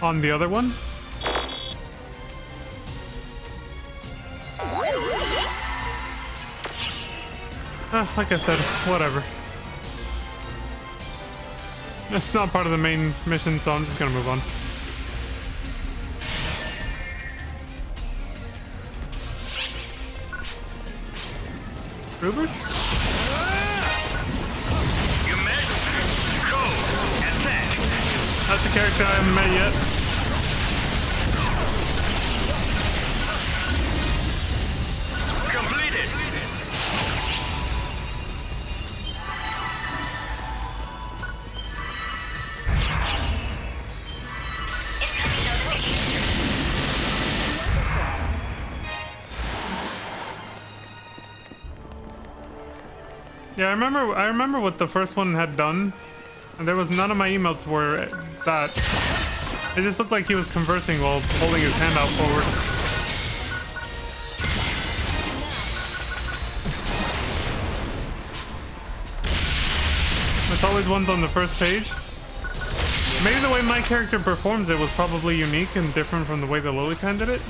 On the other one? Like I said, whatever. It's not part of the main mission, so I'm just gonna move on. Rupert? That's a character I haven't met yet. Completed. Yeah, I remember what the first one had done, and there was none of my emotes were that. It just looked like he was conversing while holding his hand out forward. It's always ones on the first page. Maybe the way my character performs it was probably unique and different from the way the Lolitan did it.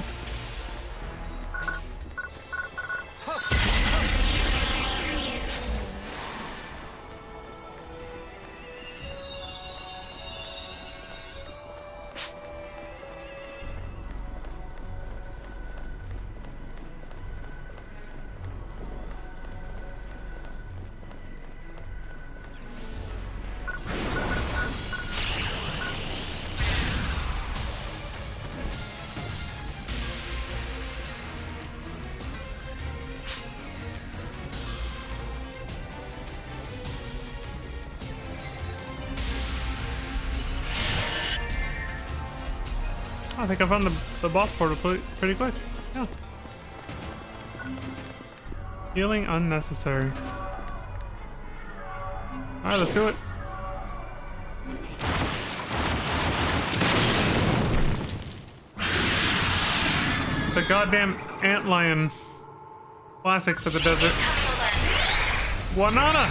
I think I found the boss portal pretty quick. Yeah. Healing unnecessary. Alright, let's do it. It's a goddamn antlion. Classic for the desert. Wanana!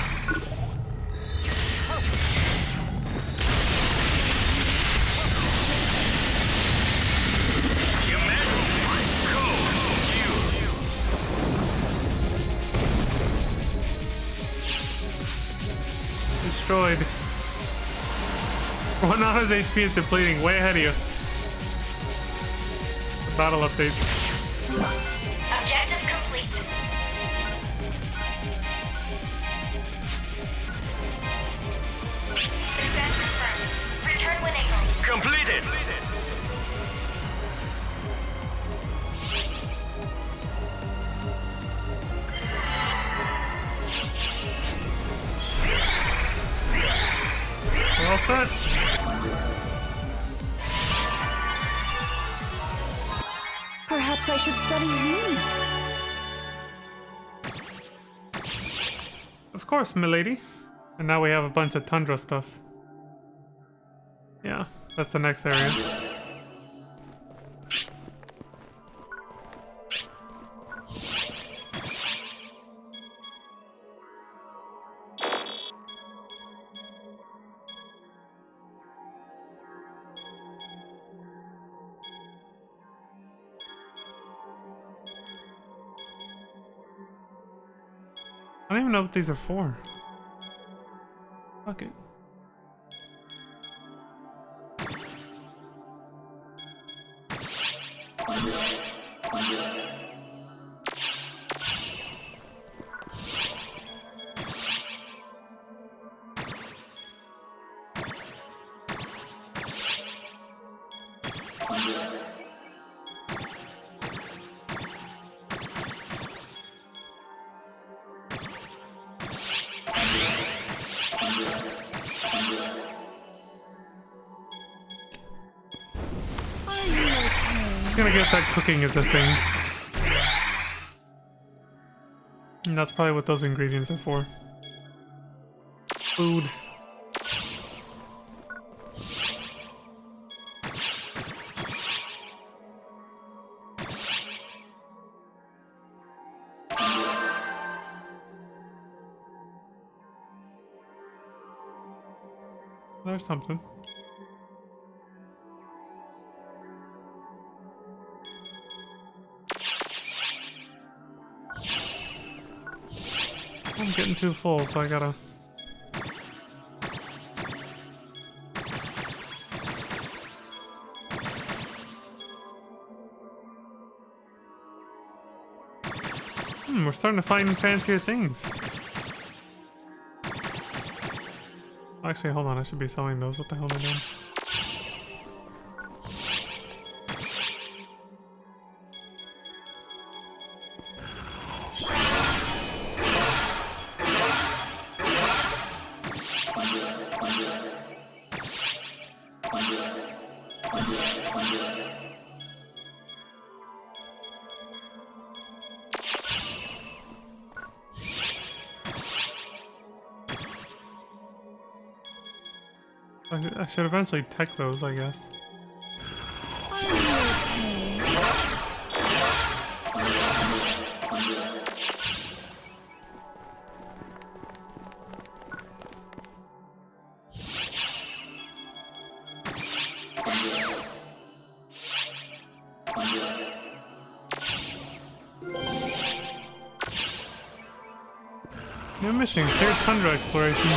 Destroyed. Wanana's HP is depleting, way ahead of you. The battle update. Objective complete. Success confirmed. Return when able. Completed. We're all set. Perhaps I should study you next. Of course, milady. And now we have a bunch of tundra stuff. Yeah, that's the next area. I don't even know what these are for. Fuck it. Just gonna guess that cooking is a thing. And that's probably what those ingredients are for. Food. There's something. I'm getting too full, so I gotta... we're starting to find fancier things. Actually, hold on, I should be selling those. What the hell am I doing? I should eventually tech those, I guess. New mission, clear tundra exploration.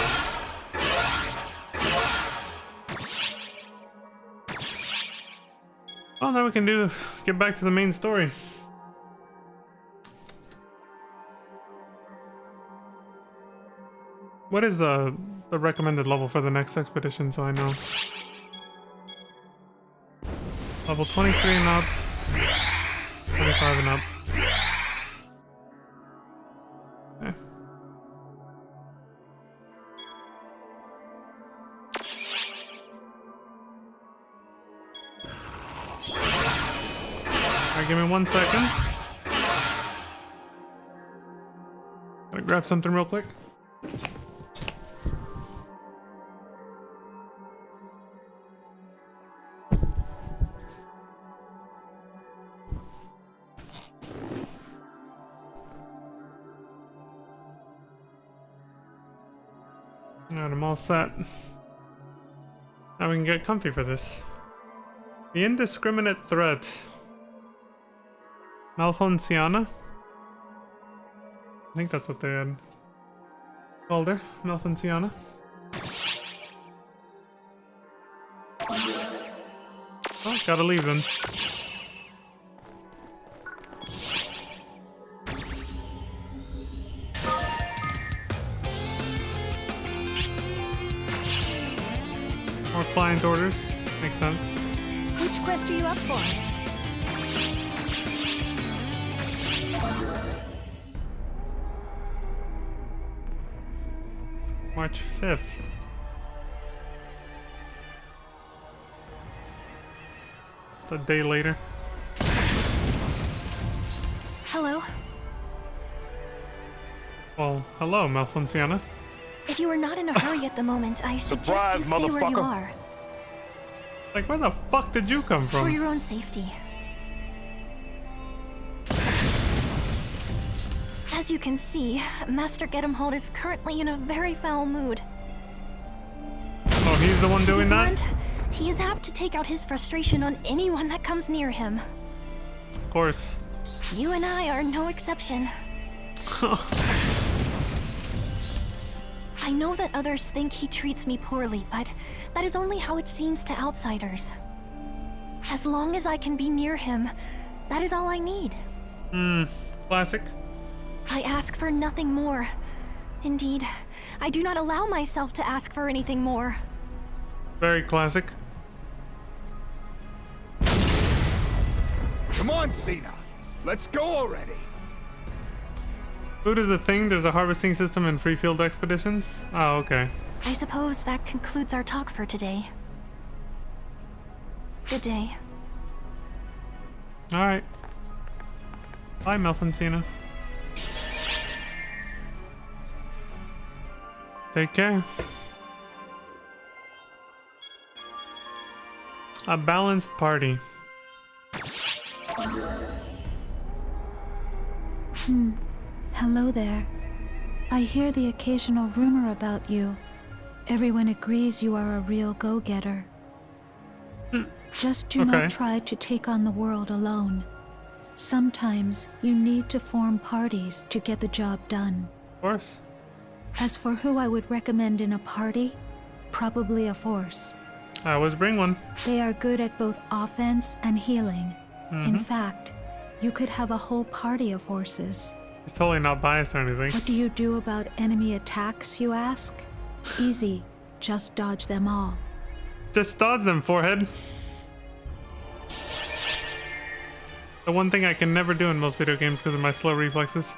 Well, now we can get back to the main story. What is the recommended level for the next expedition, so I know? Level 23 and up, 25 and up. Okay. Alright, give me 1 second. Gotta grab something real quick. Alright, I'm all set. Now we can get comfy for this. The indiscriminate threat. Malfonciana? I think that's what they had called her. Malfonciana. Oh, gotta leave then. More client orders. Makes sense. Which quest are you up for? March 5th. A day later. Hello. Well, hello, Malfonciana. If you are not in a hurry at the moment, I suggest you stay where you are. Like, where the fuck did you come from? For your own safety. As you can see, Master Gedemhold is currently in a very foul mood. Oh, he's the one doing that? He is apt to take out his frustration on anyone that comes near him. Of course. You and I are no exception. I know that others think he treats me poorly, but that is only how it seems to outsiders. As long as I can be near him, that is all I need. Classic. I ask for nothing more. Indeed, I do not allow myself to ask for anything more. Very classic. Come on, Cena. Let's go already. Food is a thing. There's a harvesting system in free field expeditions. Oh, okay. I suppose that concludes our talk for today. Good day. Alright. Bye, Malfoncina. Take care. A balanced party. Hello there. I hear the occasional rumor about you. Everyone agrees you are a real go-getter. Just do not try to take on the world alone. Sometimes you need to form parties to get the job done. Of course. As for who I would recommend in a party, probably a force. I always bring one. They are good at both offense and healing. In Mhm. fact, you could have a whole party of forces. He's totally not biased or anything. What do you do about enemy attacks, you ask? Easy. Just dodge them all. Just dodge them, forehead. The one thing I can never do in most video games because of my slow reflexes.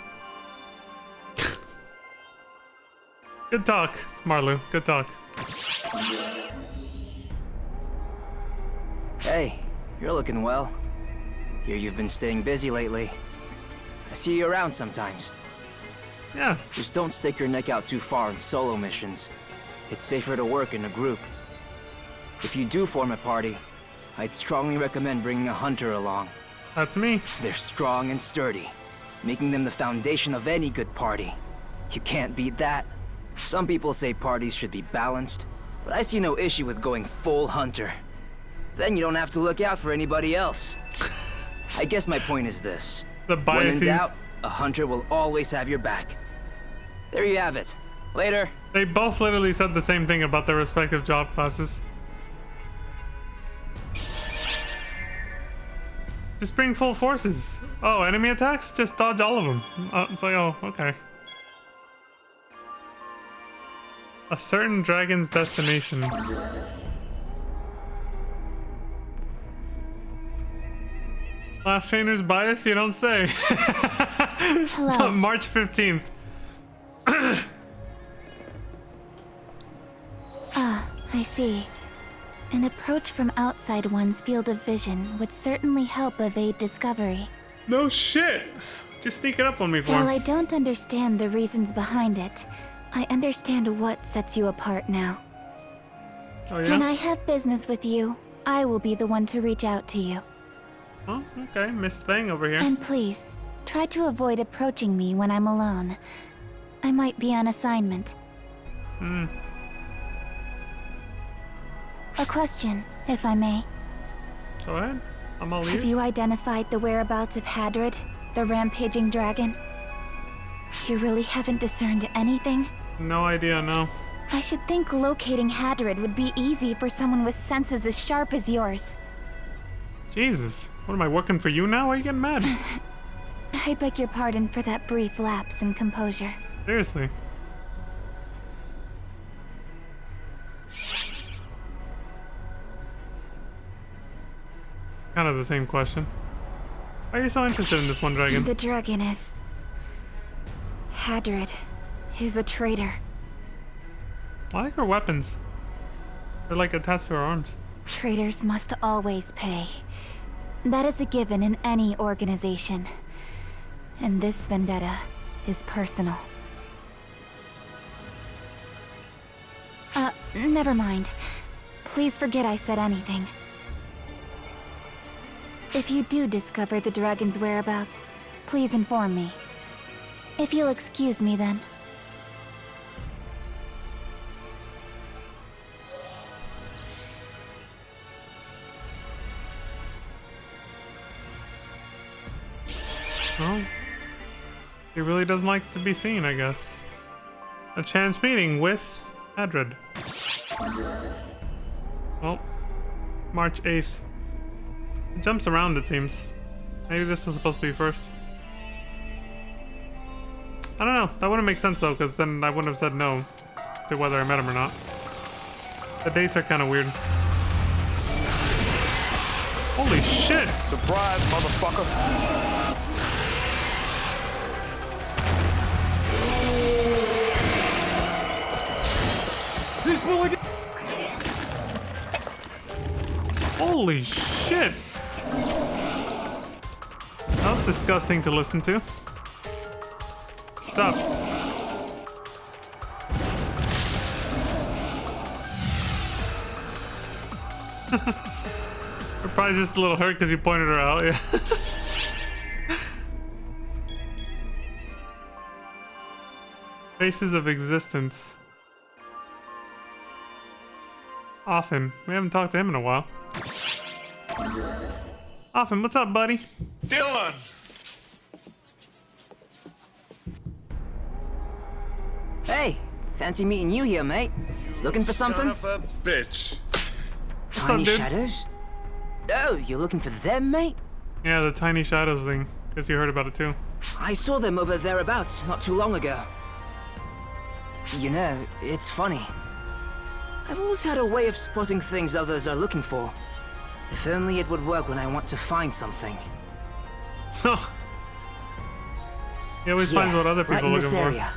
Good talk, Marlu. Good talk. Hey, you're looking well. Hear you've been staying busy lately. I see you around sometimes. Yeah. Just don't stick your neck out too far in solo missions. It's safer to work in a group. If you do form a party, I'd strongly recommend bringing a hunter along. That's me. They're strong and sturdy, making them the foundation of any good party. You can't beat that. Some people say parties should be balanced, but I see no issue with going full hunter. Then you don't have to look out for anybody else. I guess my point is this. The biases. When in doubt, a hunter will always have your back. There you have it. Later. They both literally said the same thing about their respective job classes. Just bring full forces. Oh, enemy attacks? Just dodge all of them. It's like, oh, okay. A certain dragon's destination. Last trainer's bias? You don't say. Hello. March 15th. I see. An approach from outside one's field of vision would certainly help evade discovery. No shit! Just sneak it up on me for While him. I don't understand the reasons behind it, I understand what sets you apart now. Oh yeah? When I have business with you, I will be the one to reach out to you. Oh, okay. Miss Thing over here. And please, try to avoid approaching me when I'm alone. I might be on assignment. A question, if I may. Go ahead. I'm all ears. Have you identified the whereabouts of Hadrid, the rampaging dragon? You really haven't discerned anything? No idea, no. I should think locating Hadrid would be easy for someone with senses as sharp as yours. Jesus. What am I working for you now? Why are you getting mad? I beg your pardon for that brief lapse in composure. Seriously. Kind of the same question. Why are you so interested in this one dragon? The dragon is... Hadrid is a traitor. I like her weapons. They're like attached to her arms. Traitors must always pay. That is a given in any organization. And this vendetta is personal. Never mind. Please forget I said anything. If you do discover the dragon's whereabouts, please inform me. If you'll excuse me then. Well, he really doesn't like to be seen, I guess. A chance meeting with Hadrid. Well, March 8th. It jumps around, it seems. Maybe this was supposed to be first. I don't know. That wouldn't make sense though, because then I wouldn't have said no to whether I met him or not. The dates are kind of weird. Holy shit! Surprise, motherfucker! Holy shit! That was disgusting to listen to. What's up? We're probably just a little hurt because you pointed her out, yeah. Faces of Existence. Often. We haven't talked to him in a while. Often, what's up, buddy? Dylan! Hey, Fancy meeting you here, mate. Looking for something? Son of a bitch. Tiny dude? shadows? Oh, you're looking for them, mate? Yeah, the tiny shadows thing. Guess you heard about it too. I saw them over thereabouts not too long ago. You know, it's funny. I've always had a way of spotting things others are looking for. If only it would work when I want to find something. He always finds what other people right are in looking this for. area.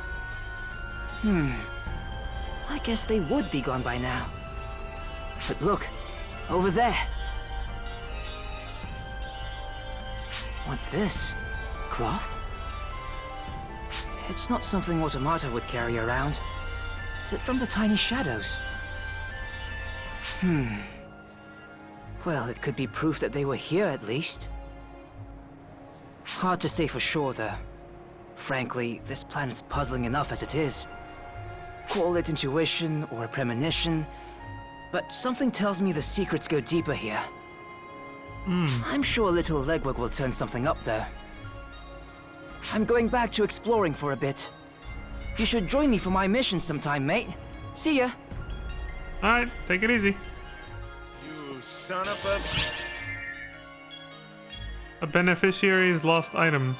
I guess they would be gone by now. But look, over there. What's this? Cloth? It's not something Automata would carry around. Is it from the tiny shadows? Well, it could be proof that they were here at least. Hard to say for sure, though. Frankly, this planet's puzzling enough as it is. Call it intuition or a premonition, but something tells me the secrets go deeper here. I'm sure a little legwork will turn something up, though. I'm going back to exploring for a bit. You should join me for my mission sometime, mate. See ya. Alright, take it easy. You son of A beneficiary's lost item.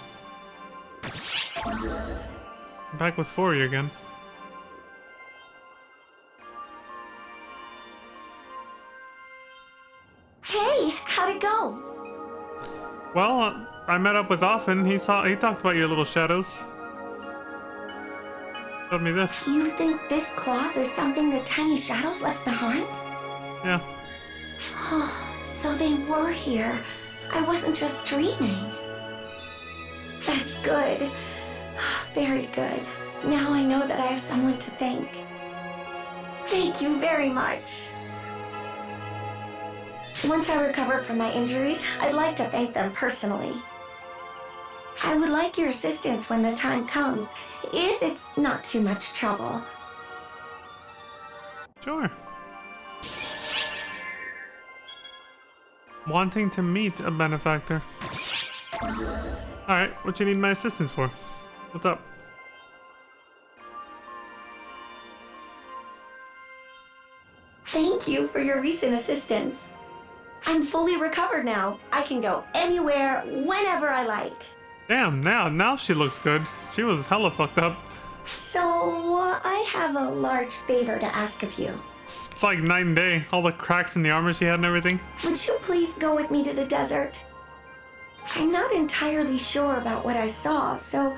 Back with Fori again. Hey, how'd it go? Well, I met up with Offen. He talked about your little shadows. Told me this. You think this cloth is something the tiny shadows left behind? Yeah. So they were here. I wasn't just dreaming. That's good. Very good. Now I know that I have someone to thank. Thank you very much. Once I recover from my injuries, I'd like to thank them personally. I would like your assistance when the time comes, if it's not too much trouble. Sure. Wanting to meet a benefactor. Alright, what you need my assistance for? What's up? Thank you for your recent assistance. I'm fully recovered now. I can go anywhere, whenever I like. Damn, now she looks good. She was hella fucked up. So, I have a large favor to ask of you. It's like night and day. All the cracks in the armor she had and everything. Would you please go with me to the desert? I'm not entirely sure about what I saw, so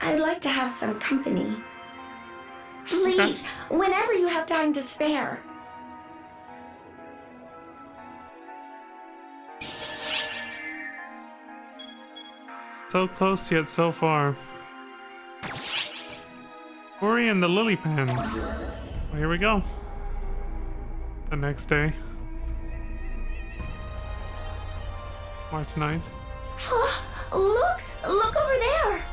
I'd like to have some company. Please, whenever you have time to spare. So close yet so far. Ori and the lily pans. Well, here we go. The next day. March 9th. Look over there!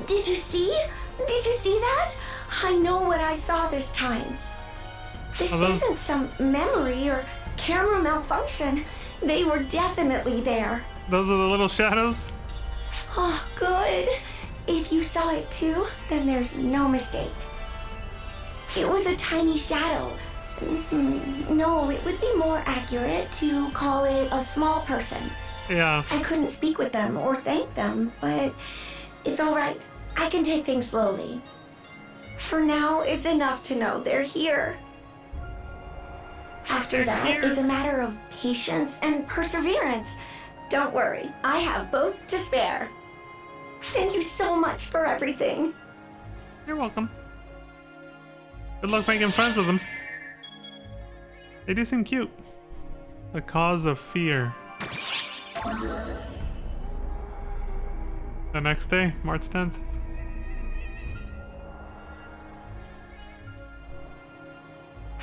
Did you see? Did you see that? I know what I saw this time. This isn't some memory or camera malfunction. They were definitely there. Those are the little shadows? Oh, good. If you saw it too, then there's no mistake. It was a tiny shadow. No, it would be more accurate to call it a small person. Yeah. I couldn't speak with them or thank them, but it's all right. I can take things slowly. For now, it's enough to know they're here. After that, it's a matter of patience and perseverance. Don't worry, I have both to spare. Thank you so much for everything. You're welcome. Good luck making friends with them. They do seem cute. The cause of fear. The next day, March 10th.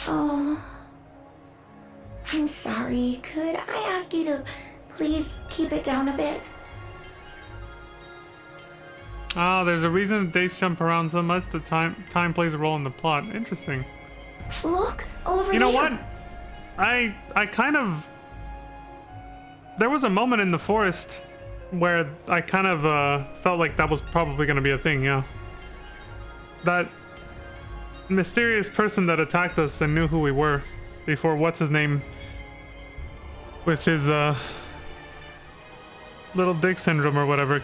Oh, I'm sorry. Could I ask you to please keep it down a bit? Ah, there's a reason the dates jump around so much. The time plays a role in the plot. Interesting. Look over there. You know what? I kind of... There was a moment in the forest where I kind of felt like that was probably going to be a thing, yeah. That mysterious person that attacked us and knew who we were before what's-his-name with his little dick syndrome or whatever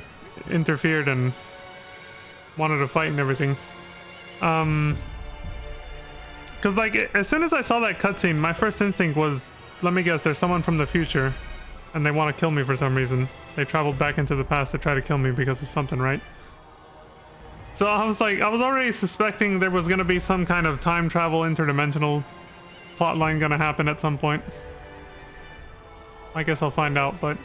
interfered and wanted to fight and everything. Because like as soon as I saw that cutscene, my first instinct was, let me guess, there's someone from the future and they want to kill me for some reason. They traveled back into the past to try to kill me because of something, right? So I was like, I was already suspecting there was going to be some kind of time travel interdimensional plotline going to happen at some point. I guess I'll find out, but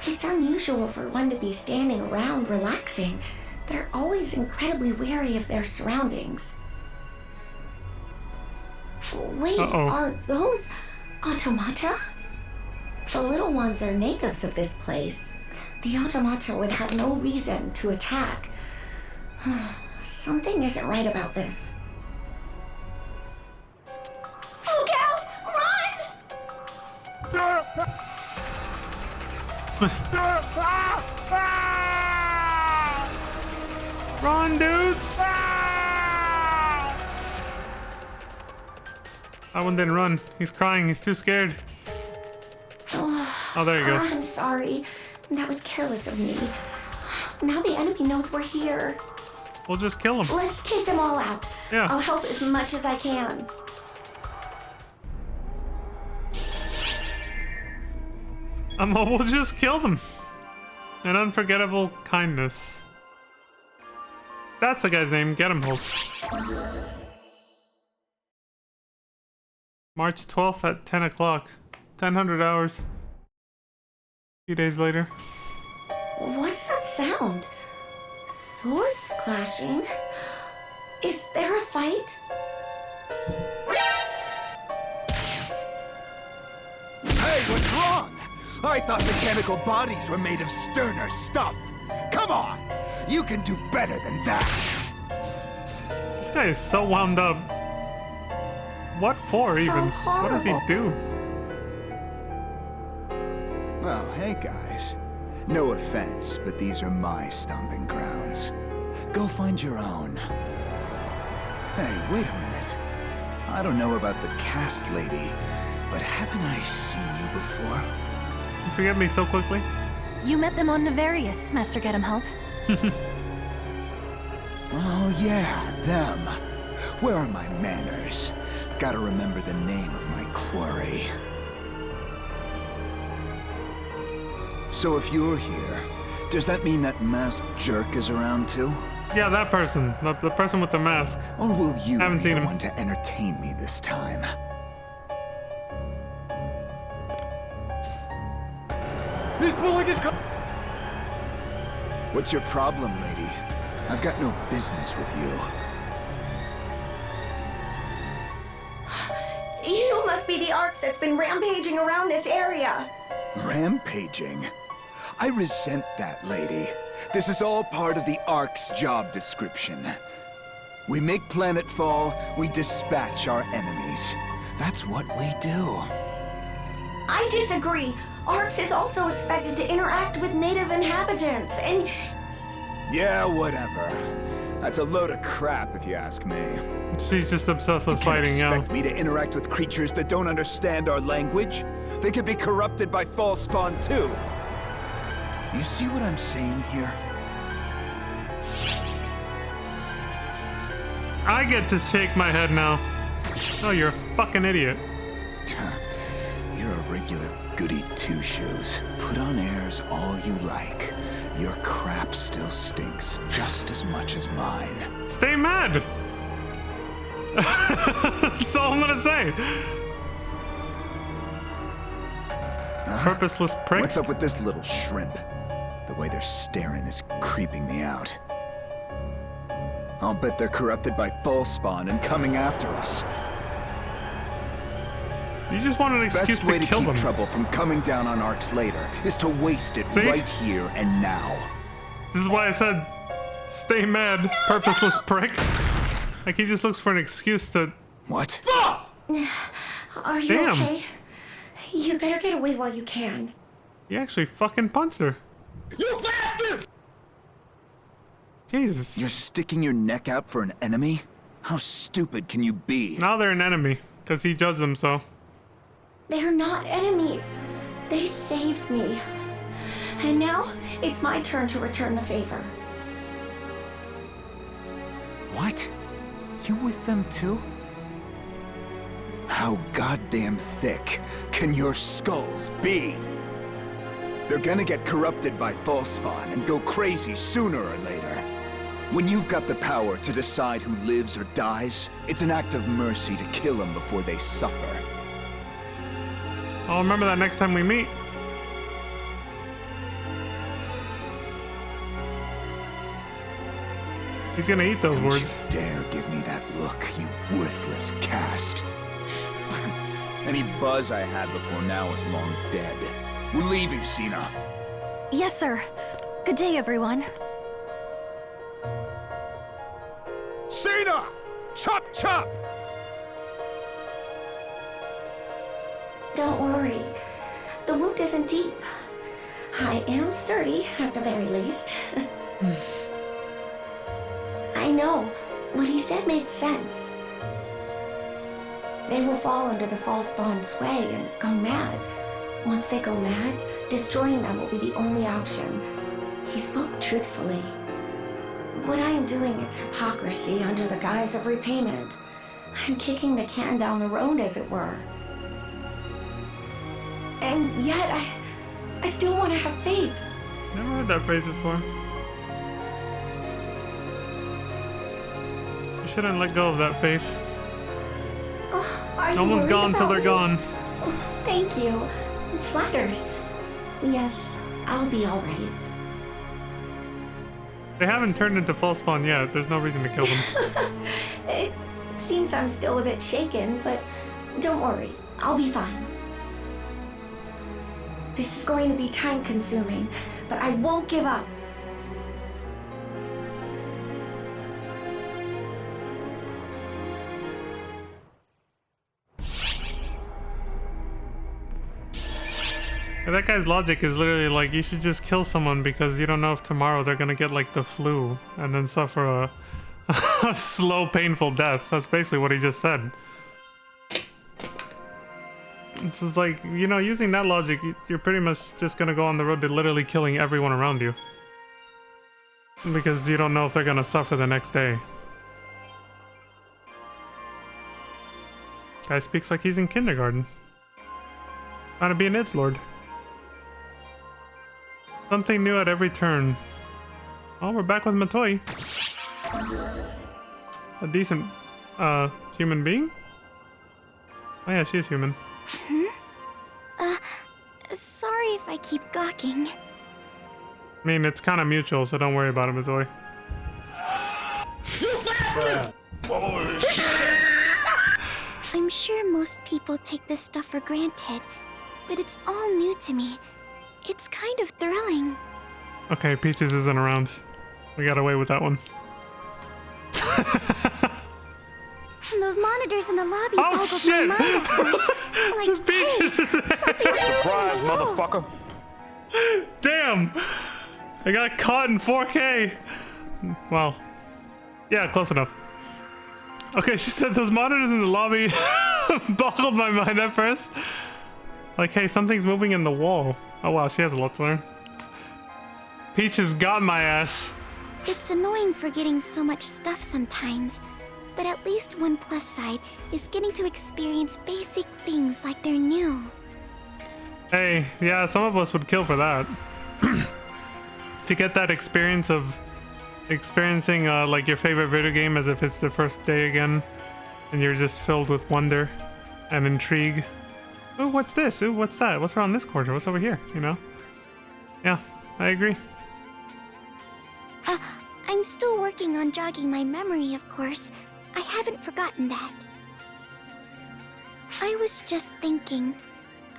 It's unusual for one to be standing around relaxing. They're always incredibly wary of their surroundings. Wait, are those automata? The little ones are natives of this place. The automata would have no reason to attack. Something isn't right about this. Look out! Run! Run, dudes! That one didn't run. He's crying. He's too scared. Oh, there he goes. I'm sorry. That was careless of me. Now the enemy knows we're here. We'll just kill him. Let's take them all out. Yeah. I'll help as much as I can. We'll just kill them. An unforgettable kindness. That's the guy's name. Get him, Holt. March 12th at 10 o'clock. 1000 hours. A few days later. What's that sound? Swords clashing? Is there a fight? Hey, what's wrong? I thought mechanical bodies were made of sterner stuff. Come on! You can do better than that! This guy is so wound up. What for, even? What does he do? Well, hey guys. No offense, but these are my stomping grounds. Go find your own. Hey, wait a minute. I don't know about the cast lady, but haven't I seen you before? You forget me so quickly? You met them on Nefarious, Master Gedemhalt. Oh yeah, them. Where are my manners? Gotta remember the name of my quarry. So if you're here, does that mean that masked jerk is around too? Yeah, that person. The person with the mask. Or will you Haven't be seen the him. one to entertain me this time? He's pulling his What's your problem, lady? I've got no business with you. You must be the Arcs that's been rampaging around this area. Rampaging? I resent that, lady. This is all part of the Ark's job description. We make planetfall, we dispatch our enemies. That's what we do. I disagree. Arcs is also expected to interact with native inhabitants, and... Yeah, whatever. That's a load of crap, if you ask me. She's just obsessed with You can't fighting, yeah. expect me to interact with creatures that don't understand our language? They could be corrupted by false spawn, too. You see what I'm saying here? I get to shake my head now. Oh, you're a fucking idiot. You're a regular goody two-shoes. Put on airs all you like. Your crap still stinks just as much as mine. Stay mad! That's all I'm gonna say. Purposeless prick. What's up with this little shrimp? The way they're staring is creeping me out. I'll bet they're corrupted by false spawn and coming after us. You just want an excuse Best way to to kill keep them. trouble from coming down on Arcs later is to waste it See? right here and now. This is why I said, stay mad, purposeless prick. Like he just looks for an excuse to... What? Are you Damn. okay? You better get away while you can. He actually fucking punched her. You bastard! Jesus. You're sticking your neck out for an enemy? How stupid can you be? Now they're an enemy, because he judged them so. They're not enemies. They saved me. And now it's my turn to return the favor. What? You with them too? How goddamn thick can your skulls be? They're gonna get corrupted by Falspawn and go crazy sooner or later. When you've got the power to decide who lives or dies, it's an act of mercy to kill them before they suffer. I'll remember that next time we meet. He's gonna eat those Don't words. You dare give me that look, you worthless cast. Any buzz I had before now is long dead. We're leaving, Cena. Yes, sir. Good day, everyone. Cena! Chop chop! Don't worry. The wound isn't deep. I am sturdy, at the very least. I know. What he said made sense. They will fall under the Falspawn sway and go mad. Once they go mad, destroying them will be the only option. He spoke truthfully. What I am doing is hypocrisy under the guise of repayment. I'm kicking the can down the road, as it were. And yet, I still want to have faith. Never heard that phrase before. You shouldn't let go of that faith. Are No you one's worried gone till about they're me? gone. Oh, thank you. I'm flattered. Yes, I'll be all right. They haven't turned into Falspawn yet. There's no reason to kill them. It seems I'm still a bit shaken, but don't worry. I'll be fine. This is going to be time-consuming, but I won't give up. Yeah, that guy's logic is literally like, you should just kill someone because you don't know if tomorrow they're gonna get like the flu and then suffer a slow, painful death. That's basically what he just said. It's just like, you know, using that logic, you're pretty much just gonna go on the road to literally killing everyone around you. Because you don't know if they're gonna suffer the next day. Guy speaks like he's in kindergarten. Trying to be an edgelord. Something new at every turn. Oh, we're back with Matoi. A decent, human being? Oh yeah, she's human. Sorry if I keep gawking. I mean, it's kind of mutual, so don't worry about it, Matoi. I'm sure most people take this stuff for granted, but it's all new to me. It's kind of thrilling. Okay, Peaches isn't around. We got away with that one. And those monitors in the lobby Oh, boggled shit! my mind at first. Like, Peaches is there. Surprise, motherfucker! Damn! I got caught in 4K! Well, yeah, close enough. Okay, she said those monitors in the lobby boggled my mind at first. Like, hey, something's moving in the wall. Oh wow, she has a lot to learn. Peaches got my ass. It's annoying forgetting so much stuff sometimes, but at least one plus side is getting to experience basic things like they're new. Hey, yeah, some of us would kill for that. To get that experience of experiencing like your favorite video game as if it's the first day again, and you're just filled with wonder and intrigue. Ooh, what's this? Ooh, what's that? What's around this corner? What's over here? You know? Yeah, I agree. I'm still working on jogging my memory, of course. I haven't forgotten that. I was just thinking,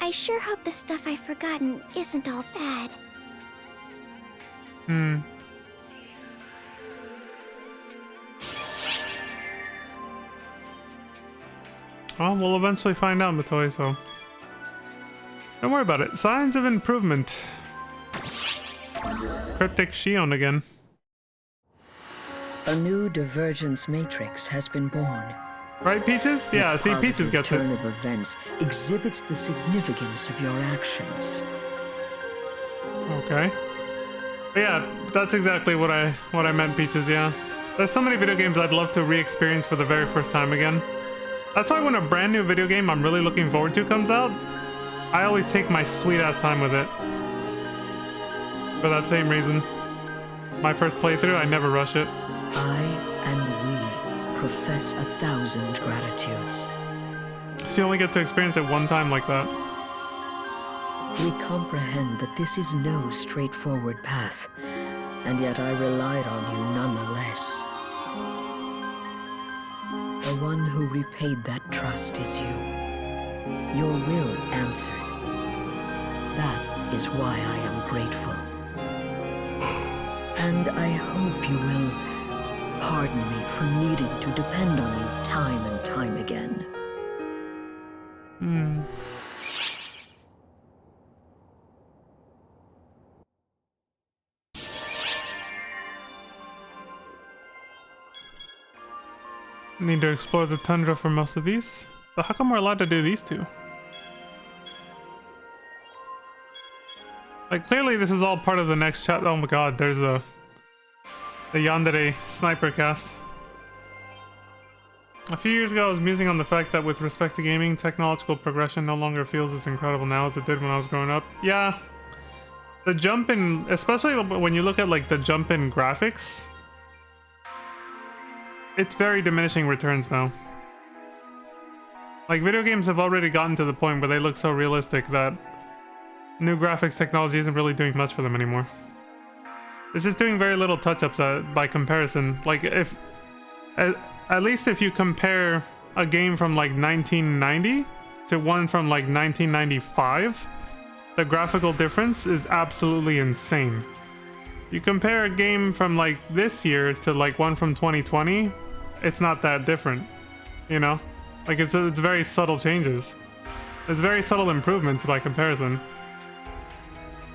I sure hope the stuff I've forgotten isn't all bad. Well, we'll eventually find out, Matoi, so... Don't worry about it. Signs of improvement. Cryptic Shion again. A new divergence matrix has been born. Right, Peaches? Yeah, this see, Peaches gets turn it. of events exhibits the significance of your actions. Okay. But yeah, that's exactly what I meant, Peaches, yeah. There's so many video games I'd love to re-experience for the very first time again. That's why when a brand new video game I'm really looking forward to comes out, I always take my sweet-ass time with it. For that same reason. My first playthrough, I never rush it. I and we profess 1,000 gratitudes. So you only get to experience it one time like that. We comprehend that this is no straightforward path, and yet I relied on you nonetheless. The one who repaid that trust is you. Your will answered. That is why I am grateful. And I hope you will pardon me for needing to depend on you time and time again. Need to explore the tundra for most of these. But how come we're allowed to do these two? Like, clearly this is all part of the next chat. Oh my god, there's the Yandere sniper cast. A few years ago, I was musing on the fact that with respect to gaming, technological progression no longer feels as incredible now as it did when I was growing up. Yeah. The jump in, especially when you look at like the jump in graphics, it's very diminishing returns now. Like, video games have already gotten to the point where they look so realistic that new graphics technology isn't really doing much for them anymore. It's just doing very little touch-ups by comparison. Like, if at least if you compare a game from like 1990 to one from like 1995, the graphical difference is absolutely insane. You compare a game from like this year to like one from 2020, it's not that different, you know? Like, it's very subtle changes. It's very subtle improvements by comparison.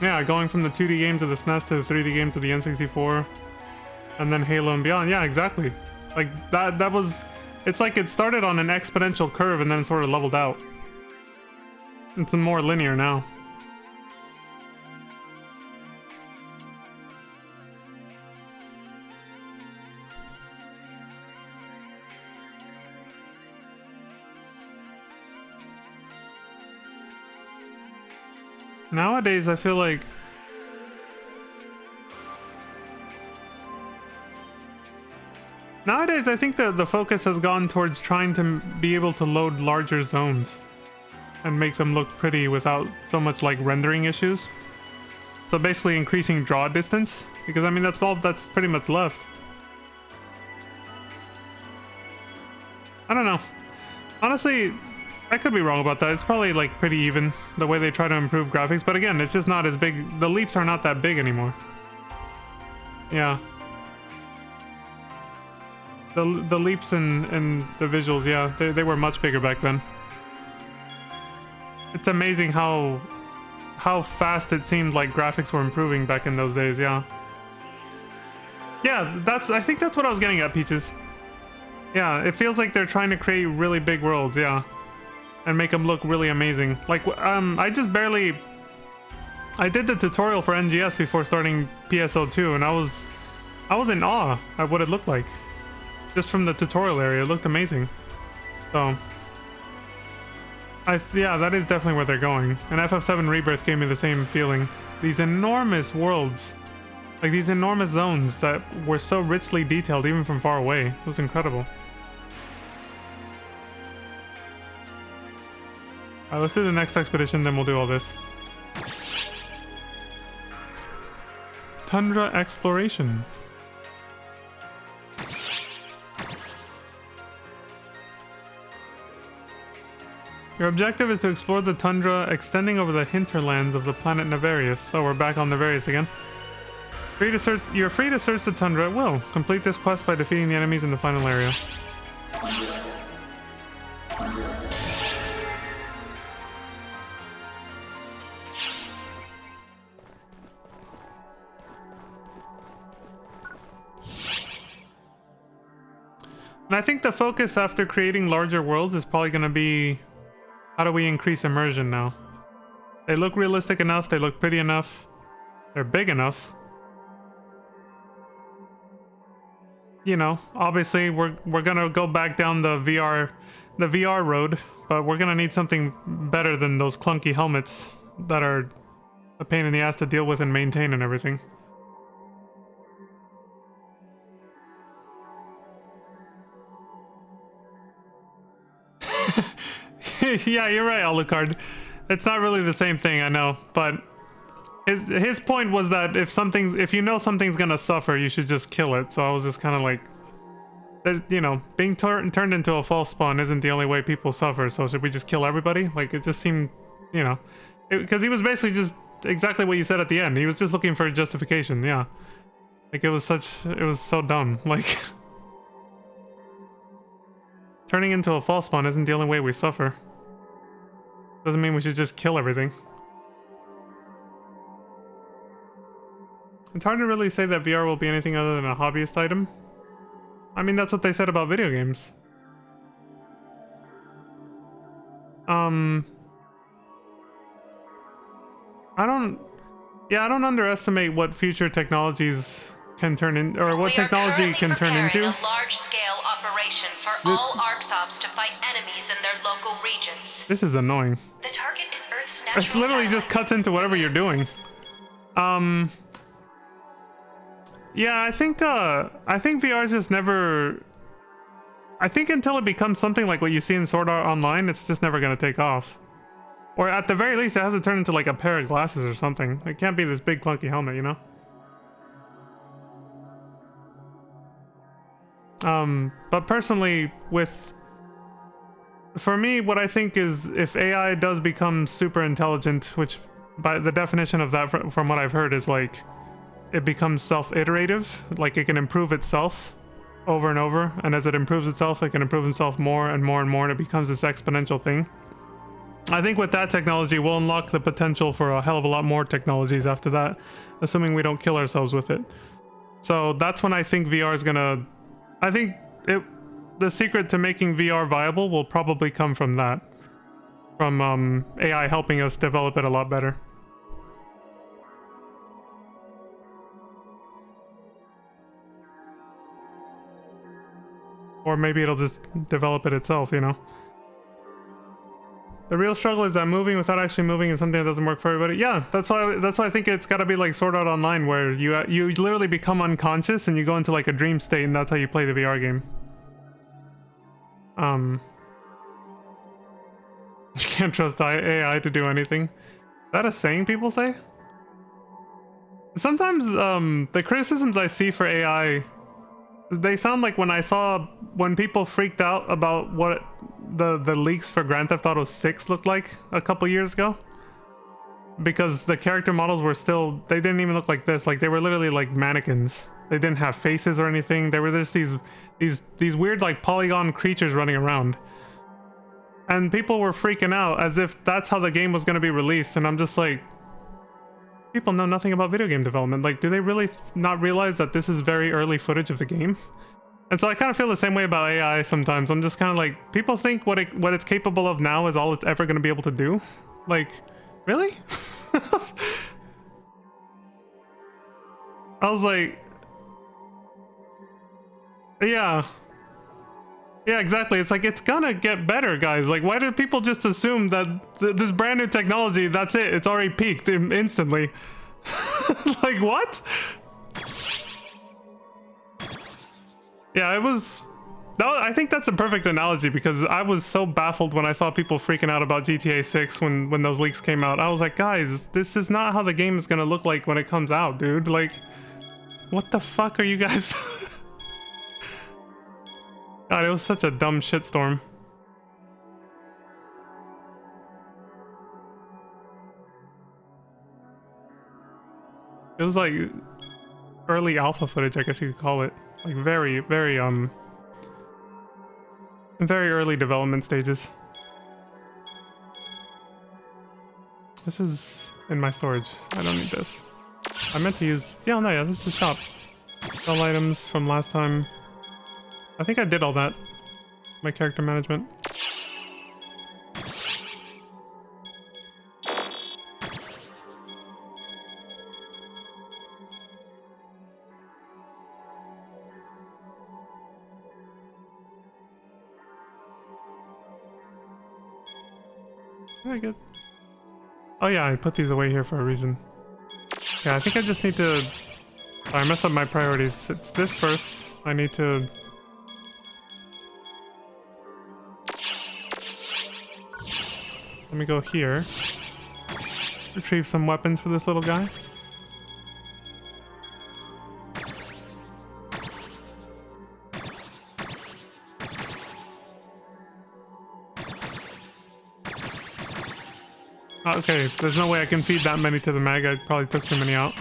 Yeah, going from the 2D games of the SNES to the 3D games of the N64, and then Halo and beyond. Yeah, exactly. Like, that was... It's like it started on an exponential curve and then sort of leveled out. It's more linear now. Nowadays, I feel like... Nowadays, I think that the focus has gone towards trying to be able to load larger zones and make them look pretty without so much like rendering issues. So basically increasing draw distance, because I mean that's pretty much left. I don't know. Honestly, I could be wrong about that. It's probably like pretty even the way they try to improve graphics, but again, it's just not as big. The leaps are not that big anymore. Yeah. The leaps in the visuals, yeah, they were much bigger back then. It's amazing how fast it seemed like graphics were improving back in those days, yeah. Yeah, I think that's what I was getting at, Peaches. Yeah, it feels like they're trying to create really big worlds, yeah. And make them look really amazing. Like, I just barely... I did the tutorial for NGS before starting PSO2, and I was in awe at what it looked like. Just from the tutorial area, it looked amazing. So... yeah, that is definitely where they're going. And FF7 Rebirth gave me the same feeling. These enormous worlds. Like, these enormous zones that were so richly detailed, even from far away. It was incredible. Alright, let's do the next expedition, then we'll do all this. Tundra exploration. Your objective is to explore the tundra extending over the hinterlands of the planet Navarius. So we're back on Navarius again. You're free to search the tundra at will. Complete this quest by defeating the enemies in the final area. And I think the focus after creating larger worlds is probably going to be how do we increase immersion now? They look realistic enough, they look pretty enough, they're big enough. You know, obviously we're going to go back down the VR road, but we're going to need something better than those clunky helmets that are a pain in the ass to deal with and maintain and everything. Yeah, you're right, Alucard. It's not really the same thing, I know, but his point was that if you know something's gonna suffer, you should just kill it. So I was just kind of like, you know, being turned into a false spawn isn't the only way people suffer. So should we just kill everybody? Like, it just seemed, you know, because he was basically just exactly what you said at the end. He was just looking for a justification. Yeah, like it was so dumb. Like. Turning into a false spawn isn't the only way we suffer. Doesn't mean we should just kill everything. It's hard to really say that VR will be anything other than a hobbyist item. I mean, that's what they said about video games. I don't underestimate what future technologies can turn in, or what technology can turn into. A large-scale operation for all ArcSops to fight enemies in their local regions. This is annoying. The target is Earth's natural It literally just cuts into whatever you're doing. Yeah, I think VR is just never. I think until it becomes something like what you see in Sword Art Online, it's just never gonna take off. Or at the very least, it has to turn into like a pair of glasses or something. It can't be this big clunky helmet, you know? But personally, for me, what I think is if AI does become super intelligent, which by the definition of that from what I've heard is like it becomes self-iterative, like it can improve itself over and over, and as it improves itself, it can improve itself more and more and more, and it becomes this exponential thing. I think with that technology, we'll unlock the potential for a hell of a lot more technologies after that, assuming we don't kill ourselves with it. So that's when I think VR is gonna... I think the secret to making VR viable will probably come from that. From AI helping us develop it a lot better. Or maybe it'll just develop it itself, you know? The real struggle is that moving without actually moving is something that doesn't work for everybody. Yeah, that's why I think it's got to be like Sword Art Online, where you literally become unconscious and you go into like a dream state, and that's how you play the VR game. You can't trust AI to do anything. Is that a saying people say? Sometimes the criticisms I see for AI, they sound like when people freaked out about what the leaks for Grand Theft Auto 6 looked like a couple years ago, because the character models were they didn't even look like this. Like, they were literally like mannequins. They didn't have faces or anything. They were just these weird like polygon creatures running around, and people were freaking out as if that's how the game was going to be released. And I'm just like, people know nothing about video game development. Like, do they really not realize that this is very early footage of the game? And so I kind of feel the same way about AI sometimes. I'm just kind of like, people think what it's capable of now is all it's ever going to be able to do. Like, really? I was like, yeah, exactly. It's like, it's gonna get better, guys. Like, why do people just assume that this brand new technology, that's it, it's already peaked instantly? Like, what? Yeah, I think that's a perfect analogy, because I was so baffled when I saw people freaking out about GTA 6 when those leaks came out. I was like, guys, this is not how the game is gonna look like when it comes out, dude. Like, what the fuck are you guys... God, it was such a dumb shitstorm. It was like early alpha footage, I guess you could call it. Like very, very early development stages. This is in my storage. I don't need this. I meant to use... Yeah, no, yeah, this is shop. Sell items from last time. I think I did all that. My character management. Very good. Oh yeah, I put these away here for a reason. Yeah, I think I just need to... Oh, I messed up my priorities. It's this first. I need to... Let me go here. Retrieve some weapons for this little guy. Okay, there's no way I can feed that many to the mag. I probably took too many out.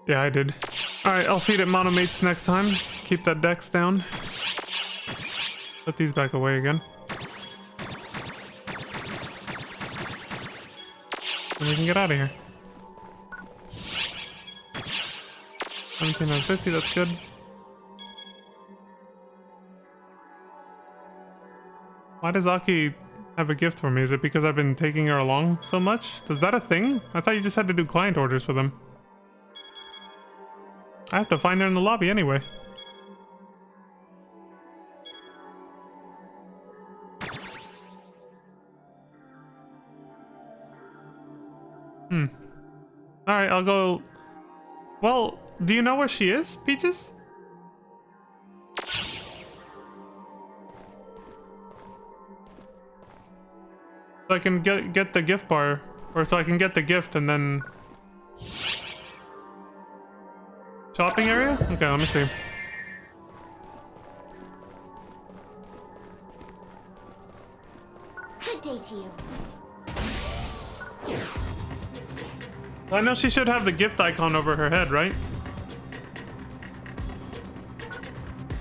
Yeah, I did. Alright, I'll feed it monomates next time. Keep that dex down. Put these back away again. And we can get out of here. 1750, that's good. Why does Aki have a gift for me? Is it because I've been taking her along so much? Is that a thing? I thought you just had to do client orders for them. I have to find her in the lobby anyway. Alright, I'll go... Well, do you know where she is, Peaches? So I can get the gift bar, or so I can get the gift and then... Shopping area? Okay, let me see. Good day to you. I know she should have the gift icon over her head, right?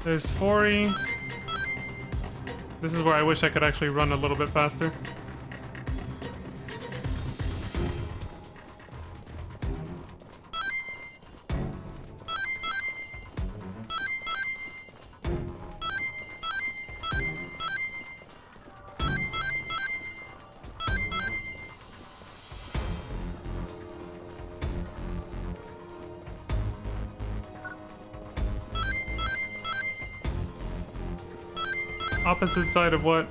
There's 40. This is where I wish I could actually run a little bit faster. Opposite side of what?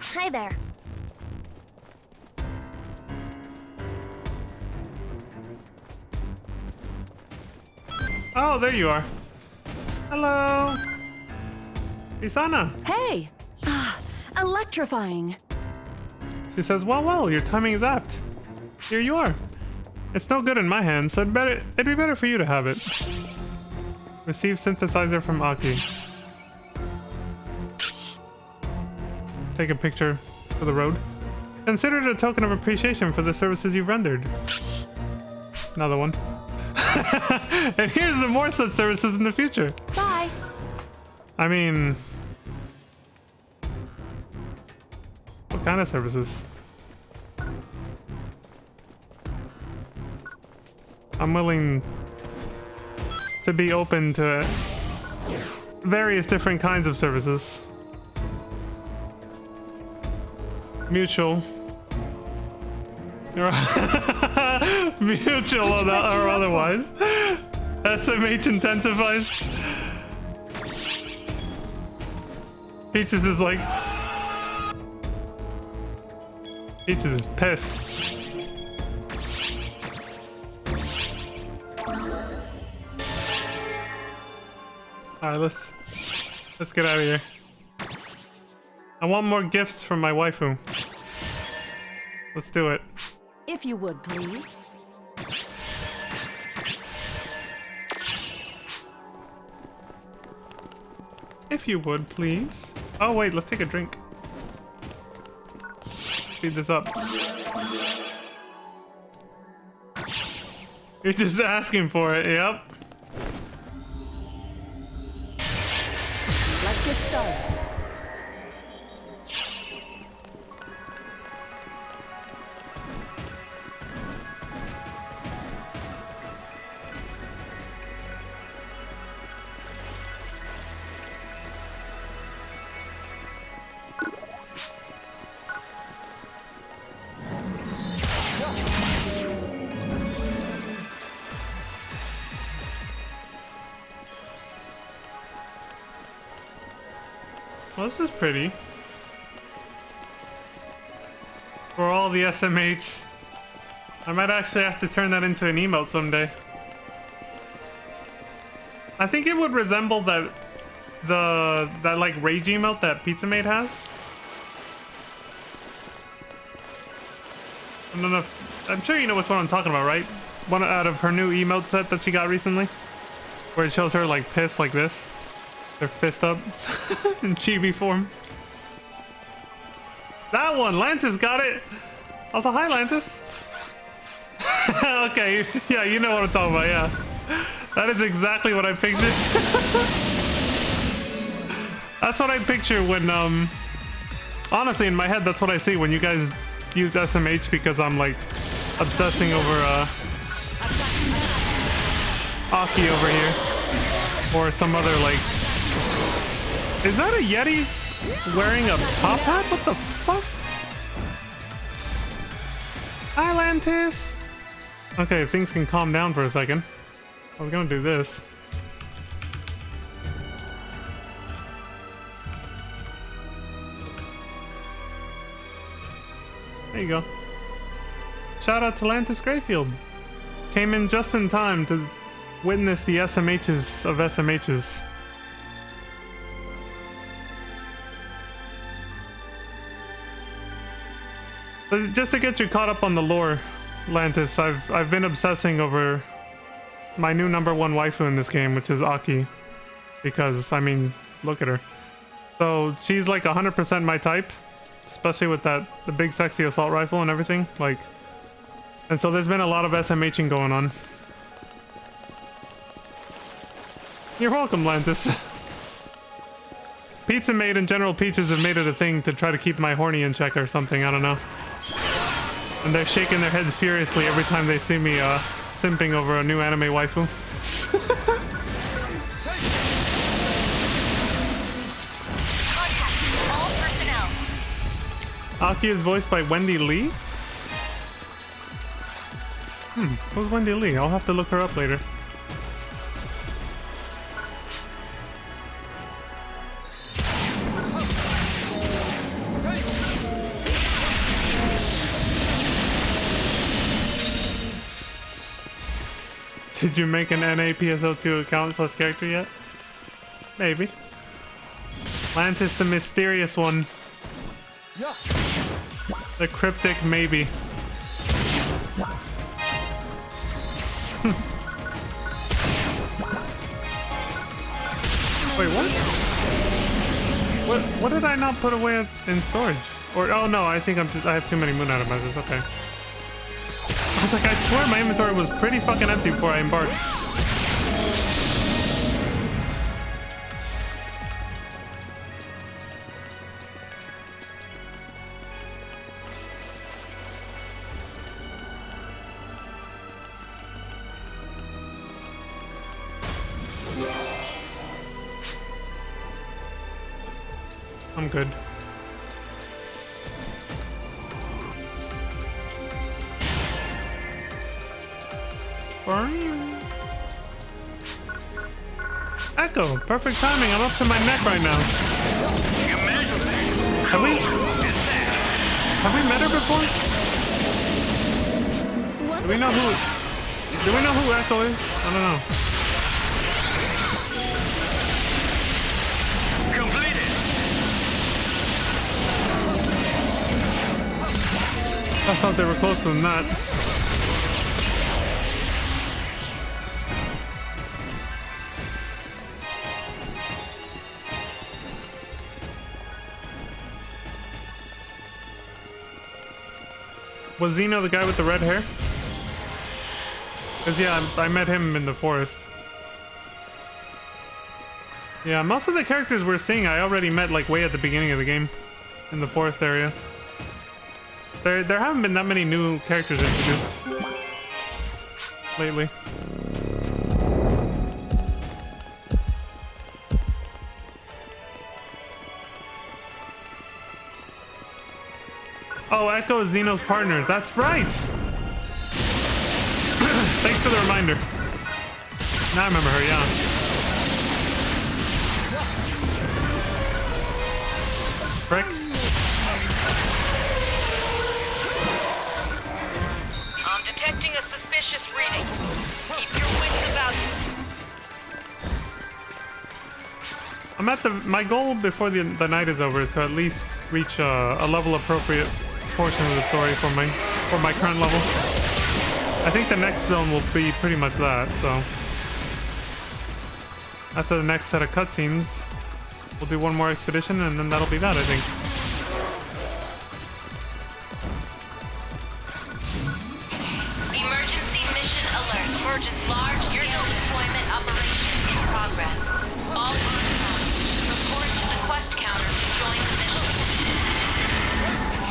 Hi there. Oh, there you are. Hello. Isana. Hey! Electrifying. She says, well, your timing is apt. Here you are. It's no good in my hands, so it'd be better for you to have it. Receive synthesizer from Aki. Take a picture for the road. Consider it a token of appreciation for the services you've rendered. Another one. And here's some more such services in the future. Bye. I mean... What kind of services? I'm willing to be open to various different kinds of services. Mutual. Mutual or otherwise. SMH intensifies. Peaches is like... Peaches is pissed. Alright, let's get out of here. I want more gifts from my waifu. Let's do it. If you would, please. If you would, please. Oh, wait, let's take a drink. Speed this up. You're just asking for it, yep. Let's get started. Well, this is pretty. For all the SMH. I might actually have to turn that into an emote someday. I think it would resemble that like rage emote that Pizza Mate has. I don't know if, I'm sure you know which one I'm talking about, right? One out of her new emote set that she got recently. Where it shows her like pissed like this. Their fist up in chibi form. That one, Lantis got it. Also, hi Lantis. Okay, yeah, you know what I'm talking about, yeah. That is exactly what I pictured. That's what I picture when, honestly, in my head, that's what I see when you guys use SMH because I'm like obsessing over, Aki over here. Or some other like... Is that a Yeti wearing a top hat? What the fuck? Hi, Lantis. Okay, if things can calm down for a second. I was gonna do this. There you go. Shout out to Lantis Grayfield. Came in just in time to witness the SMHs of SMHs. But just to get you caught up on the lore, Lantis, I've been obsessing over my new #1 waifu in this game, which is Aki. Because, I mean, look at her. So, she's like 100% my type. Especially with the big sexy assault rifle and everything. Like, and so there's been a lot of SMHing going on. You're welcome, Lantis. Pizza Mate and General Peaches have made it a thing to try to keep my horny in check or something, I don't know. And they're shaking their heads furiously every time they see me simping over a new anime waifu. Aki is voiced by Wendy Lee? Who's Wendy Lee? I'll have to look her up later. Did you make an NAPSO2 account / character yet? Maybe. Lantis the mysterious one. The cryptic maybe. Wait, what did I not put away in storage? Or oh no, I think I have too many moon atomizers. Okay. I was like, I swear my inventory was pretty fucking empty before I embarked. I'm good. Echo, perfect timing. I'm up to my neck right now. Have we met her before? Do we know who Echo is? I don't know. I thought they were closer than that. Was Zeno the guy with the red hair? Because, yeah, I met him in the forest. Yeah, most of the characters we're seeing I already met, like, way at the beginning of the game. In the forest area. There haven't been that many new characters introduced lately. Oh, Echo is Xeno's partner. That's right! Thanks for the reminder. Now I remember her, yeah. Frick. I'm detecting a suspicious reading. Keep your wits about you. I'm at my goal before the night is over is to at least reach a level appropriate portion of the story for my current level. I think the next zone will be pretty much that, so after the next set of cutscenes, we'll do one more expedition and then that'll be that, I think. Emergency mission alert. Virgin's large-scale deployment operation in progress. All report to the quest counter to join the mission.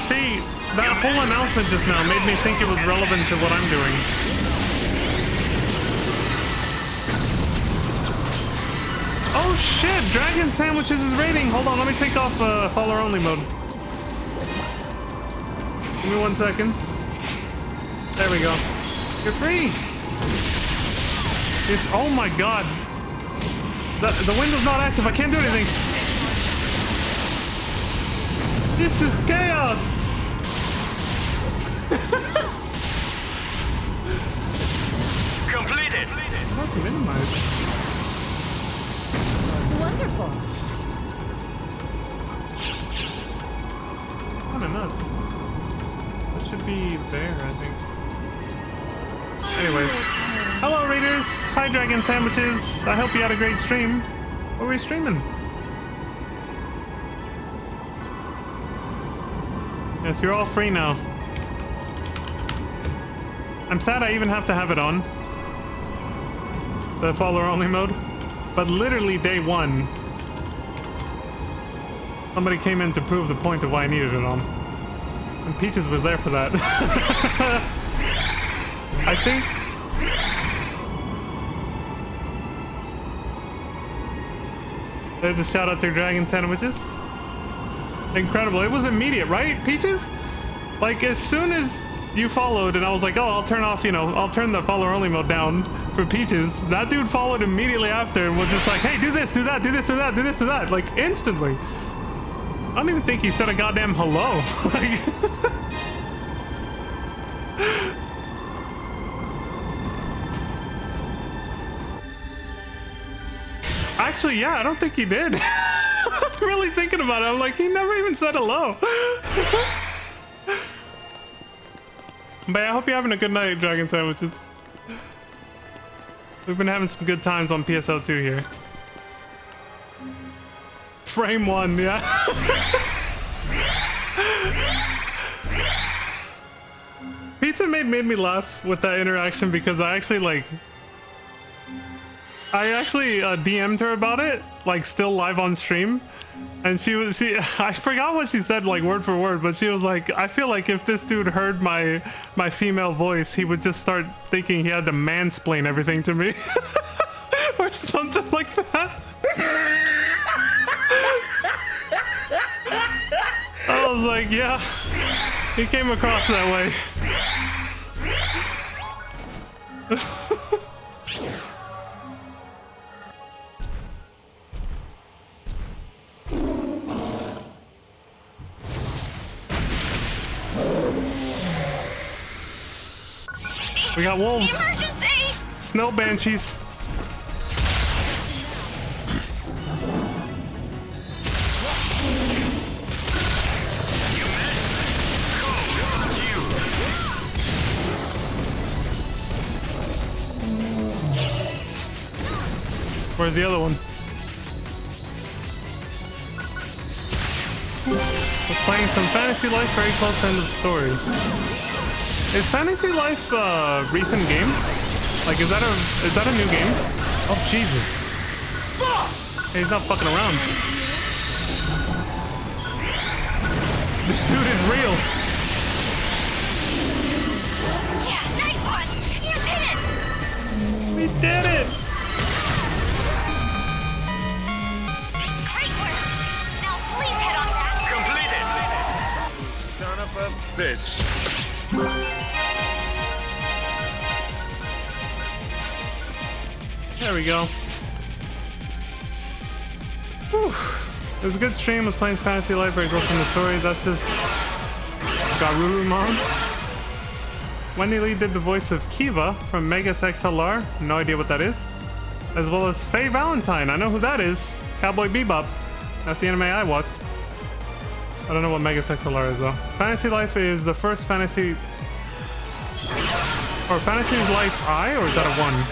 See, that whole announcement just now made me think it was relevant to what I'm doing. Oh shit, Dragon Sandwiches is raiding. Hold on, let me take off follower only mode. Give me 1 second. There we go. You're free. It's, oh my god. The window's not active. I can't do anything. This is chaos. Completed. Hard to minimize. Wonderful. Kinda nuts. That should be there, I think. Anyway. Hello, readers. Hi, Dragon Sandwiches. I hope you had a great stream. What were we streaming? Yes, you're all free now. I'm sad I even have to have it on. The follower only mode. But literally day one, somebody came in to prove the point of why I needed it on. And Peaches was there for that. I think... There's a shout out to Dragon Sandwiches. Incredible. It was immediate, right, Peaches? Like, as soon as you followed and I was like, oh, I'll turn off, you know, I'll turn the follower only mode down for Peaches. That dude followed immediately after and was just like, hey, do this, do that, do this, do that, do this, do that. Like, instantly. I don't even think he said a goddamn hello. Like... Actually, yeah, I don't think he did. I'm really thinking about it. I'm like, he never even said hello. But I hope you're having a good night, Dragon Sandwiches. We've been having some good times on PSL 2 here. Frame 1, yeah. Pizza made me laugh with that interaction because I actually DM'd her about it, like still live on stream. And I forgot what she said, like word for word, but she was like, I feel like if this dude heard my female voice, he would just start thinking he had to mansplain everything to me. Or something like that. I was like, yeah, he came across that way. We got wolves. Emergency! Snow banshees. Where's the other one? We're playing some Fantasy Life, very close to the end of the story. Is Fantasy Life a recent game? Like, is that a new game? Oh Jesus! Hey, he's not fucking around. This dude is real. Yeah, nice one! You did it! We did it! Great work! Now please head on back. Completed! You son of a bitch. There we go. Whew. It was a good stream. Was playing Fantasy Life, very broken the story. That's just Garurumon. Wendy Lee did the voice of Kiva from Megas XLR. No idea what that is. As well as Faye Valentine. I know who that is. Cowboy Bebop. That's the anime I watched. I don't know what Megas XLR is though. Fantasy Life is the first Fantasy... Or Fantasy Life I? Or is that a 1?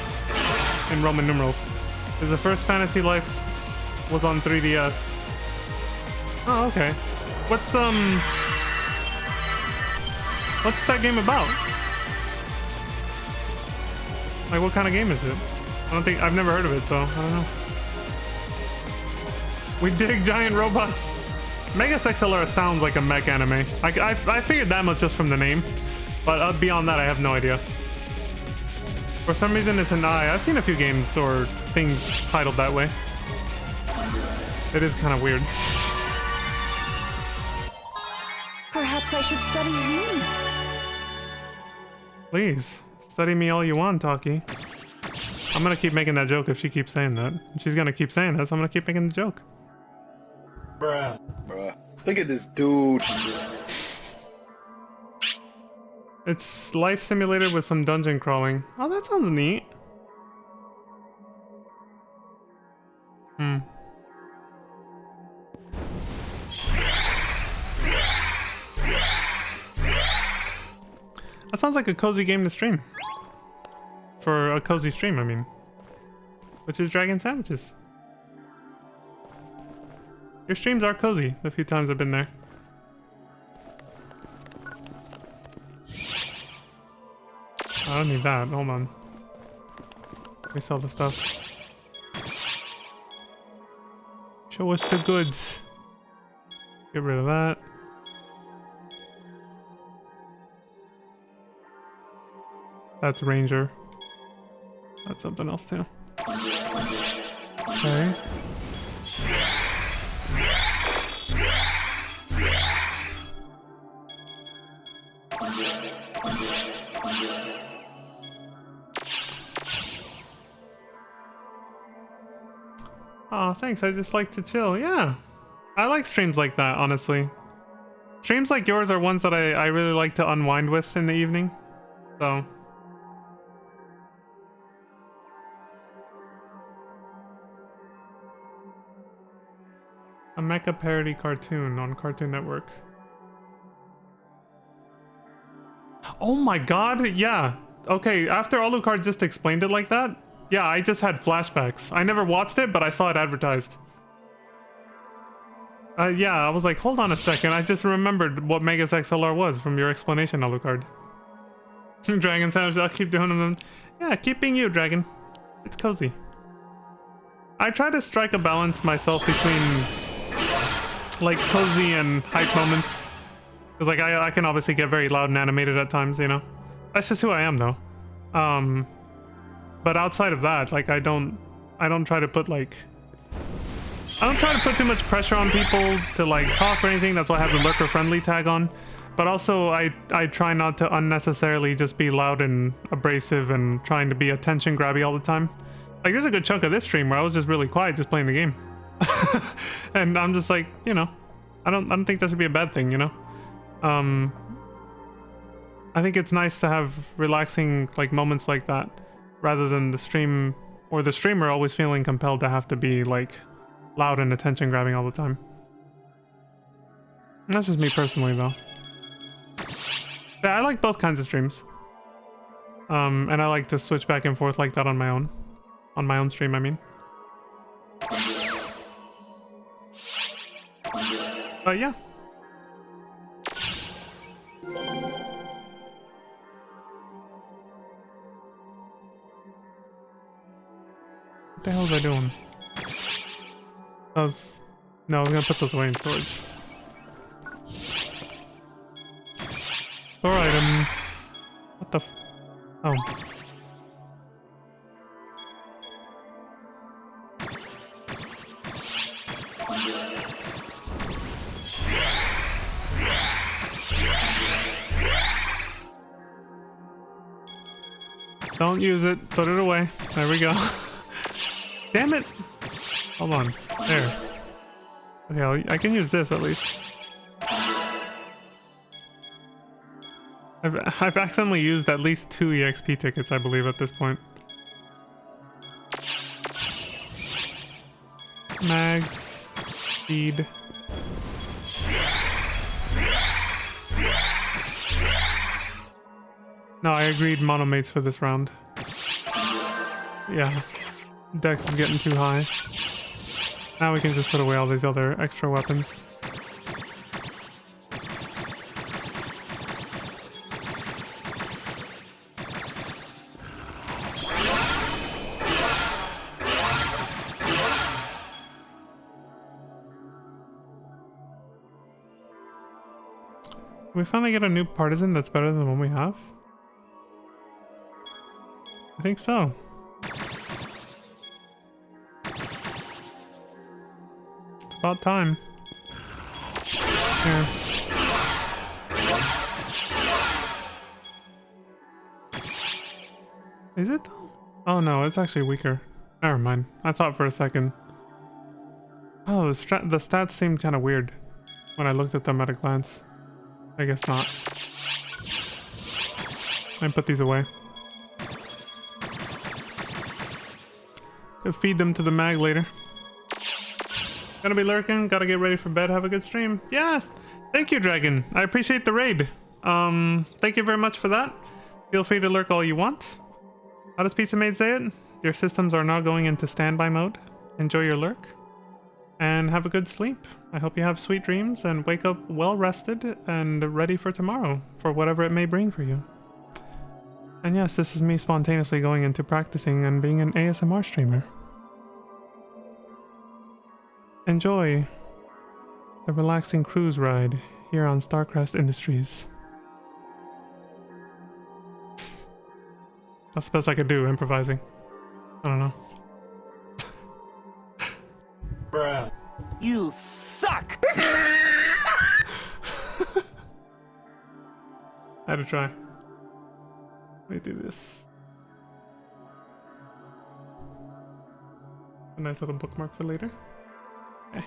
In Roman numerals. Is the first Fantasy Life was on 3DS. Oh, okay. What's that game about? Like, what kind of game is it? I've never heard of it, so I don't know. We dig giant robots. Megas XLR sounds like a mech anime. I figured that much just from the name, but beyond that, I have no idea. For some reason, it's an I. I've seen a few games or things titled that way. It is kind of weird. Perhaps I should study you next. Please, study me all you want, Taki. I'm gonna keep making that joke if she keeps saying that. She's gonna keep saying that, so I'm gonna keep making the joke. Bruh. Look at this dude. It's life simulator with some dungeon crawling. Oh, that sounds neat. That sounds like a cozy game to stream. For a cozy stream, I mean. Which is Dragon Sandwiches. Your streams are cozy, the few times I've been there. I don't need that, hold on. Let me sell the stuff. Show us the goods. Get rid of that. That's Ranger. That's something else too. Okay. Aw, thanks. I just like to chill. Yeah. I like streams like that, honestly. Streams like yours are ones that I really like to unwind with in the evening. So... a mecha parody cartoon on Cartoon Network. Oh my god, yeah. Okay, after Alucard just explained it like that, yeah, I just had flashbacks. I never watched it, but I saw it advertised. Yeah, I was like, hold on a second, I just remembered what Megas XLR was from your explanation, Alucard. Dragon Sandwich, I'll keep doing them. Yeah, keep being you, Dragon. It's cozy. I try to strike a balance myself between like cozy and hype moments, because like I can obviously get very loud and animated at times, you know. That's just who I am though. But outside of that, like I don't try to put like too much pressure on people to like talk or anything. That's why I have the lurker friendly tag on. But also I try not to unnecessarily just be loud and abrasive and trying to be attention grabby all the time. Like there's a good chunk of this stream where I was just really quiet, just playing the game. And I'm just like, you know, I don't think that should be a bad thing, you know. I think it's nice to have relaxing like moments like that, rather than the stream or the streamer always feeling compelled to have to be like loud and attention grabbing all the time. That's just me personally though. Yeah, I like both kinds of streams. And I like to switch back and forth like that on my own stream, I mean. But yeah. the hell was I doing? I was gonna put those away in storage. Store item. What the? Oh. Don't use it. Put it away. There we go. Damn it. Hold on. There. Okay, I can use this at least. I've accidentally used at least 2 EXP tickets, I believe, at this point. Mags. Speed. No, I agreed monomates for this round. Yeah. Dex is getting too high. Now we can just put away all these other extra weapons. Can we finally get a new partisan that's better than the one we have? I think so. It's about time. Here. Is it though? Oh no, it's actually weaker. Never mind. I thought for a second. Oh, the stats seemed kind of weird when I looked at them at a glance. I guess not. I put these away. Could feed them to the mag later. Gonna be lurking. Gotta get ready for bed. Have a good stream. Yeah. Thank you, Dragon. I appreciate the raid. Thank you very much for that. Feel free to lurk all you want. How does Pizza Maid say it? Your systems are now going into standby mode. Enjoy your lurk. And have a good sleep. I hope you have sweet dreams and wake up well rested and ready for tomorrow, for whatever it may bring for you. And yes, this is me spontaneously going into practicing and being an ASMR streamer. Enjoy the relaxing cruise ride here on Starcrest Industries. That's the best I could do, improvising. I don't know. Bruh. You suck! I had to try. Let me do this. A nice little bookmark for later. Okay.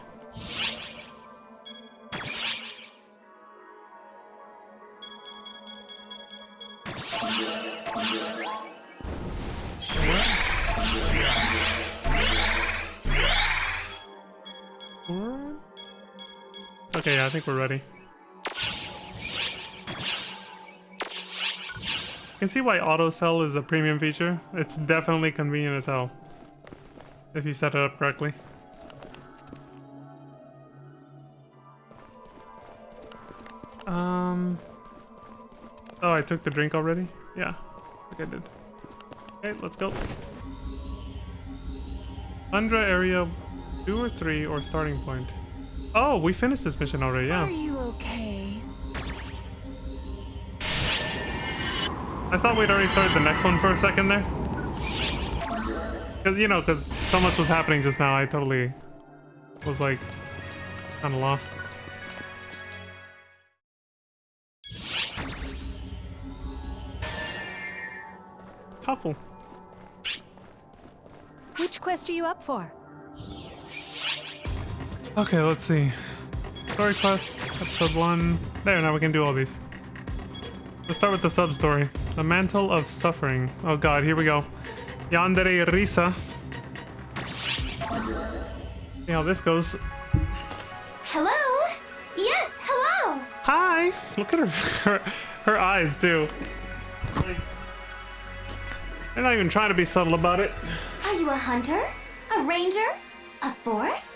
Okay, yeah, I think we're ready. You can see why auto sell is a premium feature. It's definitely convenient as hell if you set it up correctly. Oh, I took the drink already? Yeah, I think I did. Okay, let's go. Tundra area 2 or 3 or starting point. Oh, we finished this mission already, yeah. Are you okay? I thought we'd already started the next one for a second there. Cause, you know, because so much was happening just now, I totally was like, kind of lost. Couple. Which quest are you up for? Okay, let's see. Story quest, episode 1. There, now we can do all these. Let's start with the sub-story. The Mantle of Suffering. Oh god, here we go. Yandere Risa. See how this goes. Hello? Yes, hello! Hi! Look at her eyes, too. Like, they're not even trying to be subtle about it. Are you a hunter? A ranger? A force?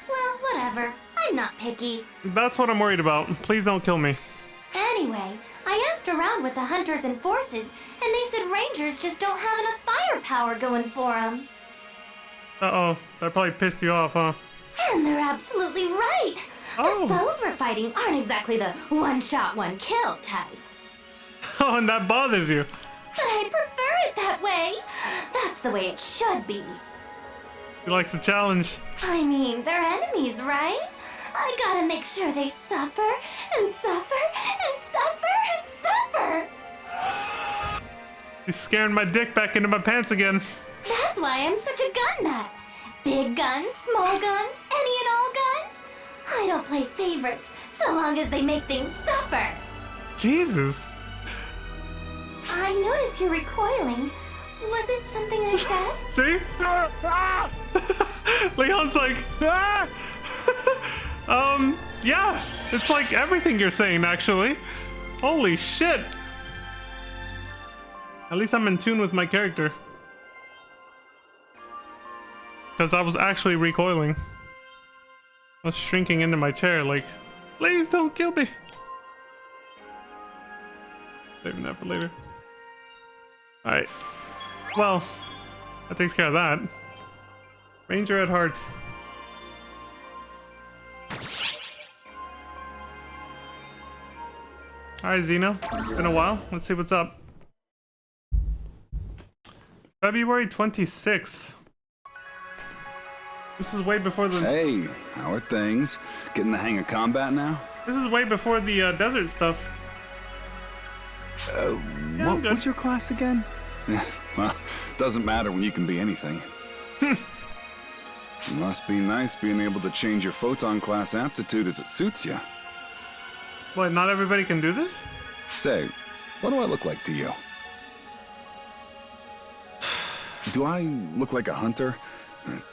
Well, whatever. I'm not picky. That's what I'm worried about. Please don't kill me. Anyway, I asked around with the hunters and forces, and they said rangers just don't have enough firepower going for them. Uh-oh, that probably pissed you off, huh? And they're absolutely right. Oh. The foes we're fighting aren't exactly the one-shot, one-kill type. Oh, and that bothers you. But I prefer it that way. That's the way it should be. He likes the challenge. I mean, they're enemies, right? I gotta make sure they suffer and suffer and suffer and suffer. He's scaring my dick back into my pants again. That's why I'm such a gun nut. Big guns, small guns, any and all guns. I don't play favorites so long as they make things suffer. Jesus. I notice you're recoiling. Was it something I said? See? Leon's like, ah! Yeah, it's like everything you're saying, actually. Holy shit. At least I'm in tune with my character. Because I was actually recoiling. I was shrinking into my chair like, please don't kill me. Saving that for later. Alright. Well, that takes care of that. Ranger at heart. Hi, Zeno. Been a while. Let's see what's up. February 26th. This is way before the... Hey, how are things? Getting the hang of combat now? This is way before the desert stuff. Yeah, what was your class again? Well, doesn't matter when you can be anything. Must be nice being able to change your photon class aptitude as it suits you. What, not everybody can do this? Say, what do I look like to you? Do I look like a hunter?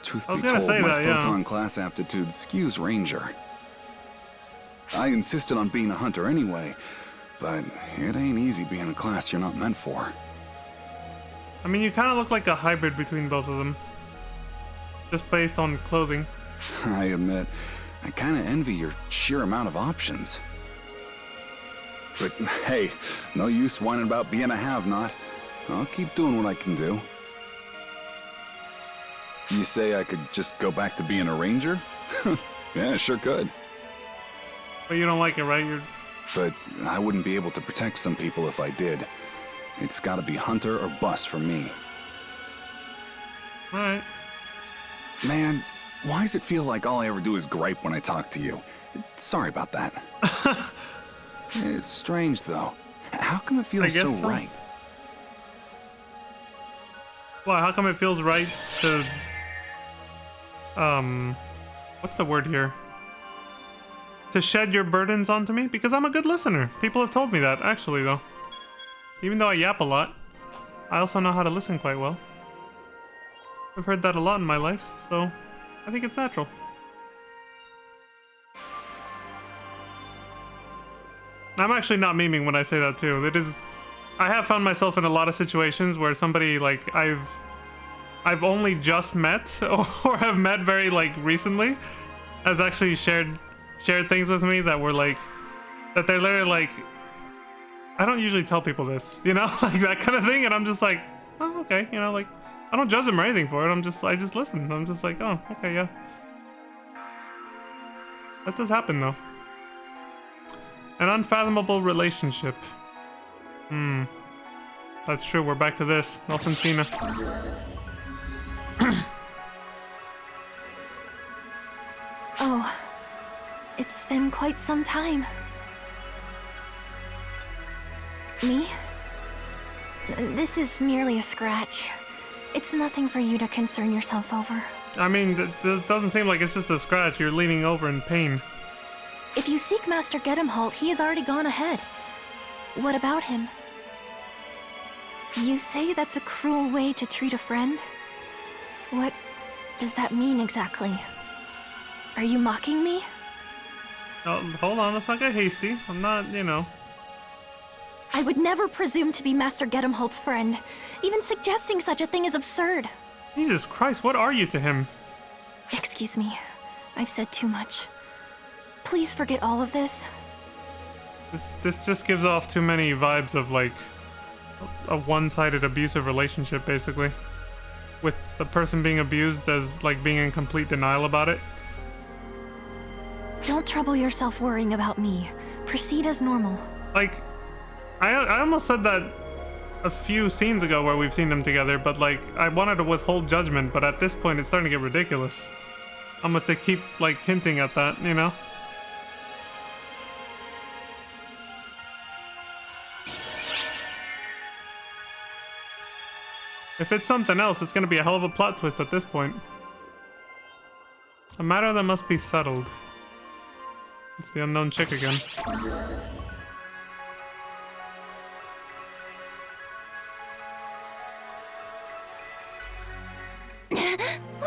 Truth be told, my photon class aptitude skews ranger. I insisted on being a hunter anyway, but it ain't easy being a class you're not meant for. I mean, you kind of look like a hybrid between both of them. Just based on clothing. I admit, I kind of envy your sheer amount of options. But hey, no use whining about being a have-not. I'll keep doing what I can do. You say I could just go back to being a ranger? Yeah, sure could. But you don't like it, right? But I wouldn't be able to protect some people if I did. It's gotta be hunter or bust for me. Alright. Man, why does it feel like all I ever do is gripe when I talk to you? Sorry about that. It's strange, though. How come it feels so right? Well, how come it feels right to... what's the word here? To shed your burdens onto me? Because I'm a good listener. People have told me that, actually, though. Even though I yap a lot, I also know how to listen quite well. I've heard that a lot in my life, so I think it's natural. I'm actually not memeing when I say that too. It is, I have found myself in a lot of situations where somebody like I've only just met or have met very like recently has actually shared things with me that were like that they're literally like, I don't usually tell people this, you know, like that kind of thing, and I'm just like, oh, okay, you know, like I don't judge them or anything for it. I just listen. I'm just like, oh, okay, yeah. That does happen though. An unfathomable relationship. That's true. We're back to this. Phantasy. Oh, it's been quite some time. Me? This is merely a scratch. It's nothing for you to concern yourself over. I mean, it doesn't seem like it's just a scratch. You're leaning over in pain. If you seek Master Gedemholt, he has already gone ahead. What about him? You say that's a cruel way to treat a friend? What does that mean exactly? Are you mocking me? Oh, hold on, let's not get hasty. I'm not, you know. I would never presume to be Master Gedemholt's friend. Even suggesting such a thing is absurd. Jesus Christ, what are you to him? Excuse me. I've said too much. Please forget all of this. This just gives off too many vibes of like a one-sided abusive relationship, basically. with the person being abused as like being in complete denial about it. Don't trouble yourself worrying about me. Proceed as normal. Like, I almost said that a few scenes ago where we've seen them together, but like, I wanted to withhold judgment, but at this point it's starting to get ridiculous. How much they keep like hinting at that, you know? If it's something else, it's gonna be a hell of a plot twist at this point. A matter that must be settled. It's the unknown chick again.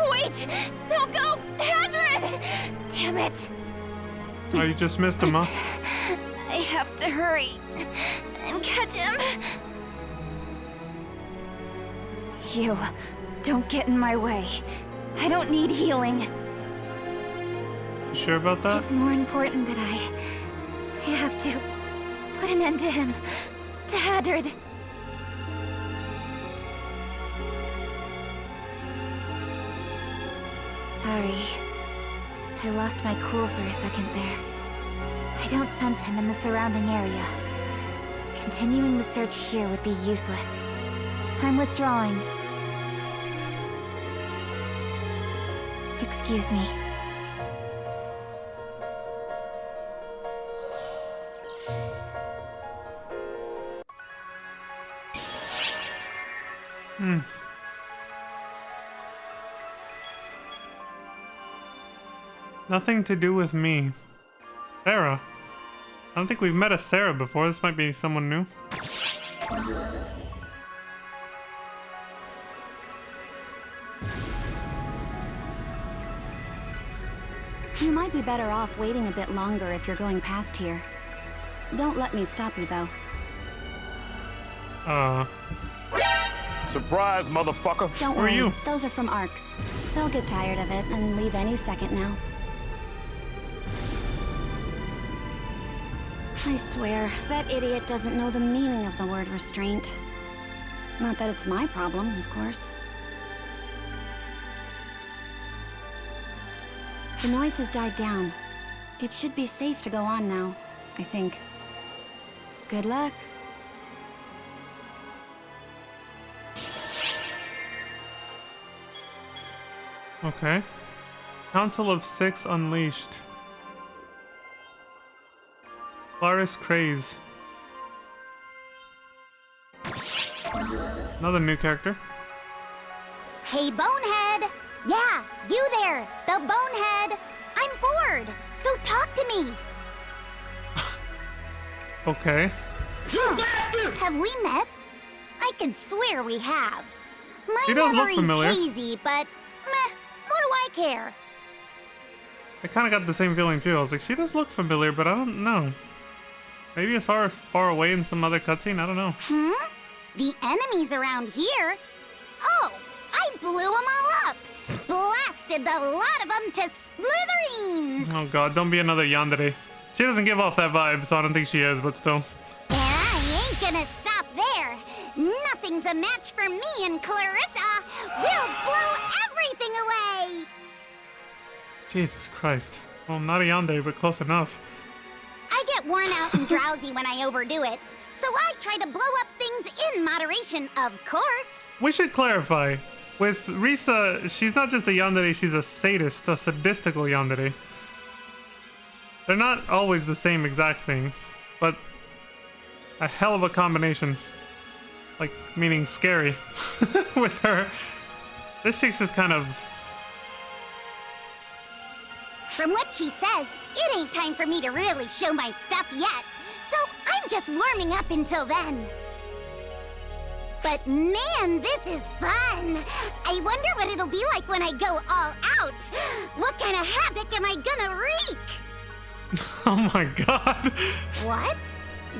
Wait! Don't go! Hadrid! Damn it! Oh, you just missed him, huh? I have to hurry and catch him. You, don't get in my way. I don't need healing. You sure about that? It's more important that I have to put an end to him. To Hadrid. Sorry. I lost my cool for a second there. I don't sense him in the surrounding area. Continuing the search here would be useless. I'm withdrawing. Excuse me. Nothing to do with me. Sarah. I don't think we've met a Sarah before. This might be someone new. You might be better off waiting a bit longer if you're going past here. Don't let me stop you, though. Surprise, motherfucker! Don't worry. You? Those are from ARCs. They'll get tired of it and leave any second now. I swear, that idiot doesn't know the meaning of the word restraint. Not that it's my problem, of course. The noise has died down. It should be safe to go on now, I think. Good luck. Okay. Council of Six Unleashed. Claris Craze. Another new character. Hey, Bonehead! Yeah, you there, the Bonehead! I'm bored, so talk to me! Okay. Have we met? I can swear we have. He My does look memory's familiar. hazy, but meh, what do I care? I kind of got the same feeling too. I was like, she does look familiar, but I don't know. Maybe I saw her far away in some other cutscene. I don't know. The enemies around here? Oh, I blew them all up! Blasted the lot of them to smithereens! Oh god, don't be another yandere. She doesn't give off that vibe, so I don't think she is, but still. And I ain't gonna stop there. Nothing's a match for me and Clarissa. We'll blow everything away. Jesus Christ. Well, not a yandere, but close enough. I get worn out and drowsy when I overdo it, so I try to blow up things in moderation, of course. We should clarify. With Risa, she's not just a yandere, she's a sadist, a sadistical yandere. They're not always the same exact thing, but a hell of a combination. Like, meaning scary. With her. This chick's just kind of... From what she says, it ain't time for me to really show my stuff yet, so I'm just warming up until then. But man, this is fun! I wonder what it'll be like when I go all out. What kind of havoc am I gonna wreak? Oh my god. What?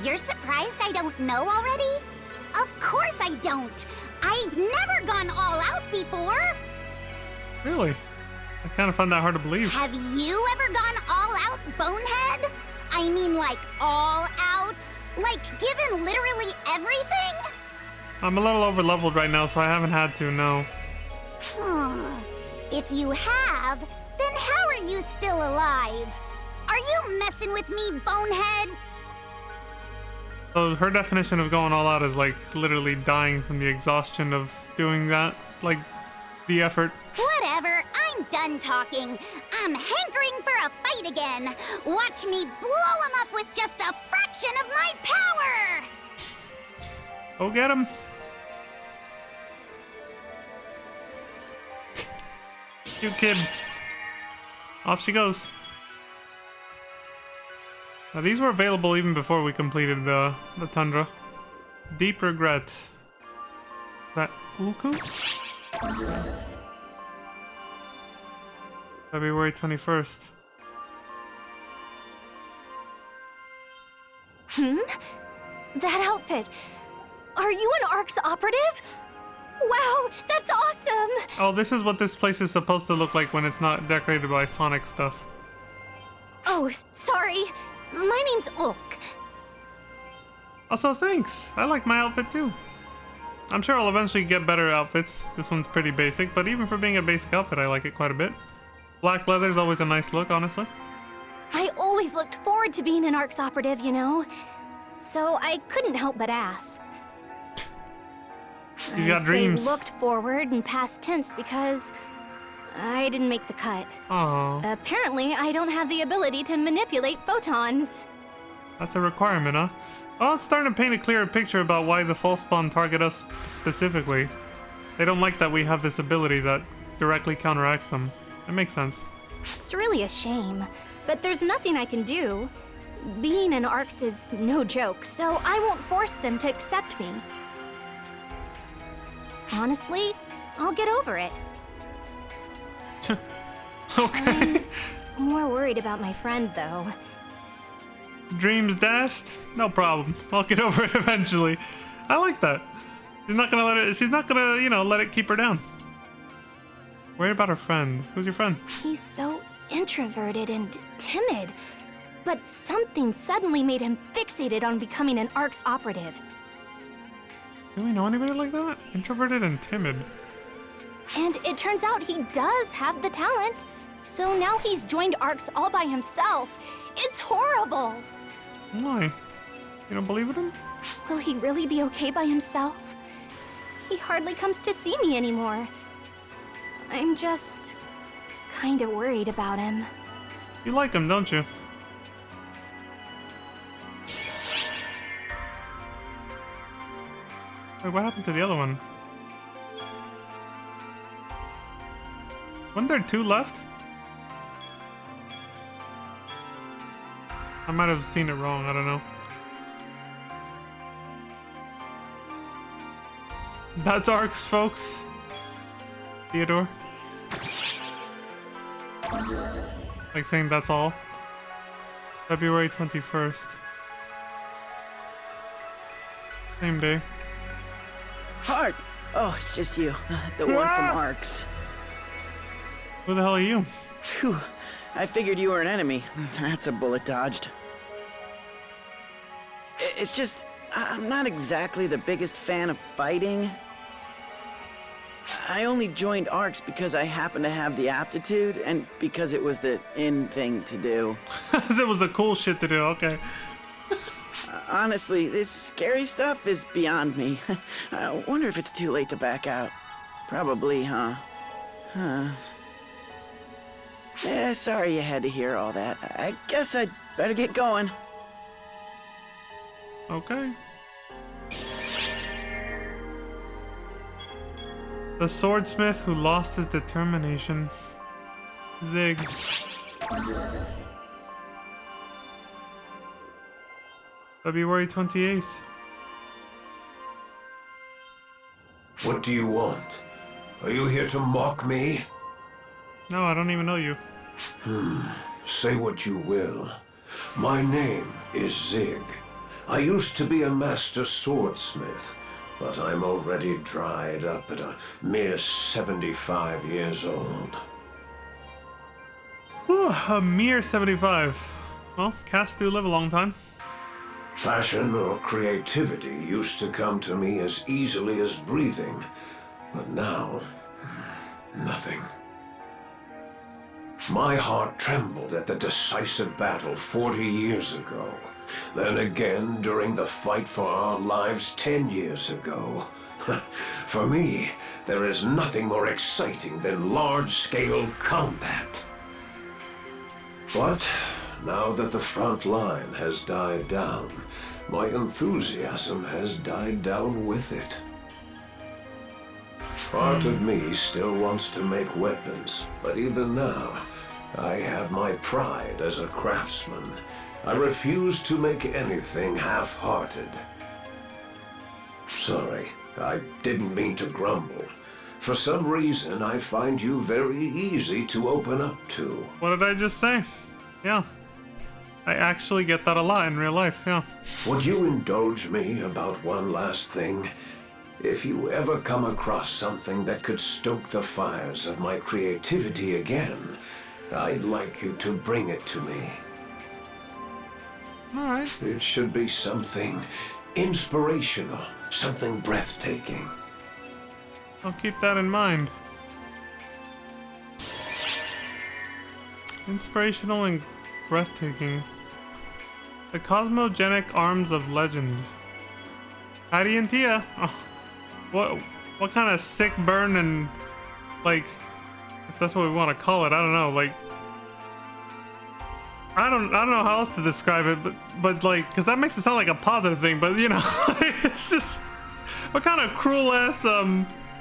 You're surprised I don't know already? Of course I don't. I've never gone all out before. Really? I kind of find that hard to believe. Have you ever gone all out, Bonehead? I mean, like, all out? Like, given literally everything? I'm a little over leveled right now, so I haven't had to, no. If you have, then how are you still alive? Are you messing with me, bonehead? So her definition of going all out is like literally dying from the exhaustion of doing that, like the effort. Whatever, I'm done talking. I'm hankering for a fight again. Watch me blow him up with just a fraction of my power! Go get him. You kid. Off she goes. Now these were available even before we completed the tundra. Deep regret. Is that Ulku? February 21st. That outfit. Are you an ARC's operative? Wow, that's awesome! Oh, this is what this place is supposed to look like when it's not decorated by Sonic stuff. Oh, sorry. My name's Ulk. Also, thanks. I like my outfit too. I'm sure I'll eventually get better outfits. This one's pretty basic, but even for being a basic outfit, I like it quite a bit. Black leather's always a nice look, honestly. I always looked forward to being an ARC's operative, you know? So I couldn't help but ask. He's got dreams. I looked forward in past tense because I didn't make the cut. Oh. Apparently, I don't have the ability to manipulate photons. That's a requirement, huh? Well, it's starting to paint a clearer picture about why the false spawn target us specifically. They don't like that we have this ability that directly counteracts them. It makes sense. It's really a shame, but there's nothing I can do. Being an ARCS is no joke, so I won't force them to accept me. Honestly, I'll get over it. Okay. I'm more worried about my friend, though. Dreams dashed? No problem. I'll get over it eventually. I like that. She's not gonna, you know, let it keep her down. Worried about her friend. Who's your friend? He's so introverted and timid, but something suddenly made him fixated on becoming an ARCS operative. Do we know anybody like that? Introverted and timid. And it turns out he does have the talent. So now he's joined ARCS all by himself. It's horrible. Why? You don't believe in him? Will he really be okay by himself? He hardly comes to see me anymore. I'm just kind of worried about him. You like him, don't you? Wait, what happened to the other one? Weren't there two left? I might have seen it wrong, I don't know. That's ARCS, folks. Theodore. Like saying that's all. February 21st. Same day. Hark! Oh, it's just you. The one from ARCS. Who the hell are you? Phew. I figured you were an enemy. That's a bullet dodged. It's just, I'm not exactly the biggest fan of fighting. I only joined ARCS because I happen to have the aptitude and because it was the in thing to do. It was the cool shit to do, okay. Honestly, this scary stuff is beyond me. I wonder if it's too late to back out. Probably, huh? Yeah, sorry you had to hear all that. I guess I'd better get going. Okay. The swordsmith who lost his determination. Zig. February 28th. What do you want? Are you here to mock me? No, I don't even know you. Say what you will. My name is Zig. I used to be a master swordsmith, but I'm already dried up at a mere 75 years old. Ooh, a mere 75. Well, casts do live a long time. Passion or creativity used to come to me as easily as breathing, but now Nothing. My heart trembled at the decisive battle 40 years ago. Then again during the fight for our lives 10 years ago. For me, there is nothing more exciting than large-scale combat. But now that the front line has died down, my enthusiasm has died down with it. Part of me still wants to make weapons, but even now, I have my pride as a craftsman. I refuse to make anything half-hearted. Sorry, I didn't mean to grumble. For some reason, I find you very easy to open up to. What did I just say? Yeah. I actually get that a lot in real life, yeah. Would you indulge me about one last thing? If you ever come across something that could stoke the fires of my creativity again, I'd like you to bring it to me. All right. It should be something inspirational, something breathtaking. I'll keep that in mind. Inspirational and breathtaking. The cosmogenic arms of legend. Patty and Tia. Oh, what kind of sick burn and like, if that's what we want to call it, I don't know. Like, I don't know how else to describe it, but like, because that makes it sound like a positive thing. But you know, it's just what kind of cruel ass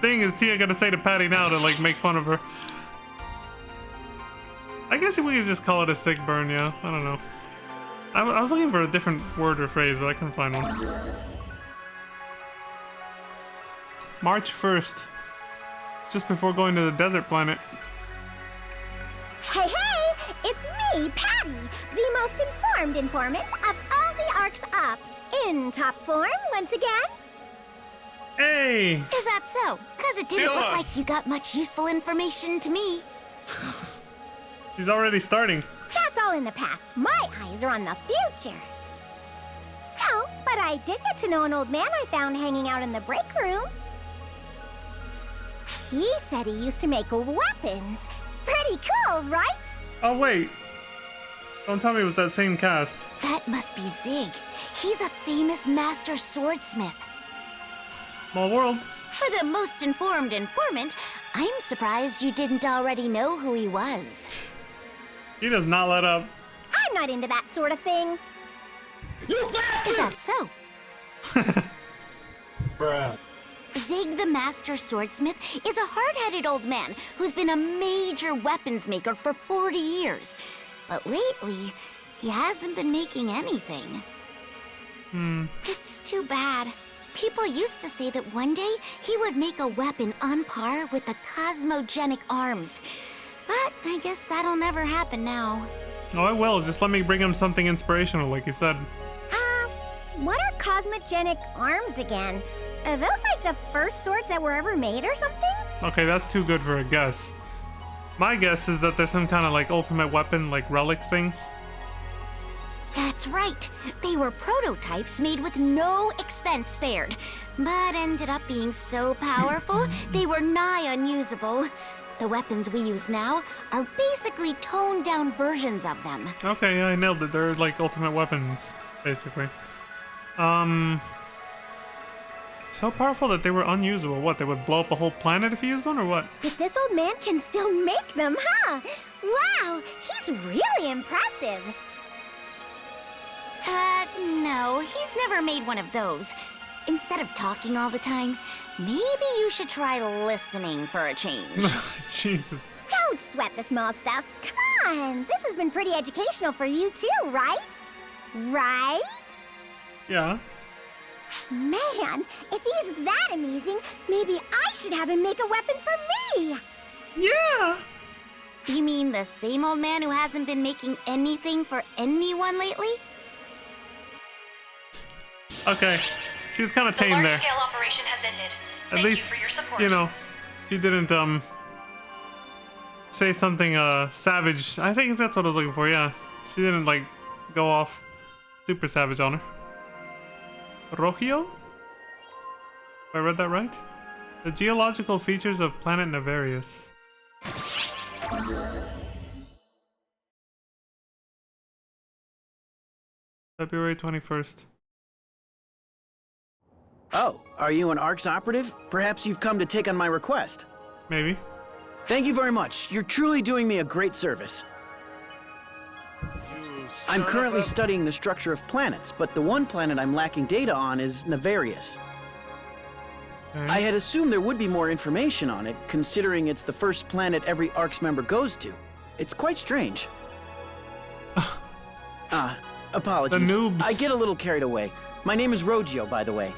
thing is Tia gonna say to Patty now to like make fun of her? I guess we could just call it a sick burn. Yeah, I don't know. I was looking for a different word or phrase, but I couldn't find one. March 1st, just before going to the desert planet. Hey, it's me, Patty, the most informed informant of all the Ark's ops, in top form once again. Hey! Is that so? Because it didn't look like you got much useful information to me. She's already starting. That's all in the past. My eyes are on the future. Oh, but I did get to know an old man I found hanging out in the break room. He said he used to make weapons. Pretty cool, right? Oh, wait. Don't tell me it was that same cast. That must be Zig. He's a famous master swordsmith. Small world. For the most informed informant, I'm surprised you didn't already know who he was. He does not let up. I'm not into that sort of thing. Is that so? Bruh. Zig the Master Swordsmith is a hard-headed old man who's been a major weapons maker for 40 years. But lately, he hasn't been making anything. It's too bad. People used to say that one day he would make a weapon on par with the cosmogenic arms. But I guess that'll never happen now. Oh, it will. Just let me bring him something inspirational, like you said. What are cosmogenic arms again? Are those like the first swords that were ever made or something? Okay, that's too good for a guess. My guess is that there's some kind of like ultimate weapon, like relic thing. That's right. They were prototypes made with no expense spared, but ended up being so powerful they were nigh unusable. The weapons we use now are basically toned-down versions of them. Okay, yeah, I nailed it. They're like ultimate weapons, basically. So powerful that they were unusable. What, they would blow up a whole planet if you used one, or what? But this old man can still make them, huh? Wow, he's really impressive. No, he's never made one of those. Instead of talking all the time, maybe you should try listening for a change. Jesus. Don't sweat the small stuff. Come on, this has been pretty educational for you too, right? Right? Yeah. Man, if he's that amusing, maybe I should have him make a weapon for me! Yeah! You mean the same old man who hasn't been making anything for anyone lately? Okay. She was kind of tame there. The large-scale operation has ended. At least, you for your support. you know, she didn't, say something, savage. I think that's what I was looking for, yeah. She didn't, like, go off super savage on her. Rogio? If I read that right? The geological features of planet Navarius. February 21st. Oh, are you an ARC's operative? Perhaps you've come to take on my request. Maybe. Thank you very much. You're truly doing me a great service. I'm currently studying the structure of planets, but the one planet I'm lacking data on is Nefarious. I had assumed there would be more information on it, considering it's the first planet every ARC's member goes to. It's quite strange. Apologies. The noobs. I get a little carried away. My name is Rogio, by the way.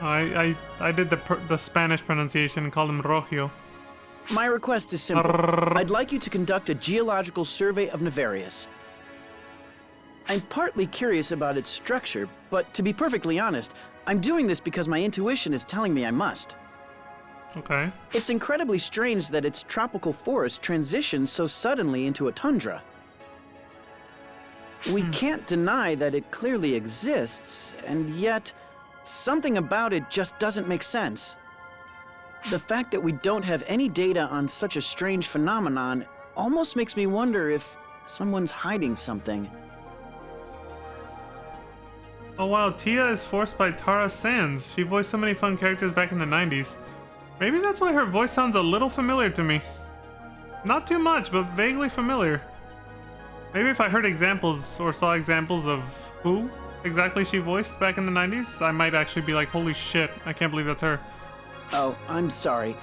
I did the Spanish pronunciation and called him Rogio. My request is simple. I'd like you to conduct a geological survey of Nefarious. I'm partly curious about its structure, but to be perfectly honest, I'm doing this because my intuition is telling me I must. Okay. It's incredibly strange that its tropical forest transitions so suddenly into a tundra. We can't deny that it clearly exists, and yet something about it just doesn't make sense. The fact that we don't have any data on such a strange phenomenon almost makes me wonder if someone's hiding something. Oh wow, Tia is voiced by Tara Sands. She voiced so many fun characters back in the 90s. Maybe that's why her voice sounds a little familiar to me. Not too much, but vaguely familiar. Maybe if I heard examples or saw examples of who exactly she voiced back in the 90s, I might actually be like, holy shit, I can't believe that's her. Oh, I'm sorry.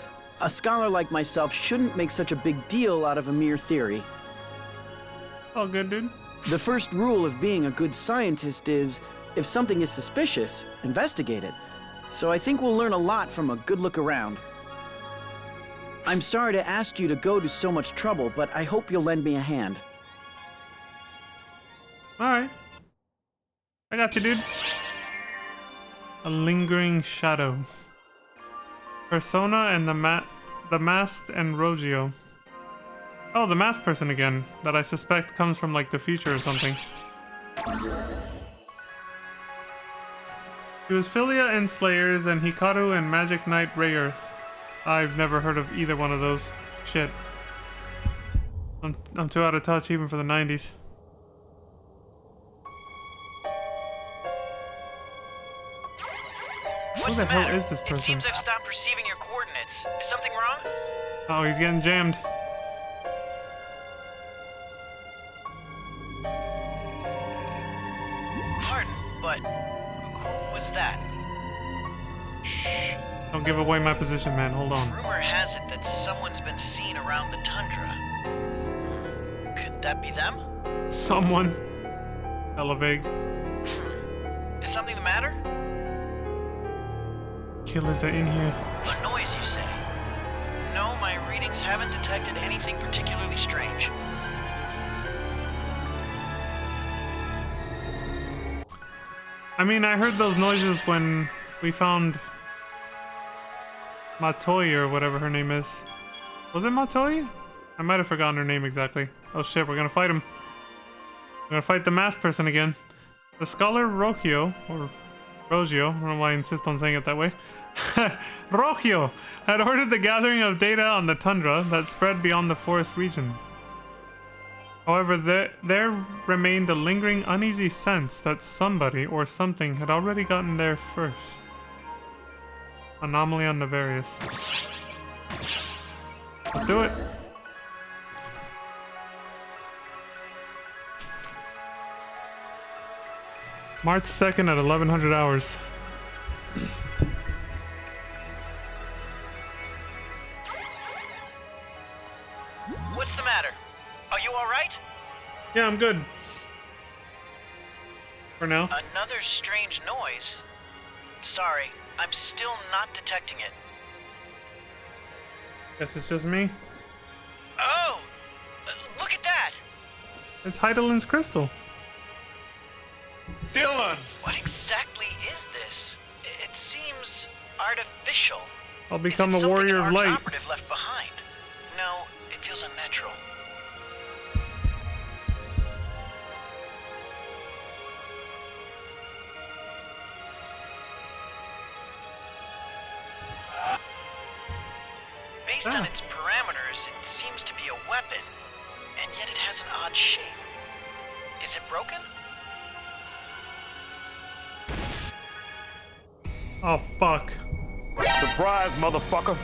A scholar like myself shouldn't make such a big deal out of a mere theory. Oh, good, dude. The first rule of being a good scientist is, if something is suspicious, investigate it. So I think we'll learn a lot from a good look around. I'm sorry to ask you to go to so much trouble, but I hope you'll lend me a hand. Alright. I got you, dude. A lingering shadow. Persona and the masked and Rogio. Oh, the masked person again, that I suspect comes from like the future or something. He was Philia in Slayers and Hikaru in Magic Knight Rayearth. I've never heard of either one of those. Shit. I'm too out of touch even for the 90s. Who the hell is this person? It seems I've stopped receiving your coordinates. Is something wrong? Oh, he's getting jammed. Pardon, but who was that? Shh. Don't give away my position, man. Hold on. Rumor has it that someone's been seen around the tundra. Could that be them? Someone. Hella vague. Is something the matter? Killers are in here. A noise, you say? No, my readings haven't detected anything particularly strange. I mean, I heard those noises when we found Matoi or whatever her name is. Was it Matoi? I might have forgotten her name exactly. Oh shit, we're gonna fight him. We're gonna fight the masked person again. The scholar Rogio, or Rogio, I don't know why I insist on saying it that way. Rogio had ordered the gathering of data on the tundra that spread beyond the forest region. However, there remained a lingering uneasy sense that somebody or something had already gotten there first. Anomaly on Nefarious. Let's do it. March 2nd at 1100 hours. What's the matter? Are you alright? Yeah, I'm good. For now. Another strange noise. Sorry, I'm still not detecting it. Guess it's just me. Oh! Look at that! It's Heidelin's crystal. Dylan! What exactly is this? It seems artificial. I'll become a warrior of light. Operative left behind? No, it feels unnatural. Based on its parameters, seems to be a weapon, and yet it has an odd shape. Is it broken? Oh, fuck. Surprise, motherfucker!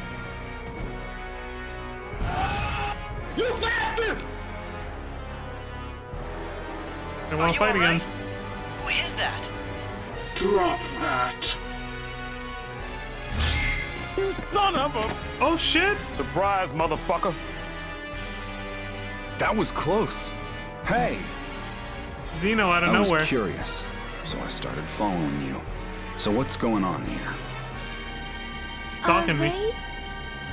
You bastard! They want to fight again. Who is that? Drop that. You son of a... Oh, shit! Surprise, motherfucker! That was close. Hey! Xeno out of I nowhere. was curious, so I started following you. So what's going on here? Stalking me. They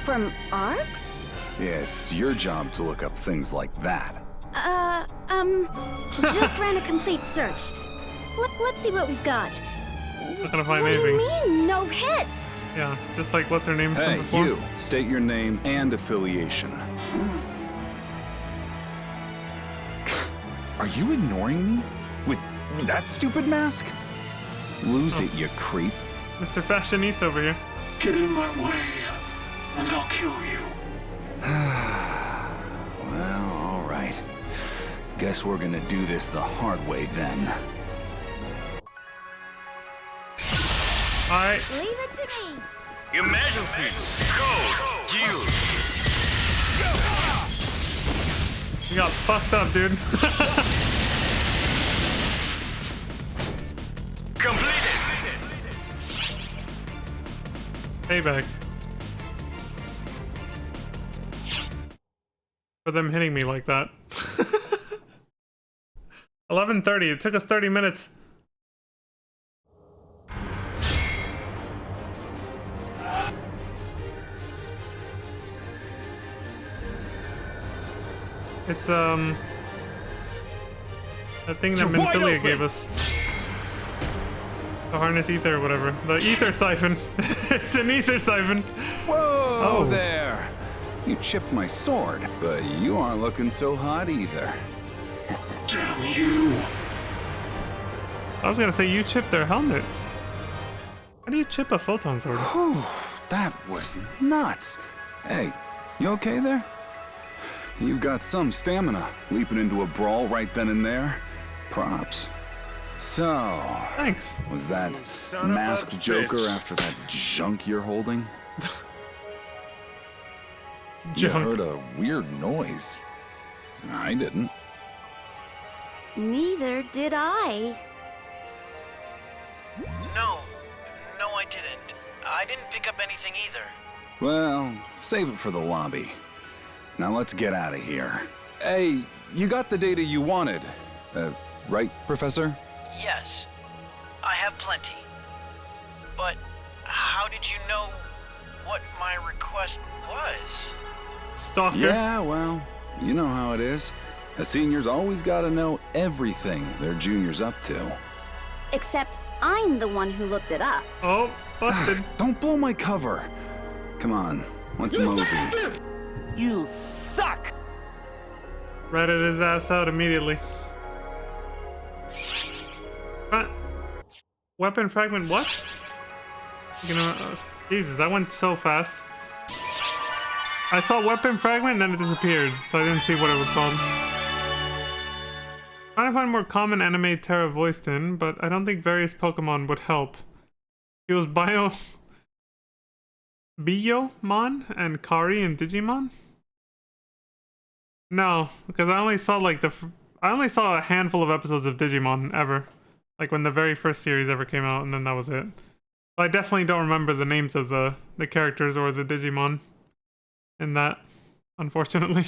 from Arx? It's your job to look up things like that. Just ran a complete search. Let's see what we've got. Not gonna find What anything. do you mean, no hits? Yeah, just like what's her name Hey, from before? you! State your name and affiliation. Are you ignoring me? With that stupid mask? Lose it, you creep. Mr. Fashionista over here. Get in my way, and I'll kill you. Well, alright. Guess we're gonna do this the hard way then. Alright. Leave it to me. Emergency! Code! Due! You got fucked up, dude. Completed! Payback. For them hitting me like that. 11:30. It took us 30 minutes. It's that thing that Minfilia gave us. The harness ether or whatever. The ether siphon. It's an ether siphon. Whoa there! You chipped my sword, but you aren't looking so hot either. Damn you! I was gonna say you chipped their helmet. How do you chip a photon sword? Whew, that was nuts. Hey, you okay there? You've got some stamina, leaping into a brawl right then and there. Props. So, thanks. Was that Son of a masked Joker bitch. after that junk you're holding? Junk. You heard a weird noise. I didn't. Neither did I. No, I didn't. I didn't pick up anything either. Well, save it for the lobby. Now let's get out of here. Hey, you got the data you wanted. Right, Professor? Yes, I have plenty. But how did you know what my request was? Stalker. Yeah, well, you know how it is. A senior's always gotta know everything their junior's up to. Except I'm the one who looked it up. Oh, busted. Don't blow my cover. Come on, let's mosey. You suck! Ratted his ass out immediately. Weapon fragment, what? You know, Jesus, that went so fast. I saw weapon fragment and then it disappeared, so I didn't see what it was called. Trying to find more common anime Terra voiced in, but I don't think various Pokemon would help. It was Biyomon and Kari in Digimon? No, because I only saw like I only saw a handful of episodes of Digimon ever. Like when the very first series ever came out, and then that was it. But I definitely don't remember the names of the characters or the Digimon in that, unfortunately.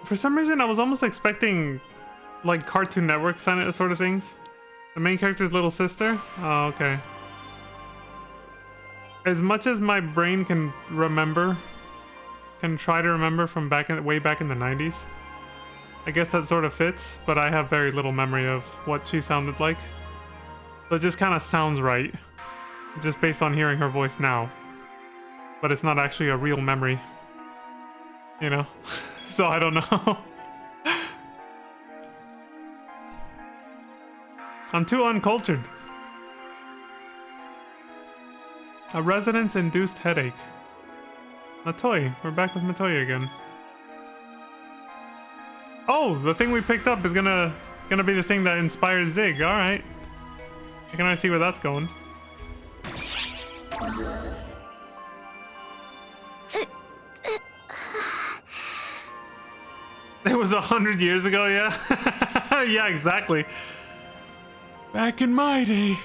For some reason, I was almost expecting like Cartoon Network sort of things. The main character's little sister? Oh, okay. As much as my brain can try to remember from way back in the 90s, I guess that sort of fits, but I have very little memory of what she sounded like. So it just kind of sounds right, just based on hearing her voice now. But it's not actually a real memory, you know? So I don't know. I'm too uncultured. A resonance-induced headache. Matoi. We're back with Matoi again. Oh, the thing we picked up is gonna be the thing that inspires Zig. All right. I can already see where that's going. It was 100 years ago, yeah. Yeah, exactly. Back in my day.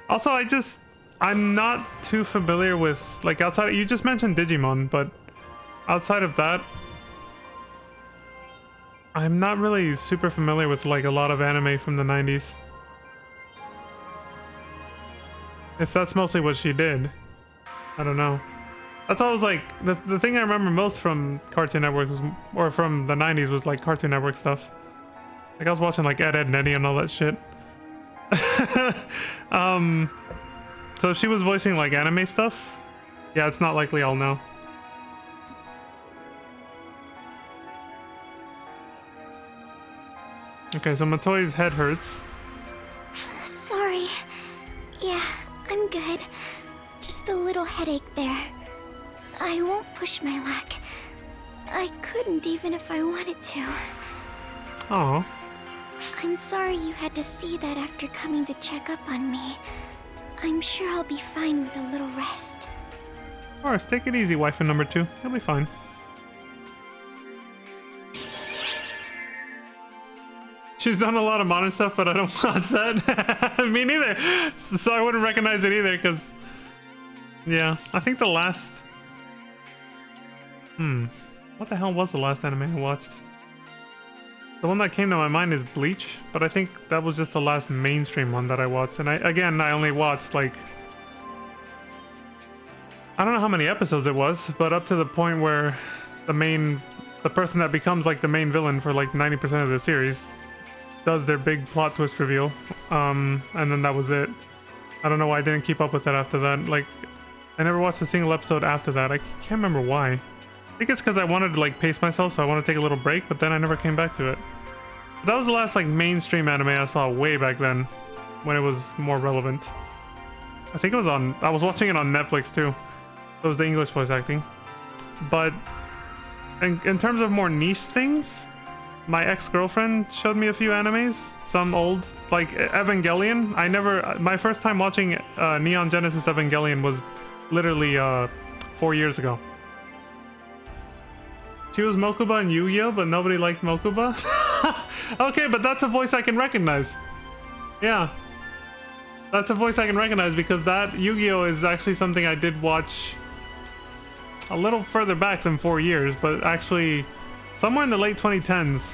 Also, I'm not too familiar with, like, outside, you just mentioned Digimon, but outside of that, I'm not really super familiar with, like, a lot of anime from the 90s. If that's mostly what she did. I don't know. That's always, like, the thing I remember most from Cartoon Network was, or from the 90s was, like, Cartoon Network stuff. Like, I was watching, like, Ed, Edd n Eddy and all that shit. So if she was voicing, like, anime stuff, yeah, it's not likely I'll know. Okay, so Matoi's head hurts. Sorry. Yeah, I'm good. Just a little headache there. I won't push my luck. I couldn't even if I wanted to. Oh. I'm sorry you had to see that after coming to check up on me. I'm sure I'll be fine with a little rest. Of course, take it easy, waifu number 2. You'll be fine. She's done a lot of modern stuff, but I don't watch that. Me neither. So I wouldn't recognize it either, because... Yeah, I think the last... What the hell was the last anime I watched? The one that came to my mind is Bleach, but I think that was just the last mainstream one that I watched. And I only watched, like... I don't know how many episodes it was, but up to the point where the person that becomes, like, the main villain for, like, 90% of the series does their big plot twist reveal. And then that was it. I don't know why I didn't keep up with it after that. Like, I never watched a single episode after that. I can't remember why. I think it's because I wanted to, like, pace myself, so I wanted to take a little break, but then I never came back to it. But that was the last, like, mainstream anime I saw way back then, when it was more relevant. I think it was on... I was watching it on Netflix, too. It was the English voice acting. But in terms of more niche things, my ex-girlfriend showed me a few animes, some old, like Evangelion. My first time watching Neon Genesis Evangelion was literally 4 years ago. She was Mokuba in Yu-Gi-Oh, but nobody liked Mokuba. Okay, but that's a voice I can recognize. Yeah. That's a voice I can recognize because that Yu-Gi-Oh is actually something I did watch a little further back than 4 years, but actually somewhere in the late 2010s.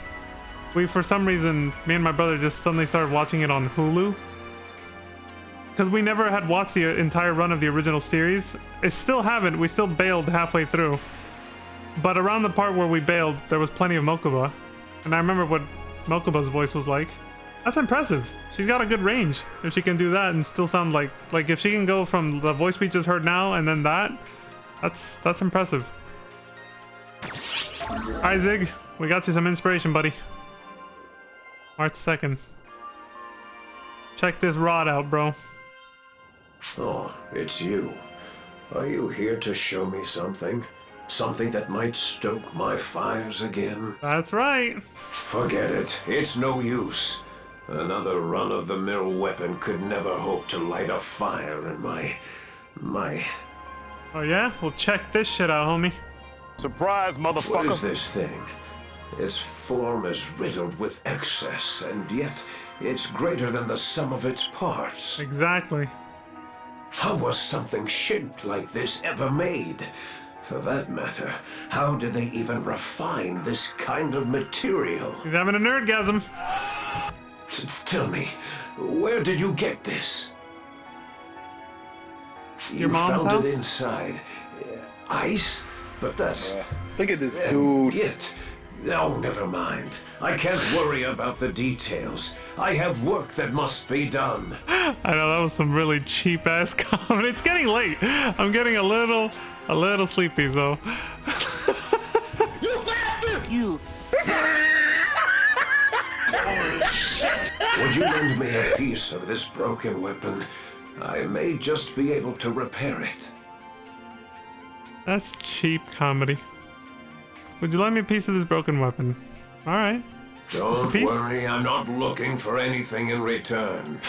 For some reason, me and my brother just suddenly started watching it on Hulu. Because we never had watched the entire run of the original series. I still haven't. We still bailed halfway through. But around the part where we bailed, there was plenty of Mokuba. And I remember what Mokuba's voice was like. That's impressive. She's got a good range. If she can do that and still sound like if she can go from the voice we just heard now and then that's impressive. Alright, Zig. We got you some inspiration, buddy. March 2nd. Check this rod out, bro. Oh, it's you. Are you here to show me something? Something that might stoke my fires again? That's right. Forget it. It's no use. Another run-of-the-mill weapon could never hope to light a fire in my... Oh yeah? Well, check this shit out, homie. Surprise, motherfucker. What is this thing? Its form is riddled with excess, and yet it's greater than the sum of its parts. Exactly. How was something shaped like this ever made? For that matter, how did they even refine this kind of material? He's having a nerdgasm. Tell me, where did you get this? Your mom's found house? it inside ice? But that's... Look at this dude. Oh, never mind. I can't worry about the details. I have work that must be done. I know, that was some really cheap-ass comment. It's getting late. I'm getting a little sleepy, so... You bastard! You Would you lend me a piece of this broken weapon? I may just be able to repair it. That's cheap comedy. Would you lend me a piece of this broken weapon? All right. Don't worry, I'm not looking for anything in return.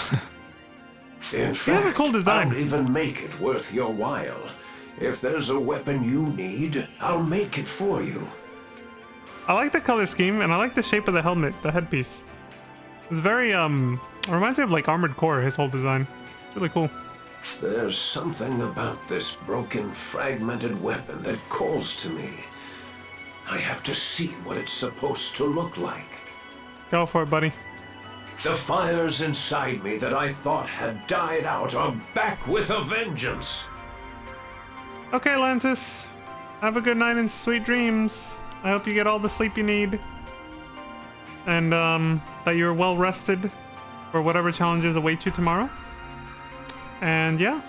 In fact, he has a cool design. I'll even make it worth your while. If there's a weapon you need, I'll make it for you. I like the color scheme, and I like the shape of the helmet, the headpiece. It's very, it reminds me of like Armored Core, his whole design. Really cool. There's something about this broken, fragmented weapon that calls to me. I have to see what it's supposed to look like. Go for it, buddy. The fires inside me that I thought had died out are back with a vengeance. Okay, Lantis. Have a good night and sweet dreams. I hope you get all the sleep you need. And that you're well rested for whatever challenges await you tomorrow. And yeah.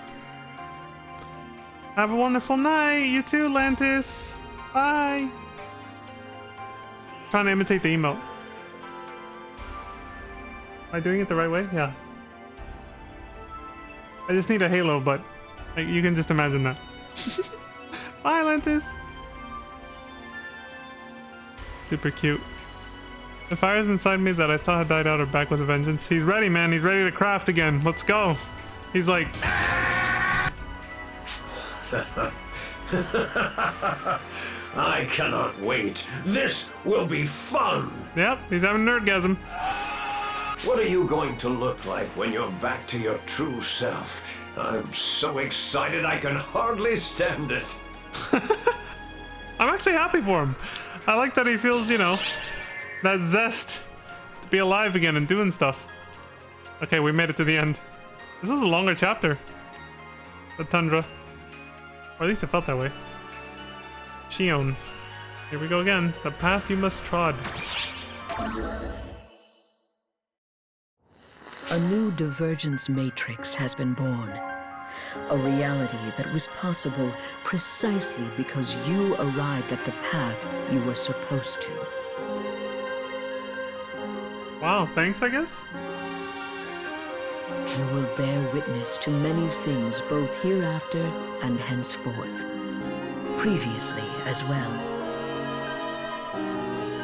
Have a wonderful night. You too, Lantis. Bye. Trying to imitate the emote. Am I doing it the right way? Yeah. I just need a halo, but you can just imagine that. Bye, Lantis. Super cute. The fires inside me that I thought had died out are back with a vengeance. He's ready, man. He's ready to craft again. Let's go. He's like... I cannot wait. This will be fun. Yep, he's having nerdgasm. What are you going to look like when you're back to your true self? I'm so excited I can hardly stand it. I'm actually happy for him. I like that he feels, you know, that zest to be alive again and doing stuff. Okay, we made it to the end. This was a longer chapter. The tundra. Or at least it felt that way. Shion. Here we go again. The path you must trod. A new divergence matrix has been born. A reality that was possible precisely because you arrived at the path you were supposed to. Wow, thanks, I guess? You will bear witness to many things both hereafter and henceforth. Previously as well.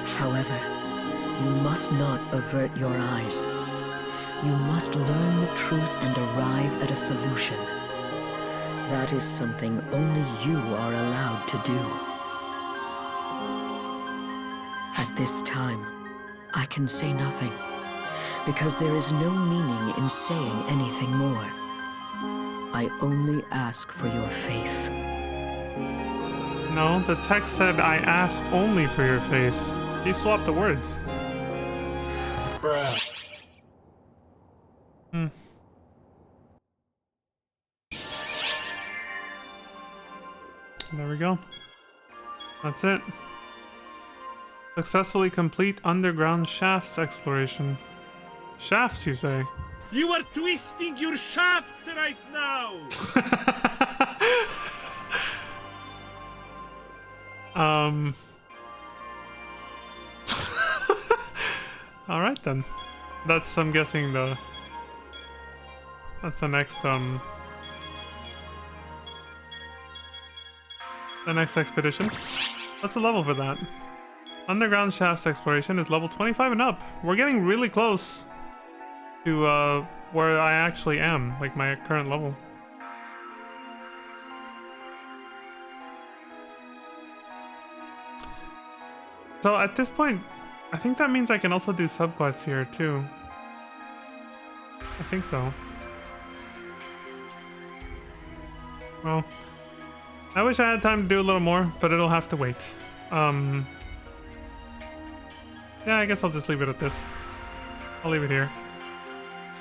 However, you must not avert your eyes. You must learn the truth and arrive at a solution. That is something only you are allowed to do. At this time, I can say nothing, because there is no meaning in saying anything more. I only ask for your faith. No, the text said, I ask only for your faith. He swapped the words. Bruh. There we go. That's it. Successfully complete underground shafts exploration. Shafts, you say? You are twisting your shafts right now! Alright then. That's, I'm guessing, that's the next, the next expedition. What's the level for that? Underground shafts exploration is level 25 and up. We're getting really close to, where I actually am, like my current level. So at this point, I think that means I can also do subquests here too. I think so. Well, I wish I had time to do a little more, but it'll have to wait. Yeah, I guess I'll just leave it at this. I'll leave it here.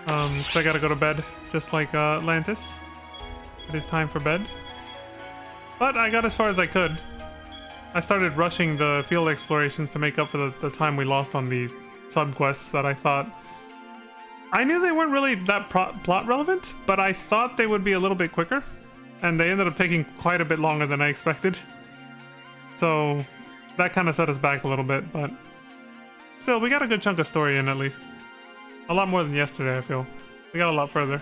So I gotta go to bed, just like Atlantis. It is time for bed. But I got as far as I could. I started rushing the field explorations to make up for the time we lost on these subquests that I thought... I knew they weren't really that plot relevant, but I thought they would be a little bit quicker. And they ended up taking quite a bit longer than I expected. So that kind of set us back a little bit, but Still, we got a good chunk of story in at least. A lot more than yesterday, I feel. We got a lot further.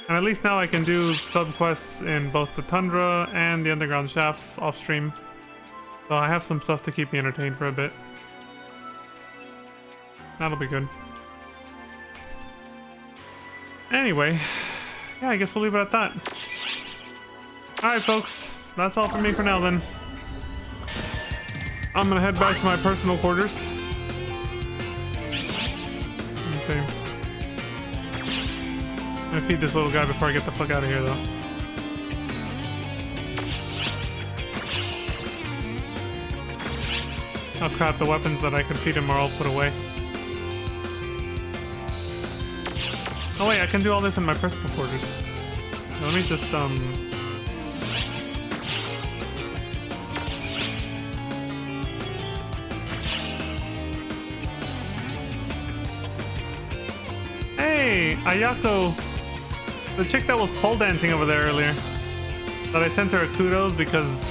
And at least now I can do sub-quests in both the Tundra and the Underground Shafts off-stream. So I have some stuff to keep me entertained for a bit. That'll be good. Anyway, yeah, I guess we'll leave it at that. Alright, folks. That's all for me for now, then. I'm gonna head back to my personal quarters. Let's see. I'm gonna feed this little guy before I get the fuck out of here, though. Oh crap, the weapons that I could feed him are all put away. Oh wait, I can do all this in my personal quarters. Let me just, Hey, Ayako! The chick that was pole dancing over there earlier. That I sent her a kudos because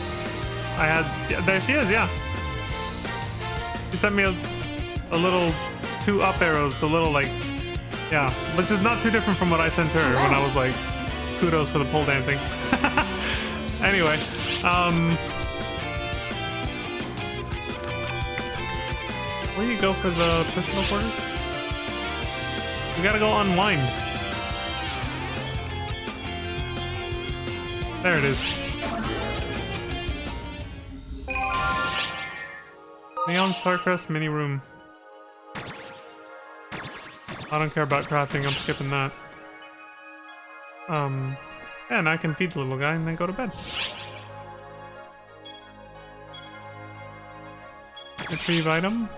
I had... Yeah, there she is, yeah. She sent me a little 2 up arrows, the little like... Yeah, which is not too different from what I sent her when I was like, kudos for the pole dancing. Anyway, where do you go for the personal quarters? We gotta go unwind. There it is. Neon Starcrest mini room. I don't care about crafting, I'm skipping that. Yeah, and I can feed the little guy and then go to bed. Retrieve item.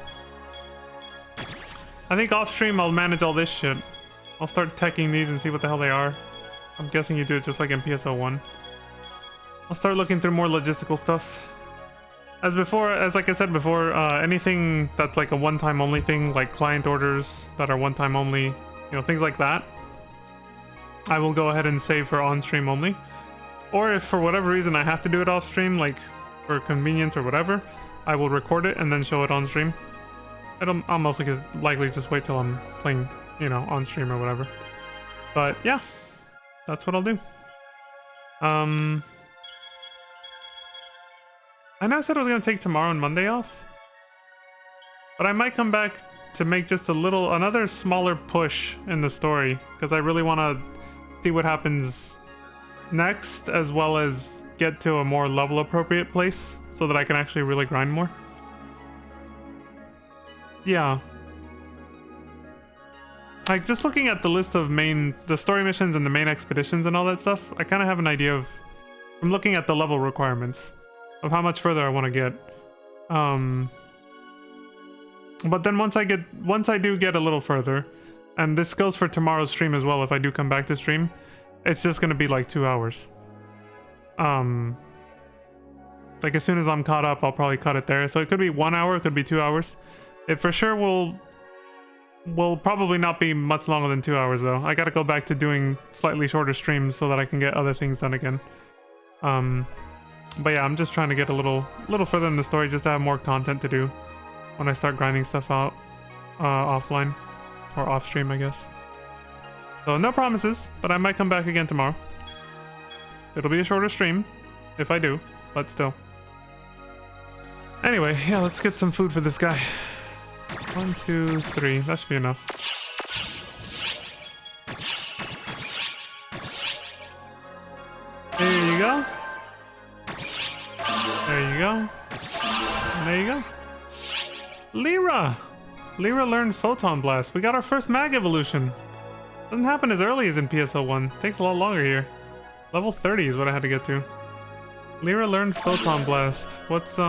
I think off stream I'll manage all this shit. I'll start teching these and see what the hell they are. I'm guessing you do it just like in PSO1. I'll start looking through more logistical stuff. As like I said before, anything that's like a one-time only thing, like client orders that are one-time only, you know, things like that, I will go ahead and save for on-stream only. Or if for whatever reason I have to do it off-stream, like for convenience or whatever, I will record it and then show it on-stream. I'll most likely just wait till I'm playing, you know, on-stream or whatever. But yeah, that's what I'll do. I know I said I was going to take tomorrow and Monday off, but I might come back to make just another smaller push in the story, because I really want to see what happens next, as well as get to a more level appropriate place so that I can actually really grind more. Yeah. Like, just looking at the list of the story missions and the main expeditions and all that stuff, I kind of have an idea of, I'm looking at the level requirements of how much further I want to get. But then once I do get a little further, and this goes for tomorrow's stream as well, if I do come back to stream, it's just gonna be like 2 hours. Like as soon as I'm caught up, I'll probably cut it there. So it could be 1 hour, it could be 2 hours. It for sure will probably not be much longer than 2 hours though. I gotta go back to doing slightly shorter streams so that I can get other things done again. But yeah, I'm just trying to get a little further in the story just to have more content to do when I start grinding stuff out offline or off stream, I guess. So no promises, but I might come back again tomorrow. It'll be a shorter stream if I do, but still. Anyway, yeah, let's get some food for this guy. 1, 2, 3. That should be enough. There you go. There you go. And there you go. Lyra! Lyra learned Photon Blast. We got our first mag evolution. Doesn't happen as early as in PSO1. Takes a lot longer here. Level 30 is what I had to get to. Lyra learned Photon Blast. What's,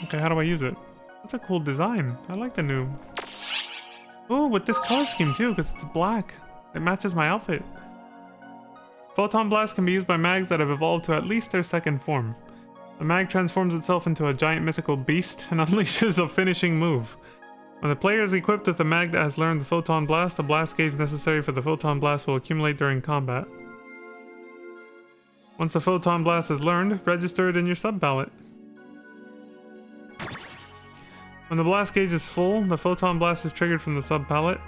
Okay, how do I use it? That's a cool design. I like the new... Oh, with this color scheme too, because it's black. It matches my outfit. Photon Blast can be used by mags that have evolved to at least their second form. The mag transforms itself into a giant mythical beast and unleashes a finishing move. When the player is equipped with a mag that has learned the Photon Blast, the blast gauge necessary for the Photon Blast will accumulate during combat. Once the Photon Blast is learned, register it in your sub-ballot. When the blast gauge is full, the photon blast is triggered from the sub-pallet.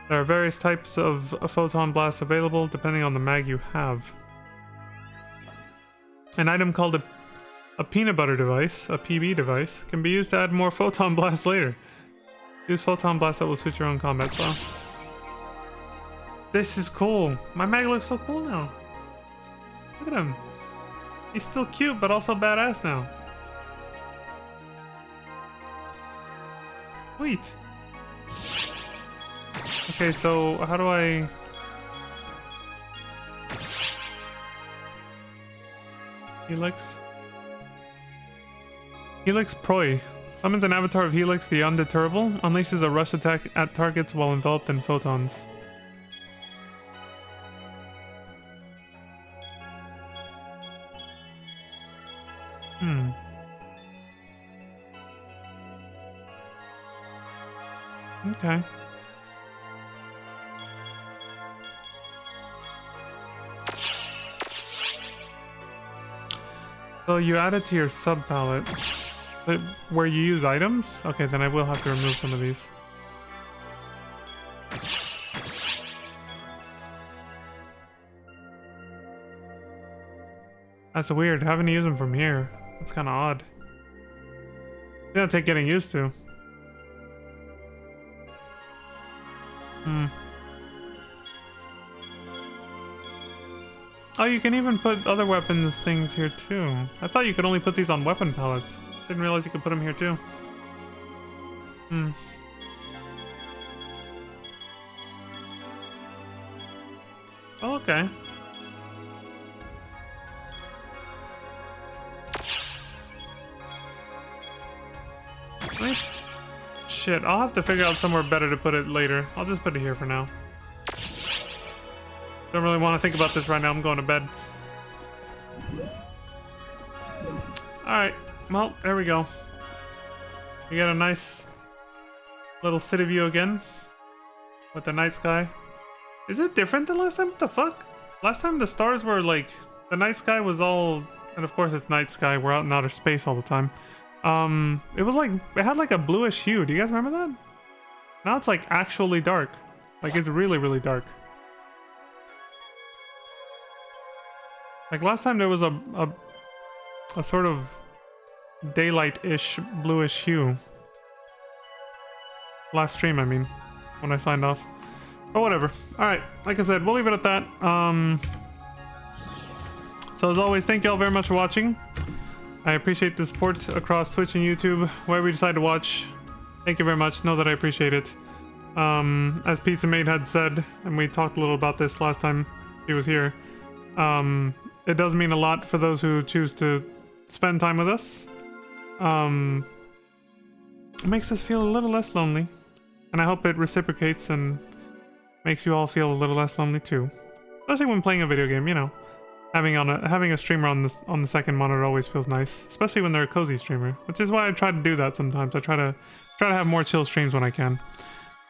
There are various types of photon blasts available depending on the mag you have. An item called a peanut butter device, a PB device, can be used to add more photon blasts later. Use photon blast that will suit your own combat style. This is cool. My mag looks so cool now. Look at him. He's still cute, but also badass now. Sweet. Okay, so how do I... Helix? Helix Proi. Summons an avatar of Helix the Undeterrable. Unleashes a rush attack at targets while enveloped in photons. Okay. So you add it to your sub palette, where you use items? Okay, then I will have to remove some of these. That's weird, having to use them from here. That's kind of odd. It's gonna take getting used to. Oh, you can even put other weapons things here too. I thought you could only put these on weapon palettes. Didn't realize you could put them here too. Oh, okay. Wait. Shit, I'll have to figure out somewhere better to put it later. I'll just put it here for now. Don't really want to think about this right now. I'm going to bed. Alright. Well, there we go. We got a nice little city view again. With the night sky. Is it different than last time? What the fuck? Last time the stars were like... The night sky was all... And of course it's night sky. We're out in outer space all the time. It was like... It had like a bluish hue. Do you guys remember that? Now it's like actually dark. Like it's really, really dark. Like last time there was a sort of daylight-ish bluish hue. Last stream, I mean, when I signed off. But whatever. Alright, like I said, we'll leave it at that. So as always, thank you all very much for watching. I appreciate the support across Twitch and YouTube, wherever you decide to watch. Thank you very much. Know that I appreciate it. As Pizza Mate had said, and we talked a little about this last time he was here, it does mean a lot for those who choose to spend time with us. It makes us feel a little less lonely, and I hope it reciprocates and makes you all feel a little less lonely too. Especially when playing a video game, you know. Having a streamer on the second monitor always feels nice, especially when they're a cozy streamer, which is why I try to do that sometimes. I try to have more chill streams when I can.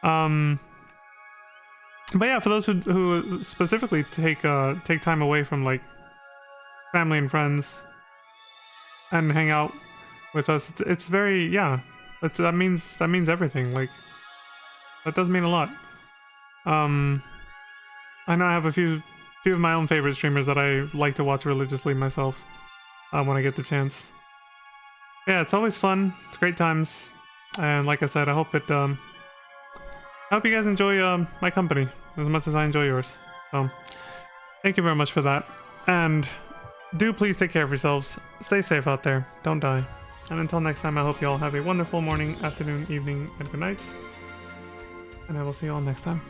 But yeah, for those who specifically take time away from like family and friends and hang out with us, it's very, yeah, that means everything. Like that does mean a lot. I know I have a few of my own favorite streamers that I like to watch religiously myself when I get the chance. Yeah, it's always fun. It's great times, and like I said, I hope I hope you guys enjoy my company as much as I enjoy yours. So, thank you very much for that, and do please take care of yourselves. Stay safe out there. Don't die. And until next time, I hope you all have a wonderful morning, afternoon, evening, and good night. And I will see you all next time.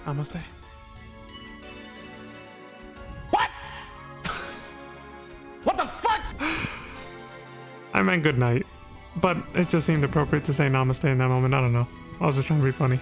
Namaste. What the fuck? I meant good night, but it just seemed appropriate to say namaste in that moment. I don't know. I was just trying to be funny.